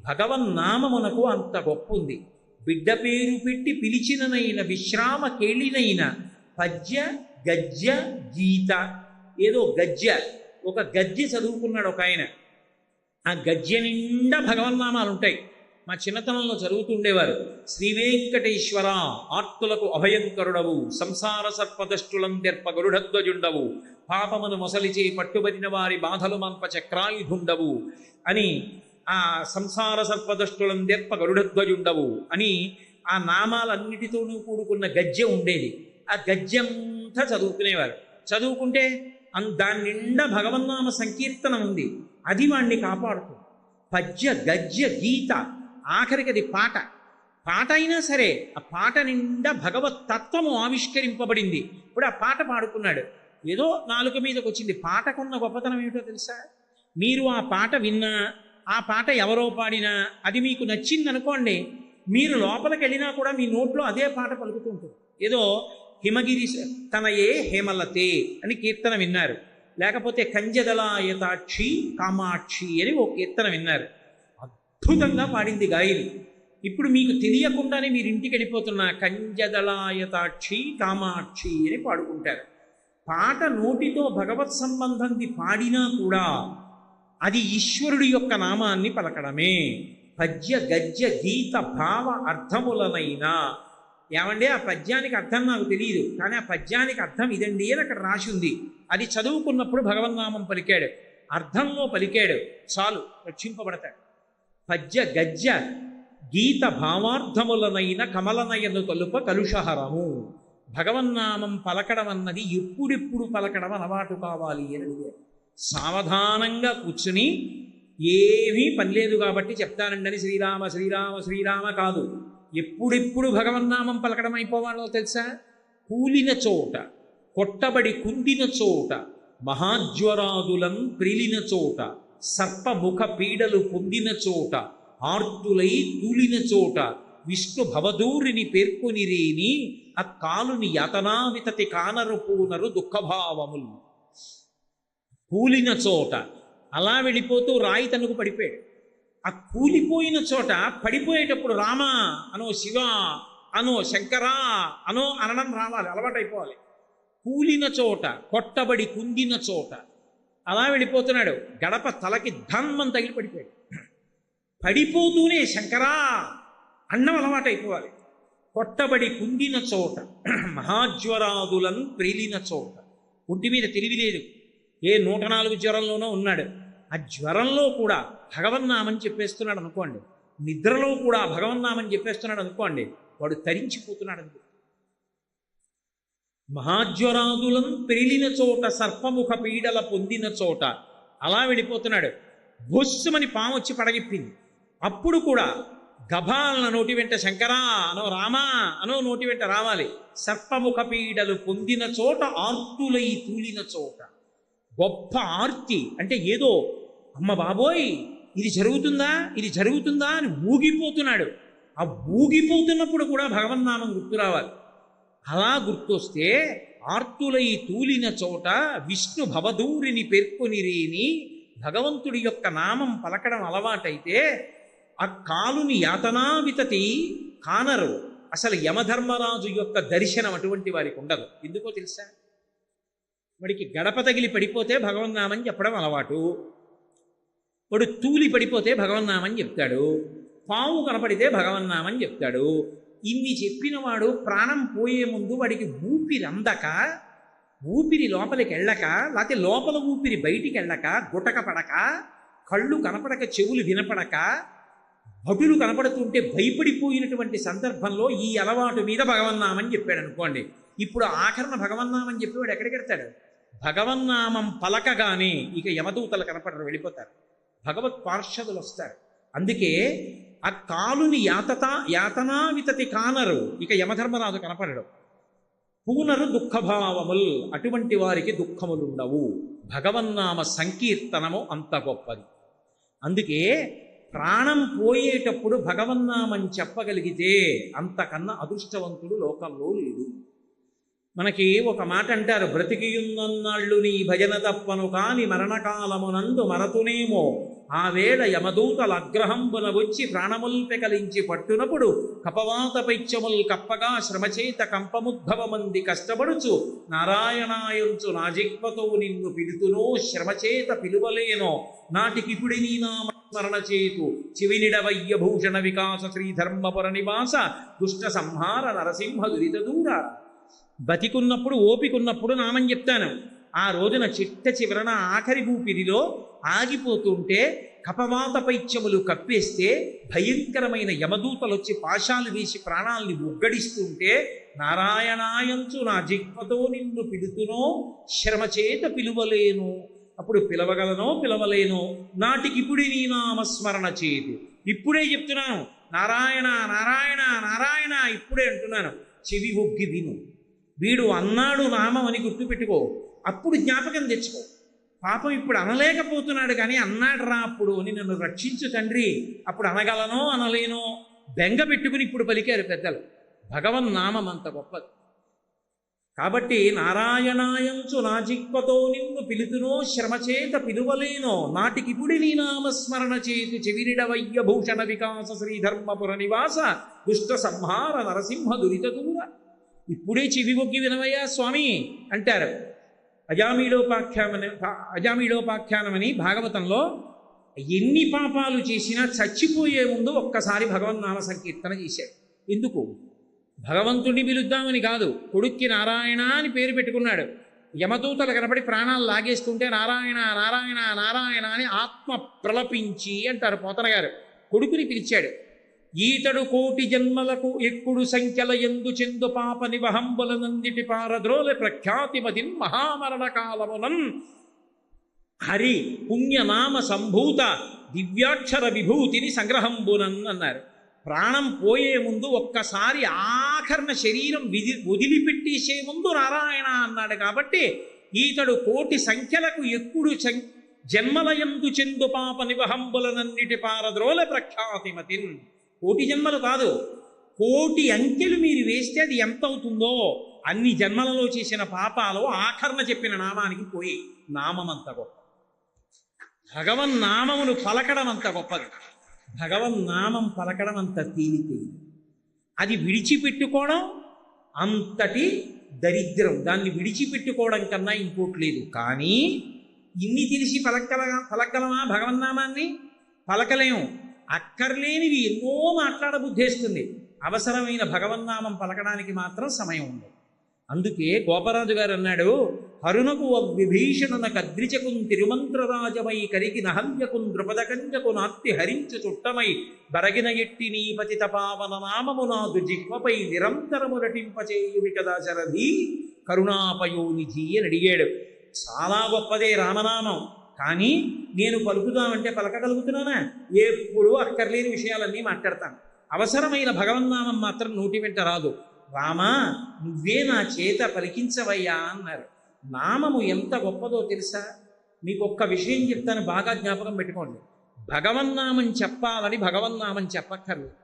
భగవన్నామమునకు అంత గొప్ప ఉంది. బిడ్డ పేరు పెట్టి పిలిచిననైన విశ్రామ కేళినైన పద్య గద్య గీత. ఏదో గద్య, ఒక గద్య చదువుకున్నాడు ఒక ఆయన. ఆ గద్య నిండా భగవన్నామాలు ఉంటాయి. మా చిన్నతనంలో చదువుతుండేవారు. శ్రీవేంకటేశ్వర ఆర్తులకు అభయంకరుడవు, సంసార సర్పదష్టులందెర్ప గరుడధ్వజుండవు, పాపమును మొసలిచే పట్టుబడిన వారి బాధలు మంప చక్రాయుధుండవు అని, ఆ సంసార సర్పదష్టులందెర్ప గరుడధ్వజుండవు అని ఆ నామాలన్నిటితోనూ కూడుకున్న గద్య ఉండేది. ఆ గద్యంతా చదువుకునేవారు. చదువుకుంటే దాని నిండా భగవన్నామ సంకీర్తనం ఉంది. అది వాణ్ణి కాపాడుతుంది. పద్య గద్య గీత, ఆఖరికి అది పాట. పాట అయినా సరే ఆ పాట నిండా భగవత్ తత్వము ఆవిష్కరింపబడింది. ఇప్పుడు ఆ పాట పాడుకున్నాడు, ఏదో నాలుక మీదకి వచ్చింది. పాటకున్న గొప్పతనం ఏమిటో తెలుసా? మీరు ఆ పాట విన్నా, ఆ పాట ఎవరో పాడినా అది మీకు నచ్చిందనుకోండి, మీరు లోపలికి వెళ్ళినా కూడా మీ నోట్లో అదే పాట పలుకుతూ ఉంటుంది. ఏదో హిమగిరి తనయే హేమలతే అని కీర్తన విన్నారు, లేకపోతే కంజదలాయతాక్షి కామాక్షి అని ఓ కీర్తన విన్నారు. అద్భుతంగా పాడింది గాయని. ఇప్పుడు మీకు తెలియకుండానే మీరు ఇంటికి వెళ్ళిపోతున్న కంజదలాయతాక్షి కామాక్షి అని పాడుకుంటారు. పాట నోటితో భగవత్ సంబంధంది పాడినా కూడా అది ఈశ్వరుడి యొక్క నామాన్ని పలకడమే. పద్య గద్య గీత భావ అర్థములనైనా, ఏమంటే ఆ పద్యానికి అర్థం నాకు తెలియదు, కానీ ఆ పద్యానికి అర్థం ఇదండి అని అక్కడ రాసి ఉంది. అది చదువుకున్నప్పుడు భగవన్నామం పలికాడు, అర్థంలో పలికాడు, చాలు రక్షింపబడతాడు. పద్య గద్య గీత భావార్థములనైన కమలనయను తలుప కలుషహరము. భగవన్నామం పలకడం అన్నది ఎప్పుడెప్పుడు పలకడం అలవాటు కావాలి అని అడిగారు. సావధానంగా కూర్చుని ఏమీ పని లేదు కాబట్టి చెప్తానండి శ్రీరామ శ్రీరామ శ్రీరామ కాదు, ఎప్పుడెప్పుడు భగవన్నామం పలకడం అయిపోవాలో తెలుసా? కూలిన చోట, కొట్టబడి కుందిన చోట, మహాజ్వరాదులం ప్రిలిన చోట, సర్పముఖ పీడలు పొందిన చోట, ఆర్తులై తూలిన చోట, విష్ణు భవదూరిని పేర్కొనిరేని ఆ కాలుని యతనావితతి కానరు పూనరు దుఃఖభావములు. కూలిన చోట అలా వెళ్ళిపోతూ రాయి తనుకు పడిపోయాడు. ఆ కూలిపోయిన చోట పడిపోయేటప్పుడు రామ అనో, శివ అనో, శంకరా అనో అనడం రావాలి, అలవాటైపోవాలి. కూలిన చోట, కొట్టబడి కుందిన చోట అలా వెళ్ళిపోతున్నాడు. గడప తలకి ధన్మం తగిలి పడిపోయాడు. పడిపోతూనే శంకరా అన్నం అలవాటైపోవాలి. కొట్టబడి కుందిన చోట, మహాజ్వరాదులను ప్రేలిన చోట, ఒంటి మీద తెలివిలేదు, ఏ 104 జ్వరంలోనో ఉన్నాడు. ఆ జ్వరంలో కూడా భగవన్నామని చెప్పేస్తున్నాడు అనుకోండి, నిద్రలో కూడా భగవన్నామని చెప్పేస్తున్నాడు అనుకోండి, వాడు తరించిపోతున్నాడు అనుకో. మహాజ్వరాదులను పెరిలిన చోట, సర్పముఖ పీడల పొందిన చోట అలా వెళ్ళిపోతున్నాడు. బొస్సుమని పాము వచ్చి పడగిప్పింది. అప్పుడు కూడా గభాలన నోటి వెంట శంకరా అనో, రామా అనో నోటి వెంట రావాలి. సర్పముఖ పీడలు పొందిన చోట, ఆర్తులై తూలిన చోట. గొప్ప ఆర్తి అంటే ఏదో అమ్మ బాబోయ్ ఇది జరుగుతుందా, ఇది జరుగుతుందా అని ఊగిపోతున్నాడు. ఆ ఊగిపోతున్నప్పుడు కూడా భగవన్నామం గుర్తు రావాలి. అలా గుర్తొస్తే ఆర్తులై తూలిన చోట విష్ణు భవదూరిని పేర్కొనిరేని, భగవంతుడి యొక్క నామం పలకడం అలవాటైతే ఆ కాలుని యాతనావితతి కానరు. అసలు యమధర్మరాజు యొక్క దర్శనం అటువంటి వారికి ఉండదు. ఎందుకో తెలుసా? వాడికి గడప తగిలి పడిపోతే భగవన్నామని చెప్పడం అలవాటు. వాడు తూలి పడిపోతే భగవన్నామని చెప్తాడు. పాము కనపడితే భగవన్నామని చెప్తాడు. ఇన్ని చెప్పిన వాడు ప్రాణం పోయే ముందు వాడికి ఊపిరి అందక, ఊపిరి లోపలికి వెళ్ళక, లేకపోతే లోపల ఊపిరి బయటికి వెళ్ళక, గుటక పడక, కళ్ళు కనపడక, చెవులు వినపడక, భటులు కనపడుతుంటే భయపడిపోయినటువంటి సందర్భంలో ఈ అలవాటు మీద భగవన్నామని చెప్పాడు అనుకోండి. ఇప్పుడు ఆఖరణ భగవన్నామని చెప్పి వాడు ఎక్కడికి వెళ్తాడు? భగవన్నామం పలకగానే ఇక యమదూతలు కనపడరు, వెళ్ళిపోతారు. భగవత్ పార్షదులు వస్తారు. అందుకే ఆ కాలుని యాతనా వితతి కానరు, ఇక యమధర్మరాజు కనపడడు. పూనరు దుఃఖభావముల్, అటువంటి వారికి దుఃఖములుండవు. భగవన్నామ సంకీర్తనము అంత గొప్పది. అందుకే ప్రాణం పోయేటప్పుడు భగవన్నామని చెప్పగలిగితే అంతకన్నా అదృష్టవంతుడు లోకంలో లేడు. మనకి ఒక మాట అంటారు, బ్రతికియున్నన్నాళ్ళు నీ భజన తప్పను కాని మరణకాలమునందు మరతునేమో ఆ వేళ యమదూతల అగ్రహంబున వచ్చి ప్రాణముల్ పెకలించి పట్టునప్పుడు కపవాత పైత్యముల్ కప్పగా శ్రమచేత కంపముద్భవమంది కష్టపడుచు నారాయణాయంచు నాజిక్వతో నిన్ను పిలుతునో శ్రమచేత పిలువలేనో నాటికిపుడి నీ నామ స్మరణ చేతు చివినిడవయ్య భూషణ వికాస శ్రీధర్మపుర నివాస దుష్ట సంహార నరసింహ దురిత దూర. బతికున్నప్పుడు ఓపికున్నప్పుడు నామం చెప్తాను. ఆ రోజున చిట్ట చివరన ఆఖరి ఊపిరిలో ఆగిపోతుంటే కపవాత పైత్యములు కప్పేస్తే భయంకరమైన యమదూతలు వచ్చి పాశాలు వేసి ప్రాణాల్ని ఉగ్గడిస్తుంటే నారాయణాయంచు నా జిహ్వతో నిన్ను పిలుతునో శ్రమచేత పిలువలేను. అప్పుడు పిలవగలనో పిలవలేనో నాటికిప్పుడు నీ నామస్మరణ చేతు. ఇప్పుడే చెప్తున్నాను, నారాయణ నారాయణ నారాయణ ఇప్పుడే అంటున్నాను, చెవి ఒగ్గి విను. వీడు అన్నాడు నామం అని గుర్తుపెట్టుకో, అప్పుడు జ్ఞాపకం తెచ్చుకో. పాపం ఇప్పుడు అనలేకపోతున్నాడు కానీ అన్నాడు రా అప్పుడు అని, నన్ను రక్షించు తండ్రి, అప్పుడు అనగలనో అనలేనో బెంగ పెట్టుకుని ఇప్పుడు పలికారు పెద్దలు. భగవన్నామం అంత గొప్పది. కాబట్టి నారాయణాయంచు నా జిహ్వతో నిన్ను పిలుతునో శ్రమచేత పిలువలేనో నాటికిపుడి నీ నామస్మరణ చేతు చెవిరిడవయ్య భూషణ వికాస శ్రీధర్మపుర నివాస దుష్ట సంహార నరసింహ దురిత దూర. ఇప్పుడే చెవి ఒగ్గి వినవయ్యా స్వామి అంటారు. అజామీడోపాఖ్యానమని భాగవతంలో ఎన్ని పాపాలు చేసినా చచ్చిపోయే ముందు ఒక్కసారి భగవన్నామ సంకీర్తన చేశాడు. ఎందుకు? భగవంతుడిని పిలుద్దామని కాదు, కొడుక్కి నారాయణ అని పేరు పెట్టుకున్నాడు. యమదూతలు కనపడి ప్రాణాలు లాగేస్తుంటే నారాయణ నారాయణ నారాయణ అని ఆత్మ ప్రలపించి అంటారు పోతన గారు. కొడుకుని పిలిచాడు. ఈతడు కోటి జన్మలకు ఎక్కుడు సంఖ్యల ఎందు చెందు పాప నివహంబులనందిటి పారద్రోల ప్రఖ్యాతిమతిన్ మహామరణ కాలమునన్ హరి పుణ్యనామ సంభూత దివ్యాక్షర విభూతిని సంగ్రహంబునన్ అన్నారు. ప్రాణం పోయే ముందు ఒక్కసారి ఆఖరణ శరీరం వదిలిపెట్టేసే ముందు నారాయణ అన్నాడు. కాబట్టి ఈతడు కోటి సంఖ్యలకు ఎక్కుడు జన్మలయందు చెందు పాప నివహంబులనన్నిటి పారద్రోల ప్రఖ్యాతిమతిన్. కోటి జన్మలు కాదు, కోటి అంకెలు మీరు వేస్తే అది ఎంత అవుతుందో అన్ని జన్మలలో చేసిన పాపాలు ఆఖరణ చెప్పిన నామానికి పోయి. నామం అంత గొప్ప, భగవన్నామమును పలకడం అంత గొప్పది. భగవన్నామం పలకడం అంత తేలికైంది. అది విడిచిపెట్టుకోవడం అంతటి దరిద్రం. దాన్ని విడిచిపెట్టుకోవడం కన్నా ఇంకోటి లేదు. కానీ ఇన్ని తెలిసి పలకగలమా భగవన్నామాన్ని? పలకలేము. అక్కర్లేనివి ఎన్నో మాట్లాడబుద్ధేస్తుంది. అవసరమైన భగవన్నామం పలకడానికి మాత్రం సమయం ఉండదు. అందుకే గోపరాజు గారు అన్నాడు, హరునకు విభీషణన కద్రిచకున్ తిరుమంత్రరాజమై కరికి నహల్యకున్ ద్రుపదకంజకు నాత్తి హరించు చుట్టమై బరగిన ఎట్టి నీ పతిత పావన నామము నాదు జిహ్వపై నిరంతరము నటింపచేయువి కదా శరధి కరుణాపయోనిధి అని అడిగాడు. చాలా గొప్పదే రామనామం. కానీ నేను పలుకుదామంటే పలకగలుగుతున్నానా? ఎప్పుడూ అక్కర్లేని విషయాలన్నీ మాట్లాడతాను. అవసరమైన భగవన్నామం మాత్రం నోటి వెంట రాదు. రామా నువ్వే నా చేత పలికించవయ్యా అన్నారు. నామము ఎంత గొప్పదో తెలుసా? మీకు ఒక్క విషయం చెప్తాను, బాగా జ్ఞాపకం పెట్టుకోండి. భగవన్నామం చెప్పాలని భగవన్నామం చెప్పక్కర్లేదు.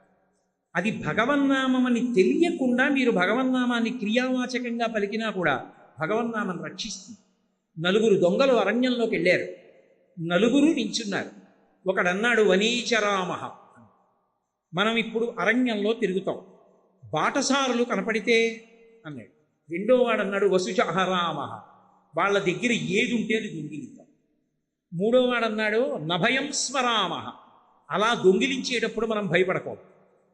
అది భగవన్నామం అని తెలియకుండా మీరు భగవన్నామాన్ని క్రియావాచకంగా పలికినా కూడా భగవన్నామం రక్షిస్తుంది. నలుగురు దొంగలు అరణ్యంలోకి వెళ్ళారు. నలుగురు నించున్నారు. ఒకడన్నాడు వనీచరామ. మనం ఇప్పుడు అరణ్యంలో తిరుగుతాం, బాటసారులు కనపడితే అన్నాడు. రెండో వాడు అన్నాడు వసుచాహరామ. వాళ్ళ దగ్గర ఏది ఉంటే అది దొంగిలిద్దాం. మూడో వాడు అన్నాడు నభయం స్మరామ, అలా దొంగిలించేటప్పుడు మనం భయపడకూడదు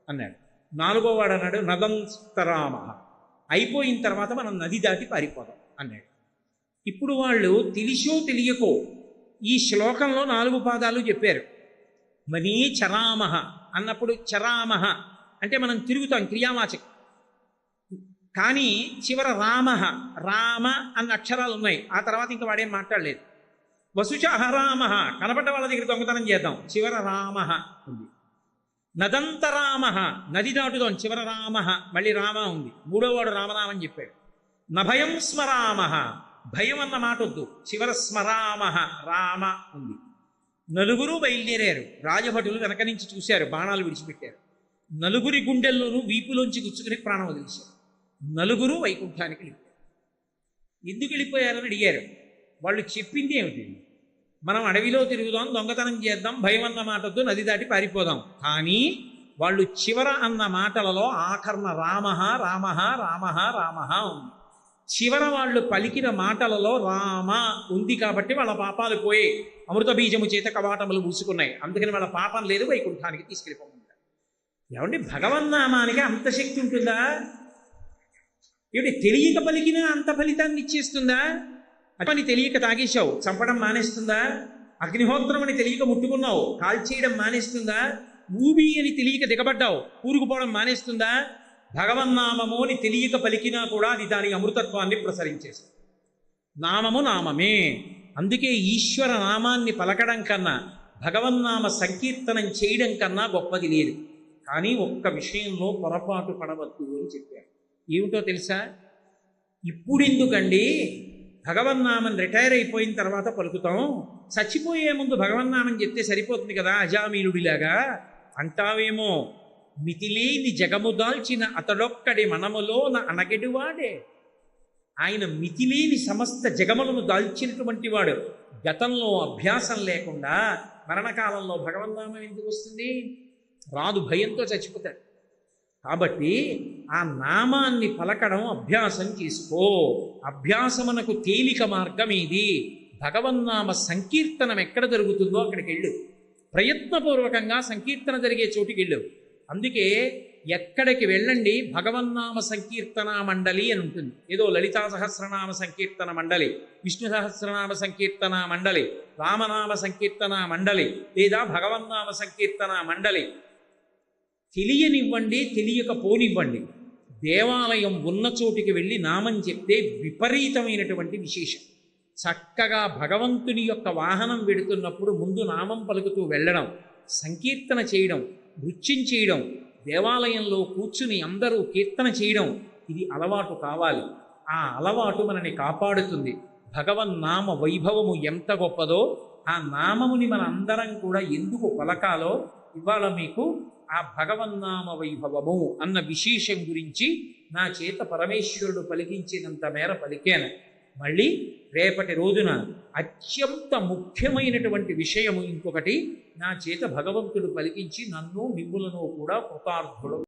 అన్నాడు. నాలుగో వాడు అన్నాడు నదంస్తరామ, అయిపోయిన తర్వాత మనం నది దాటి పారిపోదాం అన్నాడు. ఇప్పుడు వాళ్ళు తెలిసో తెలియకో ఈ శ్లోకంలో 4 పాదాలు చెప్పారు. మనీ చరామహ అన్నప్పుడు చరామహ అంటే మనం తిరుగుతాం, క్రియావాచకం. కానీ చివర రామహ, రామ అన్న అక్షరాలు ఉన్నాయి, ఆ తర్వాత ఇంకా వాడేం మాట్లాడలేదు. వసుచ అహరామహ, కనపడ్డ వాళ్ళ దగ్గర దొంగతనం చేద్దాం, చివర రామహ ఉంది. నదంతరామహ, నది దాటుదాం, చివర రామహ, మళ్ళీ రామ ఉంది. మూడోవాడు రామనామని చెప్పాడు. నభయం స్మరామహ, భయం అన్న మాట వద్దు, చివర స్మరామహ, రామ ఉంది. నలుగురు బయలుదేరారు. రాజభటులు వెనక నుంచి చూశారు, బాణాలు విడిచిపెట్టారు. నలుగురి గుండెల్లోనూ వీపులోంచి గుచ్చుకుని ప్రాణం వదిలేశారు. నలుగురు వైకుంఠానికి వెళ్ళిపోయారు. ఎందుకు వెళ్ళిపోయారని అడిగారు. వాళ్ళు చెప్పింది ఏమిటి? మనం అడవిలో తిరుగుదాం, దొంగతనం చేద్దాం, భయం అన్న మాటతో నది దాటి పారిపోదాం. కానీ వాళ్ళు చివర అన్న మాటలలో ఆఖరణ రామహ రామహ రామహ రామహ ఉంది. చివర వాళ్ళు పలికిన మాటలలో రామ ఉంది కాబట్టి వాళ్ళ పాపాలు పోయి అమృత బీజము చేత కవాటములు మూసుకున్నాయి. అందుకని వాళ్ళ పాపం లేదు, వైకుంఠానికి తీసుకెళ్ళిపోమంటారు. ఏమండి, భగవన్నామానికి అంత శక్తి ఉంటుందా? ఏమిటి, తెలియక పలికినా అంత ఫలితాన్ని ఇచ్చేస్తుందా? అని తెలియక తాగేశావు, చంపడం మానేస్తుందా? అగ్నిహోత్రం అని తెలియక ముట్టుకున్నావు, కాల్చేయడం మానేస్తుందా? ఊబి అని తెలియక దిగబడ్డావు, కూరుకుపోవడం మానేస్తుందా? భగవన్నామము అని తెలియక పలికినా కూడా అది దాని అమృతత్వాన్ని ప్రసరించేస్తుంది. నామము నామమే. అందుకే ఈశ్వర నామాన్ని పలకడం కన్నా భగవన్నామ సంకీర్తనం చేయడం కన్నా గొప్పది లేదు. కానీ ఒక్క విషయంలో పొరపాటు పడవద్దు అని చెప్పారు. ఏమిటో తెలుసా? ఇప్పుడెందుకండి భగవన్నామం రిటైర్ అయిపోయిన తర్వాత పలుకుతాం, చచ్చిపోయే ముందు భగవన్నామం చెప్తే సరిపోతుంది కదా అజామీనుడిలాగా అంటావేమో. మితిలేని జగము దాల్చిన అతడొక్కడి మనములోన అనగెడువాడే. ఆయన మితిలేని సమస్త జగములను దాల్చినటువంటి వాడు. గతంలో అభ్యాసం లేకుండా మరణకాలంలో భగవన్నామం ఎందుకు వస్తుంది? రాదు, భయంతో చచ్చిపోతాడు. కాబట్టి ఆ నామాన్ని పలకడం అభ్యాసం చేసుకో. అభ్యాసమునకు తేలిక మార్గం ఇది. భగవన్నామ సంకీర్తనం ఎక్కడ జరుగుతుందో అక్కడికి వెళ్ళు. ప్రయత్నపూర్వకంగా సంకీర్తన జరిగే చోటికి వెళ్ళు. అందుకే ఎక్కడికి వెళ్ళండి భగవన్నామ సంకీర్తన మండలి అని ఉంటుంది. ఏదో లలితా సహస్రనామ సంకీర్తన మండలి, విష్ణు సహస్రనామ సంకీర్తన మండలి, రామనామ సంకీర్తన మండలి, లేదా భగవన్నామ సంకీర్తన మండలి. తెలియనివ్వండి, తెలియకపోనివ్వండి, దేవాలయం ఉన్న చోటికి వెళ్ళి నామం చెప్తే విపరీతమైనటువంటి విశేషం. చక్కగా భగవంతుని యొక్క వాహనం వెడుతున్నప్పుడు ముందు నామం పలుకుతూ వెళ్ళడం, సంకీర్తన చేయడం, నృత్యం చేయడం, దేవాలయంలో కూర్చుని అందరూ కీర్తన చేయడం, ఇది అలవాటు కావాలి. ఆ అలవాటు మనని కాపాడుతుంది. భగవన్నామ వైభవము ఎంత గొప్పదో, ఆ నామముని మన అందరం కూడా ఎందుకు పలకాలో ఇవాళ మీకు ఆ భగవన్నామ వైభవము అన్న విశేషం గురించి నా చేత పరమేశ్వరుడు పలికించినంత మేర పలికాను. మళ్ళీ రేపటి రోజున అత్యంత ముఖ్యమైనటువంటి విషయము ఇంకొకటి నా చేత భగవంతుడు పలికించి నన్ను మిమ్ములను కూడా కృతార్థుడు